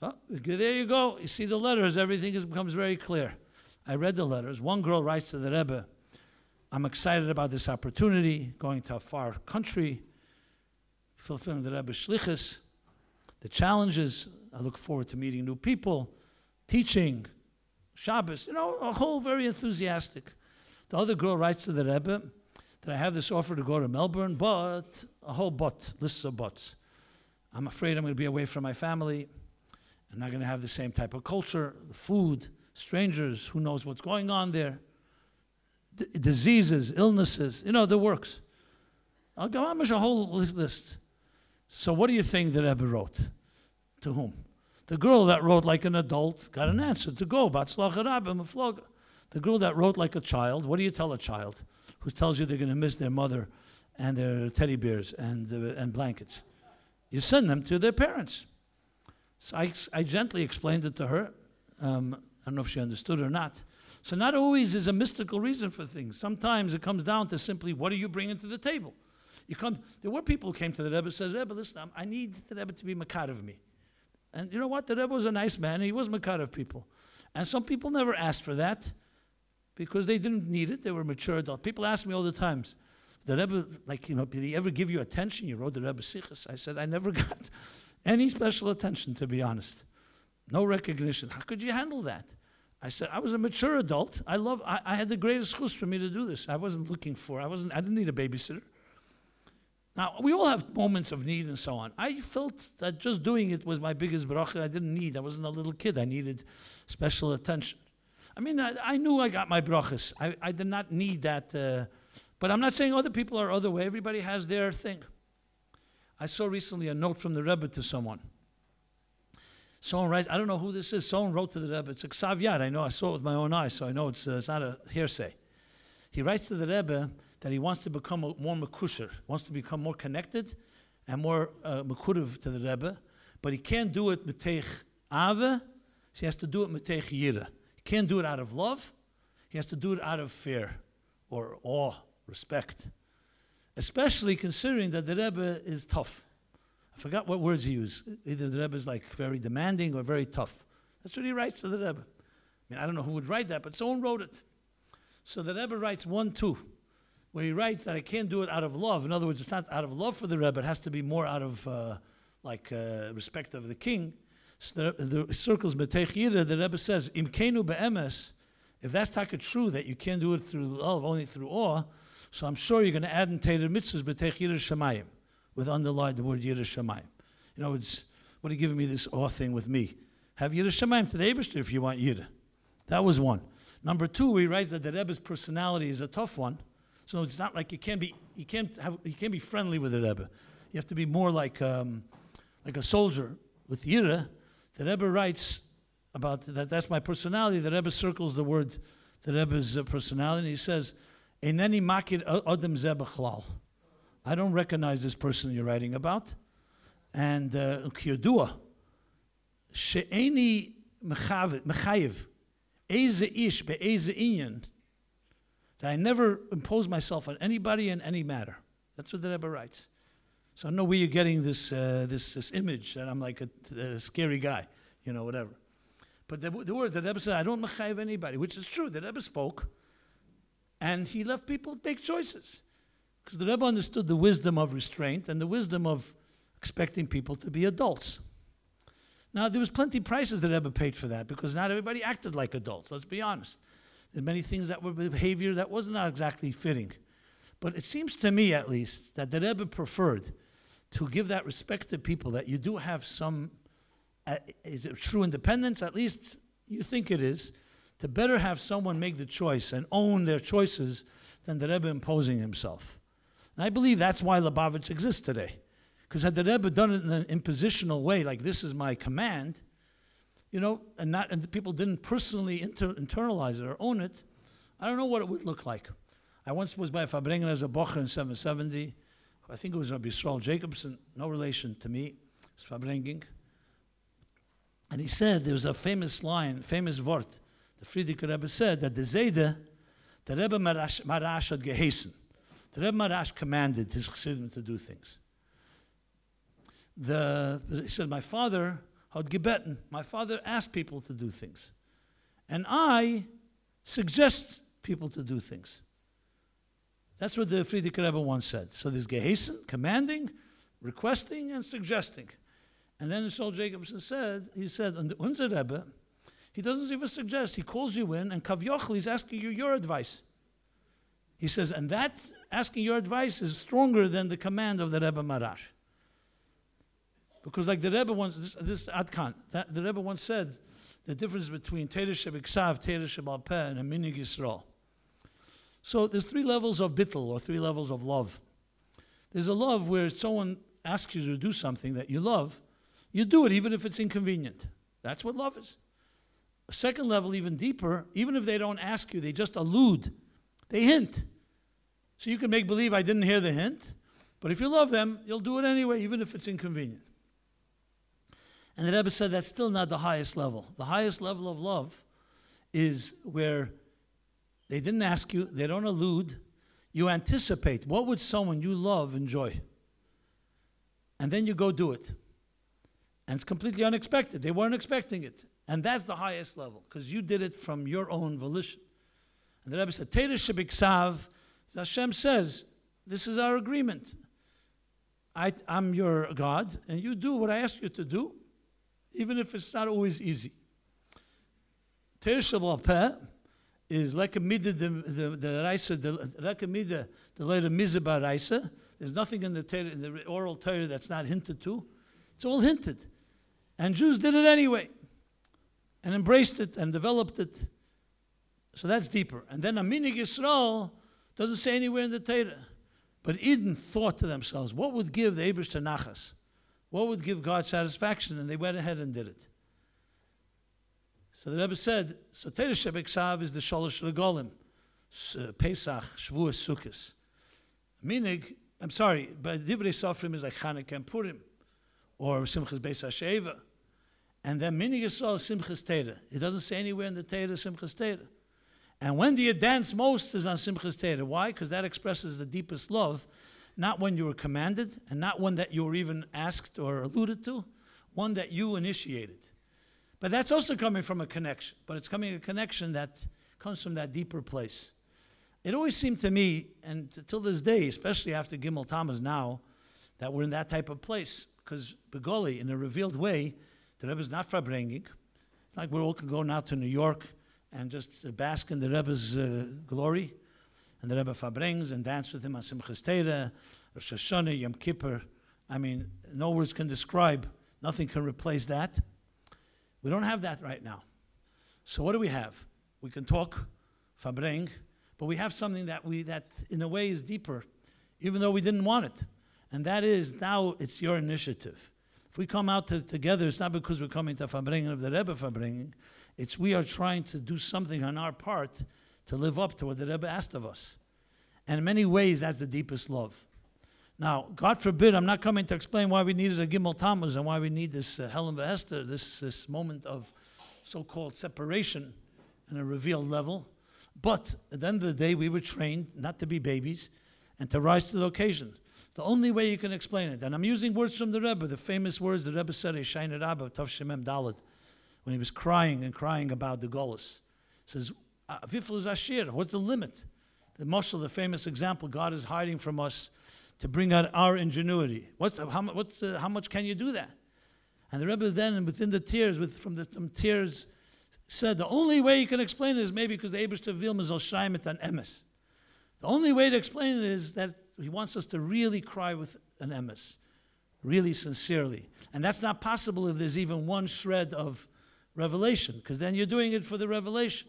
Oh, there you go. You see the letters, everything becomes very clear. I read the letters. One girl writes to the Rebbe, I'm excited about this opportunity, going to a far country, fulfilling the Rebbe's shlichus, the challenges. I look forward to meeting new people, teaching, Shabbos, a whole very enthusiastic. The other girl writes to the Rebbe that I have this offer to go to Melbourne, but a whole lists of buts. I'm afraid I'm going to be away from my family. I'm not going to have the same type of culture, the food, strangers, who knows what's going on there, diseases, illnesses, the works. I'll go on with a whole list. So what do you think the Rebbe wrote? To whom? The girl that wrote like an adult got an answer to go. The girl that wrote like a child, what do you tell a child who tells you they're going to miss their mother and their teddy bears and blankets? You send them to their parents. So I gently explained it to her. I don't know if she understood or not. So not always is a mystical reason for things. Sometimes it comes down to simply, what are you bringing to the table? There were people who came to the Rebbe and said, Rebbe, listen, I need the Rebbe to be makar of me. And you know what? The Rebbe was a nice man. He was makar of people. And some people never asked for that because they didn't need it. They were mature adults. People ask me all the time, the Rebbe, did he ever give you attention? You wrote the Rebbe Sichos. I said, I never got any special attention, to be honest. No recognition. How could you handle that? I said, I was a mature adult. I had the greatest chus for me to do this. I wasn't looking for, I didn't need a babysitter. Now, we all have moments of need and so on. I felt that just doing it was my biggest bracha. I wasn't a little kid. I needed special attention. I knew I got my brachas. I did not need that. But I'm not saying other people are other way. Everybody has their thing. I saw recently a note from the Rebbe to someone. Someone writes, I don't know who this is. Someone wrote to the Rebbe. It's a ksav yad. I know, I saw it with my own eyes, so I know it's not a hearsay. He writes to the Rebbe that he wants to become more mekusher, wants to become more connected and more mekurev to the Rebbe, but he can't do it meteich ave, so he has to do it meteich yira. He can't do it out of love, he has to do it out of fear or awe, respect, especially considering that the Rebbe is tough. I forgot what words he used. Either the Rebbe is like very demanding or very tough. That's what he writes to the Rebbe. I don't know who would write that, but someone wrote it. So the Rebbe writes 1-2, where he writes that I can't do it out of love. In other words, it's not out of love for the Rebbe. It has to be more out of respect of the king. So the circles B'teich Yira, the Rebbe says, Imkenu be'emes, if that's taka true, that you can't do it through love, only through awe, so I'm sure you're going to add in Teirer mitzvahs B'teich Yira Shemayim, with underlined the word Yira Shemayim. What are you giving me this awe thing with me? Have Yira Shemayim to the Eibishter if you want Yira. That was one. Number 2, he writes that the Rebbe's personality is a tough one. So it's not like you can't be friendly with the Rebbe. You have to be more like a soldier with Yira. The Rebbe writes about that. That's my personality. The Rebbe circles the word, the Rebbe's personality, and he says, "Eineni makir adam ze b'chlal." I don't recognize this person you're writing about, and kiyodua she'eni mechayev eze ish be'eze inyan. That I never impose myself on anybody in any matter. That's what the Rebbe writes. So I know where you're getting this image that I'm like a scary guy, whatever. But the word the Rebbe said, I don't mechayev anybody, which is true. The Rebbe spoke, and he left people make choices. Because the Rebbe understood the wisdom of restraint and the wisdom of expecting people to be adults. Now, there was plenty of prices the Rebbe paid for that, because not everybody acted like adults, let's be honest. There's many things that were behavior that was not exactly fitting. But it seems to me, at least, that the Rebbe preferred to give that respect to people, that you do have some, is it true independence? At least you think it is, to better have someone make the choice and own their choices than the Rebbe imposing himself. And I believe that's why Lubavitch exists today. Because had the Rebbe done it in an impositional way, like this is my command, and the people didn't personally internalize it or own it, I don't know what it would look like. I once was by Farbrenegen as a bocher in 770. I think it was Rabbi Jacobson, no relation to me. It was Farbrenegen. And he said, there was a famous line, famous word, the Friedrich Rebbe said that the Zayde, the Rebbe Marash had gehesen. The Rebbe Marash commanded his chassidim to do things. He said, my father had gebeten. My father asked people to do things. And I suggest people to do things. That's what the Friedrich Rebbe once said. So there's gehesen, commanding, requesting, and suggesting. And then Sol Jacobson said, on the Unser Rebbe, He doesn't even suggest. He calls you in, and Kavyochel, he's asking you your advice. He says, and that asking your advice is stronger than the command of the Rebbe Marash. Because like the Rebbe once, this Adkan, the Rebbe once said, the difference between Teirah Shebiksav, Teirah Shebal Peh, and a Minig Yisrael. So there's 3 levels of bittul, or 3 levels of love. There's a love where someone asks you to do something that you love, you do it even if it's inconvenient. That's what love is. A second level, even deeper, even if they don't ask you, they just allude. They hint. So you can make believe I didn't hear the hint, but if you love them, you'll do it anyway, even if it's inconvenient. And the Rebbe said that's still not the highest level. The highest level of love is where they didn't ask you, they don't allude, you anticipate what would someone you love enjoy. And then you go do it. And it's completely unexpected. They weren't expecting it. And that's the highest level, because you did it from your own volition. And the Rebbe said, Teirah Shebiksav, Hashem says, this is our agreement. I'm your God, and you do what I ask you to do, even if it's not always easy. Teirah Shebal Peh is like a midah, the Raisa, like a midah, the later Mizabah Raisa. There's nothing in the oral Torah that's not hinted to. It's all hinted. And Jews did it anyway, and embraced it and developed it. So that's deeper. And then a Minig Yisrael doesn't say anywhere in the Torah. But Eden thought to themselves, what would give the Eibush to Nachas? What would give God satisfaction? And they went ahead and did it. So the Rebbe said, so Teirah Shebiksav is the Sholosh Regolim, Pesach, Shavuos, Sukkos. Minig, I'm sorry, but Divrei Sofrim is like Chanukah and Purim, or Simchas Beis HaSheva. And then Minig Yisrael is Simchas Teirah. It doesn't say anywhere in the Teirah Simchas Teirah. And when do you dance most is on Simchas Teirah. Why? Because that expresses the deepest love, not when you were commanded, and not one that you were even asked or alluded to, one that you initiated. But that's also coming from a connection. But it's coming a connection that comes from that deeper place. It always seemed to me, and till this day, especially after Gimmel Tammuz now, that we're in that type of place. Because Begoli, in a revealed way, the Rebbe is not Farbrenegen. It's like we all can go now to New York and just bask in the Rebbe's glory. And the Rebbe Farbrengens and dance with him on Simchas Teirah, Rosh Hashanah, Yom Kippur. I mean, no words can describe, nothing can replace that. We don't have that right now. So what do we have? We can talk Farbreng, but we have something that in a way is deeper, even though we didn't want it. And that is, now it's your initiative. If we come out together, it's not because we're coming to Farbrengen of the Rebbe Farbrengen. It's we are trying to do something on our part to live up to what the Rebbe asked of us. And in many ways, that's the deepest love. Now, God forbid, I'm not coming to explain why we needed a Gimmel Tammuz and why we need this Helen V'Hester, this moment of so-called separation on a revealed level. But at the end of the day, we were trained not to be babies and to rise to the occasion. The only way you can explain it, and I'm using words from the Rebbe, the famous words the Rebbe said, Eshayin Rabba, Tov Shemem Dalet, when he was crying and crying about the Golus. He says, Vifl is Ashir, what's the limit? The Moshe, the famous example, God is hiding from us to bring out our ingenuity. How much can you do that? And the Rebbe then, within the tears, some tears, said the only way you can explain it is maybe because the Eibishter Vilma is Shaimet and Emes. The only way to explain it is that he wants us to really cry with an Emes, really sincerely. And that's not possible if there's even one shred of revelation, because then you're doing it for the revelation.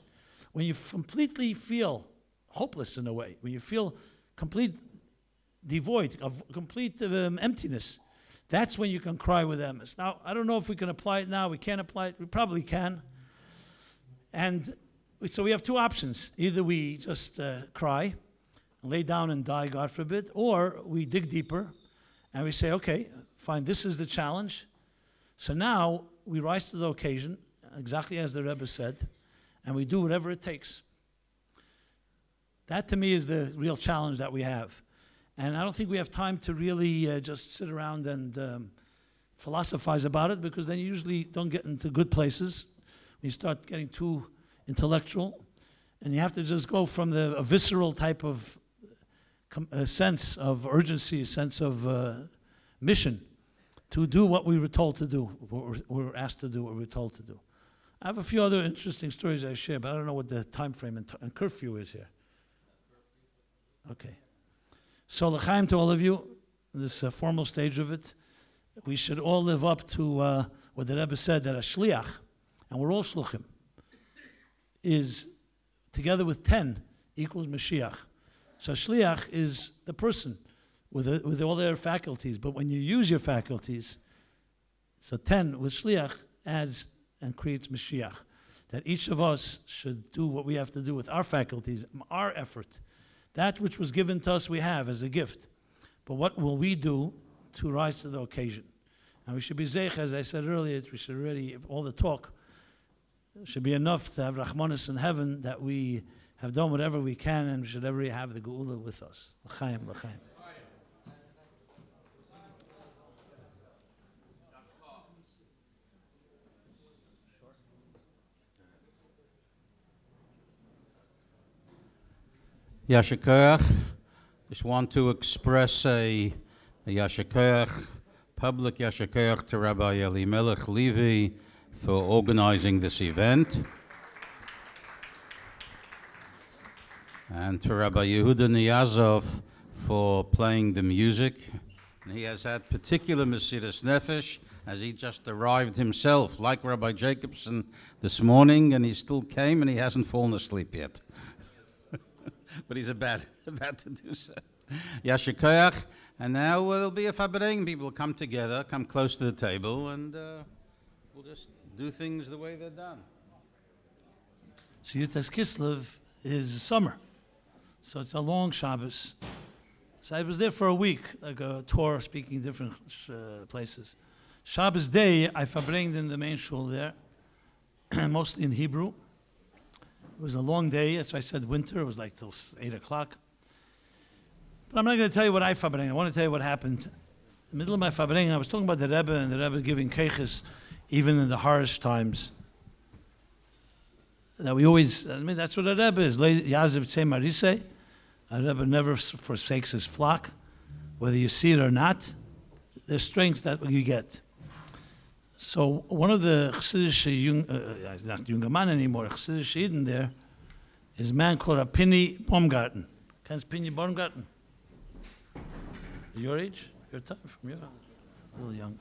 When you completely feel hopeless in a way, when you feel complete devoid of complete emptiness, that's when you can cry with Emes. Now, I don't know if we can apply it now. We can't apply it. We probably can. And so we have two options. Either we just cry and lay down and die, God forbid, or we dig deeper and we say, okay, fine, this is the challenge. So now we rise to the occasion, exactly as the Rebbe said, and we do whatever it takes. That to me is the real challenge that we have. And I don't think we have time to really just sit around and philosophize about it, because then you usually don't get into good places. You start getting too intellectual, and you have to just go from a visceral type of sense of urgency, sense of mission, to do what we were told to do, what we were asked to do, what we were told to do. I have a few other interesting stories I share, but I don't know what the time frame and curfew is here. Okay. So l'chaim to all of you, this formal stage of it. We should all live up to what the Rebbe said, that a shliach, and we're all shluchim, is together with 10 equals Mashiach. So shliach is the person with all their faculties, but when you use your faculties, so 10 with shliach adds and creates Mashiach. That each of us should do what we have to do with our faculties, our effort. That which was given to us we have as a gift. But what will we do to rise to the occasion? And we should be zeich, as I said earlier, we should already, all the talk, should be enough to have Rachmanis in heaven that we have done whatever we can and we should ever have the Geula with us. L'chaim, l'chaim. Yasher Koach. Just want to express a Yasher Koach, public Yasher Koach to Rabbi Elimelech Levi for organizing this event, and to Rabbi Yehuda Niyazov for playing the music. And he has had particular Mesiras Nefesh, as he just arrived himself, like Rabbi Jacobson this morning, and he still came and he hasn't fallen asleep yet. But he's about to do so. Yasher Koach. And now there'll be a Farbrenegen. People will come together, come close to the table, and we'll just do things the way they're done. So Yutas Kislev is summer. So it's a long Shabbos. So I was there for a week, like a tour, speaking different places. Shabbos day, I Farbreneged in the main shul there, mostly in Hebrew. It was a long day, that's why I said winter. It was like till 8 o'clock. But I'm not going to tell you what I Farbreneged. I want to tell you what happened. In the middle of my Farbreneged, I was talking about the Rebbe, and the Rebbe giving keiches, even in the harsh times. That we always, I mean, that's what a Rebbe is. Yaziv Tzei Marisei. A Rebbe never forsakes his flock. Whether you see it or not, there's strength that you get. So one of the Chassidish, not Jungerman anymore, Chassidish Eden there, is a man called Rapini Baumgarten. Kennst Pini Baumgarten? Your age? Your time? From your a little young.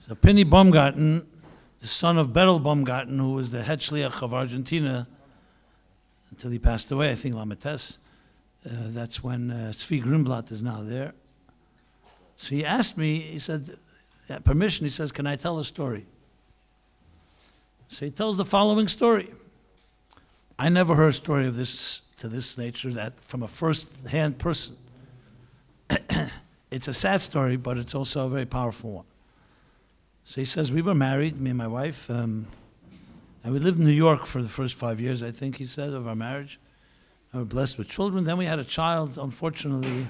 So Pini Baumgarten, the son of Berel Baumgarten, who was the head shliach of Argentina until he passed away, I think, Lamates. That's when Tzvi Grunblatt is now there. So he asked me, he said, permission, he says, can I tell a story? So he tells the following story. I never heard a story of this, to this nature, that from a first-hand person. It's a sad story, but it's also a very powerful one. So he says, we were married, me and my wife, and we lived in New York for the first 5 years, I think he said, of our marriage. And we were blessed with children. Then we had a child, unfortunately,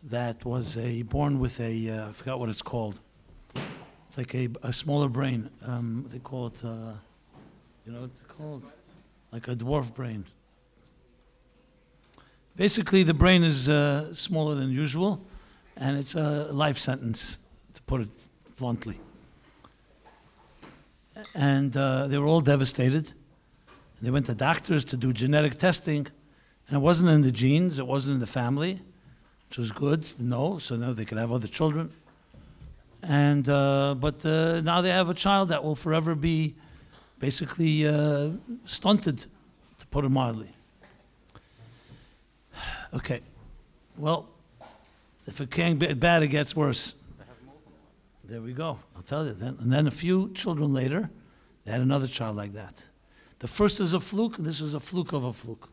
that was born with I forgot what it's called. It's like a smaller brain. They call it, you know what it's called? Like a dwarf brain. Basically, the brain is smaller than usual, and it's a life sentence, to put it bluntly. And they were all devastated. They went to doctors to do genetic testing, and it wasn't in the genes, it wasn't in the family, which was good to know, so now they could have other children. And but now they have a child that will forever be basically stunted, to put it mildly. Okay, well, if it can't get bad, it gets worse. There we go, I'll tell you then. And then a few children later, they had another child like that. The first is a fluke, and this is a fluke of a fluke.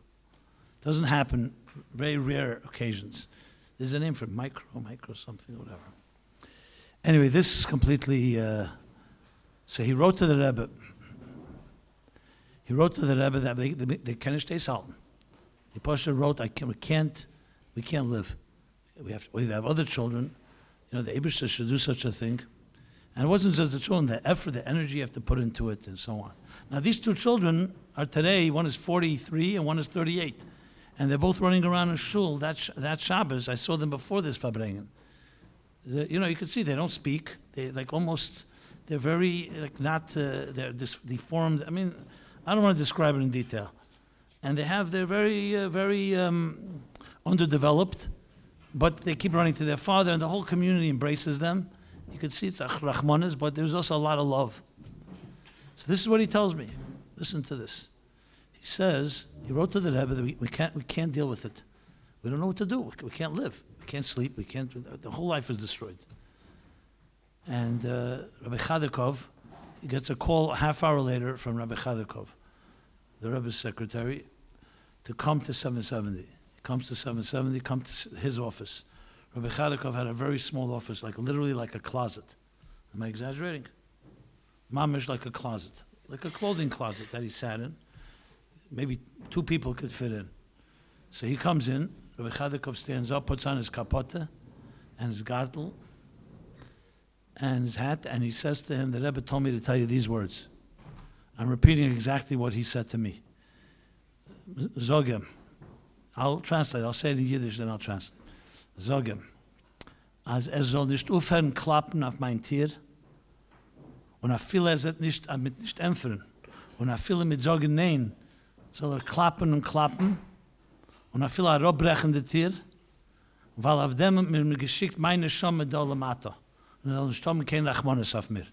Doesn't happen, very rare occasions. There's a name for it, micro something, whatever. Anyway, this is completely, so he wrote to the Rebbe. He wrote to the Rebbe that they can't stay salton. He Pasha wrote, we can't live. We have other children. You know, the Eibishter should do such a thing. And it wasn't just the children, the effort, the energy you have to put into it, and so on. Now, these two children are today, one is 43 and one is 38. And they're both running around in shul. That Shabbos, I saw them before this Farbrenegen. You know, you can see they don't speak. They like almost, They're very, like, not, they're deformed. I mean, I don't want to describe it in detail. And they're very underdeveloped, but they keep running to their father, and the whole community embraces them. You can see it's Rachmanis, but there's also a lot of love. So this is what he tells me. Listen to this. He says, he wrote to the Rebbe that we can't deal with it. We don't know what to do. We can't live. We can't sleep. The whole life is destroyed. And Rabbi Chadakov, he gets a call a half hour later from Rabbi Chadakov, the Rebbe's secretary, to come to 770. He comes to 770, come to his office. Rabbi Chadakov had a very small office, literally like a closet. Am I exaggerating? Mamish like a closet, like a clothing closet that he sat in. Maybe 2 people could fit in. So he comes in, Rabbi Chadakov stands up, puts on his kapote and his gartel and his hat, and he says to him, the Rebbe told me to tell you these words. I'm repeating exactly what he said to me. Zogem. I'll translate. I'll say it in Yiddish, then I'll translate. Zogem. Als soll nicht aufhören klappen auf mein Tier, und viele nicht empfern, und viele mit Sorgen nein, soll klappen und klappen, und viele herabbrechende Tier, weil auf dem mir geschickt meine Schamme da lamata. Und dann stammen kein Rachmanis auf mir.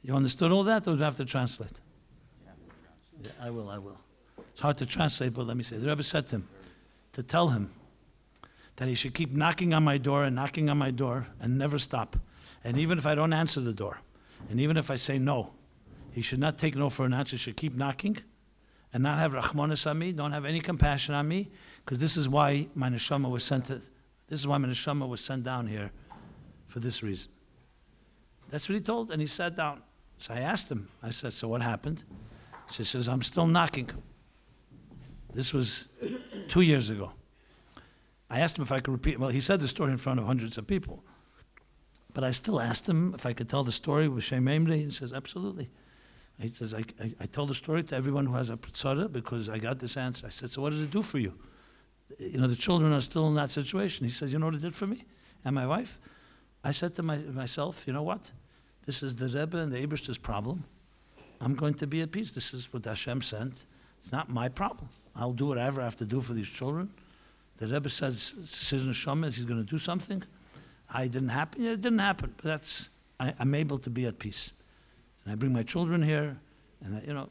You understood all that, or do you have to translate? Yeah, I will. It's hard to translate, but let me say. The Rebbe said to him, to tell him that he should keep knocking on my door and knocking on my door and never stop. And even if I don't answer the door, and even if I say no, he should not take no for an answer. He should keep knocking and not have rachmanis on me, don't have any compassion on me, because this is why my neshama was sent down here for this reason. That's what he told, and he sat down. So I asked him, I said, so what happened? He says, I'm still knocking. This was 2 years ago. I asked him if I could repeat. Well, he said the story in front of hundreds of people. But I still asked him if I could tell the story with Shem Emre. He says, absolutely. He says, I tell the story to everyone who has a tzara because I got this answer. I said, so what did it do for you? You know, the children are still in that situation. He says, you know what it did for me and my wife? I said to myself, you know what? This is the Rebbe and the Eberster's problem. I'm going to be at peace. This is what Hashem sent. It's not my problem. I'll do whatever I have to do for these children. The Rebbe says, Sizn Shomes, he's going to do something. It didn't happen. Yeah, it didn't happen. But I'm able to be at peace. And I bring my children here. And,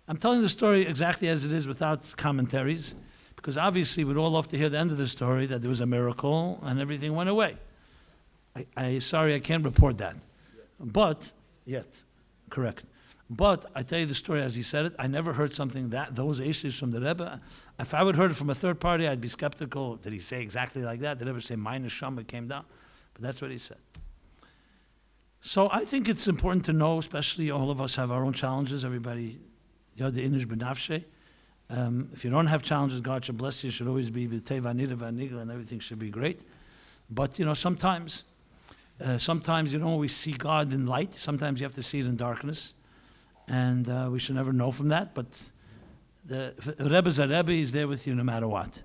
I'm telling the story exactly as it is without commentaries. Because obviously we'd all love to hear the end of the story, that there was a miracle and everything went away. Sorry, I can't report that. But, correct. But I tell you the story as he said it. I never heard something those issues from the Rebbe. If I would have heard it from a third party, I'd be skeptical. Did he say exactly like that? Did he ever say minus Shama came down? But that's what he said. So I think it's important to know, especially all of us have our own challenges. Everybody, Yod Inish B'nafshe. If you don't have challenges, God should bless you. You should always be B'tei V'anida V'anigla, and everything should be great. But sometimes you don't always see God in light. Sometimes you have to see it in darkness. And we should never know from that, but the Rebbe's a Rebbe, he's there with you no matter what.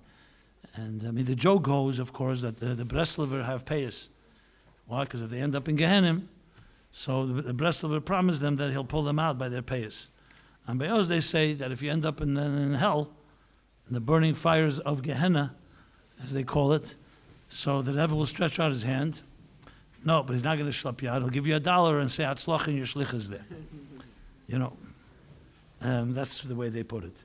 And the joke goes, of course, that the Breslover have payers. Why? Because if they end up in Gehenna, so the Breslover promised them that he'll pull them out by their payers. And by us, they say that if you end up in hell, in the burning fires of Gehenna, as they call it, so the Rebbe will stretch out his hand. No, but he's not going to schlep you out. He'll give you $1 and say, Atzlach, and your shlich is there. That's the way they put it.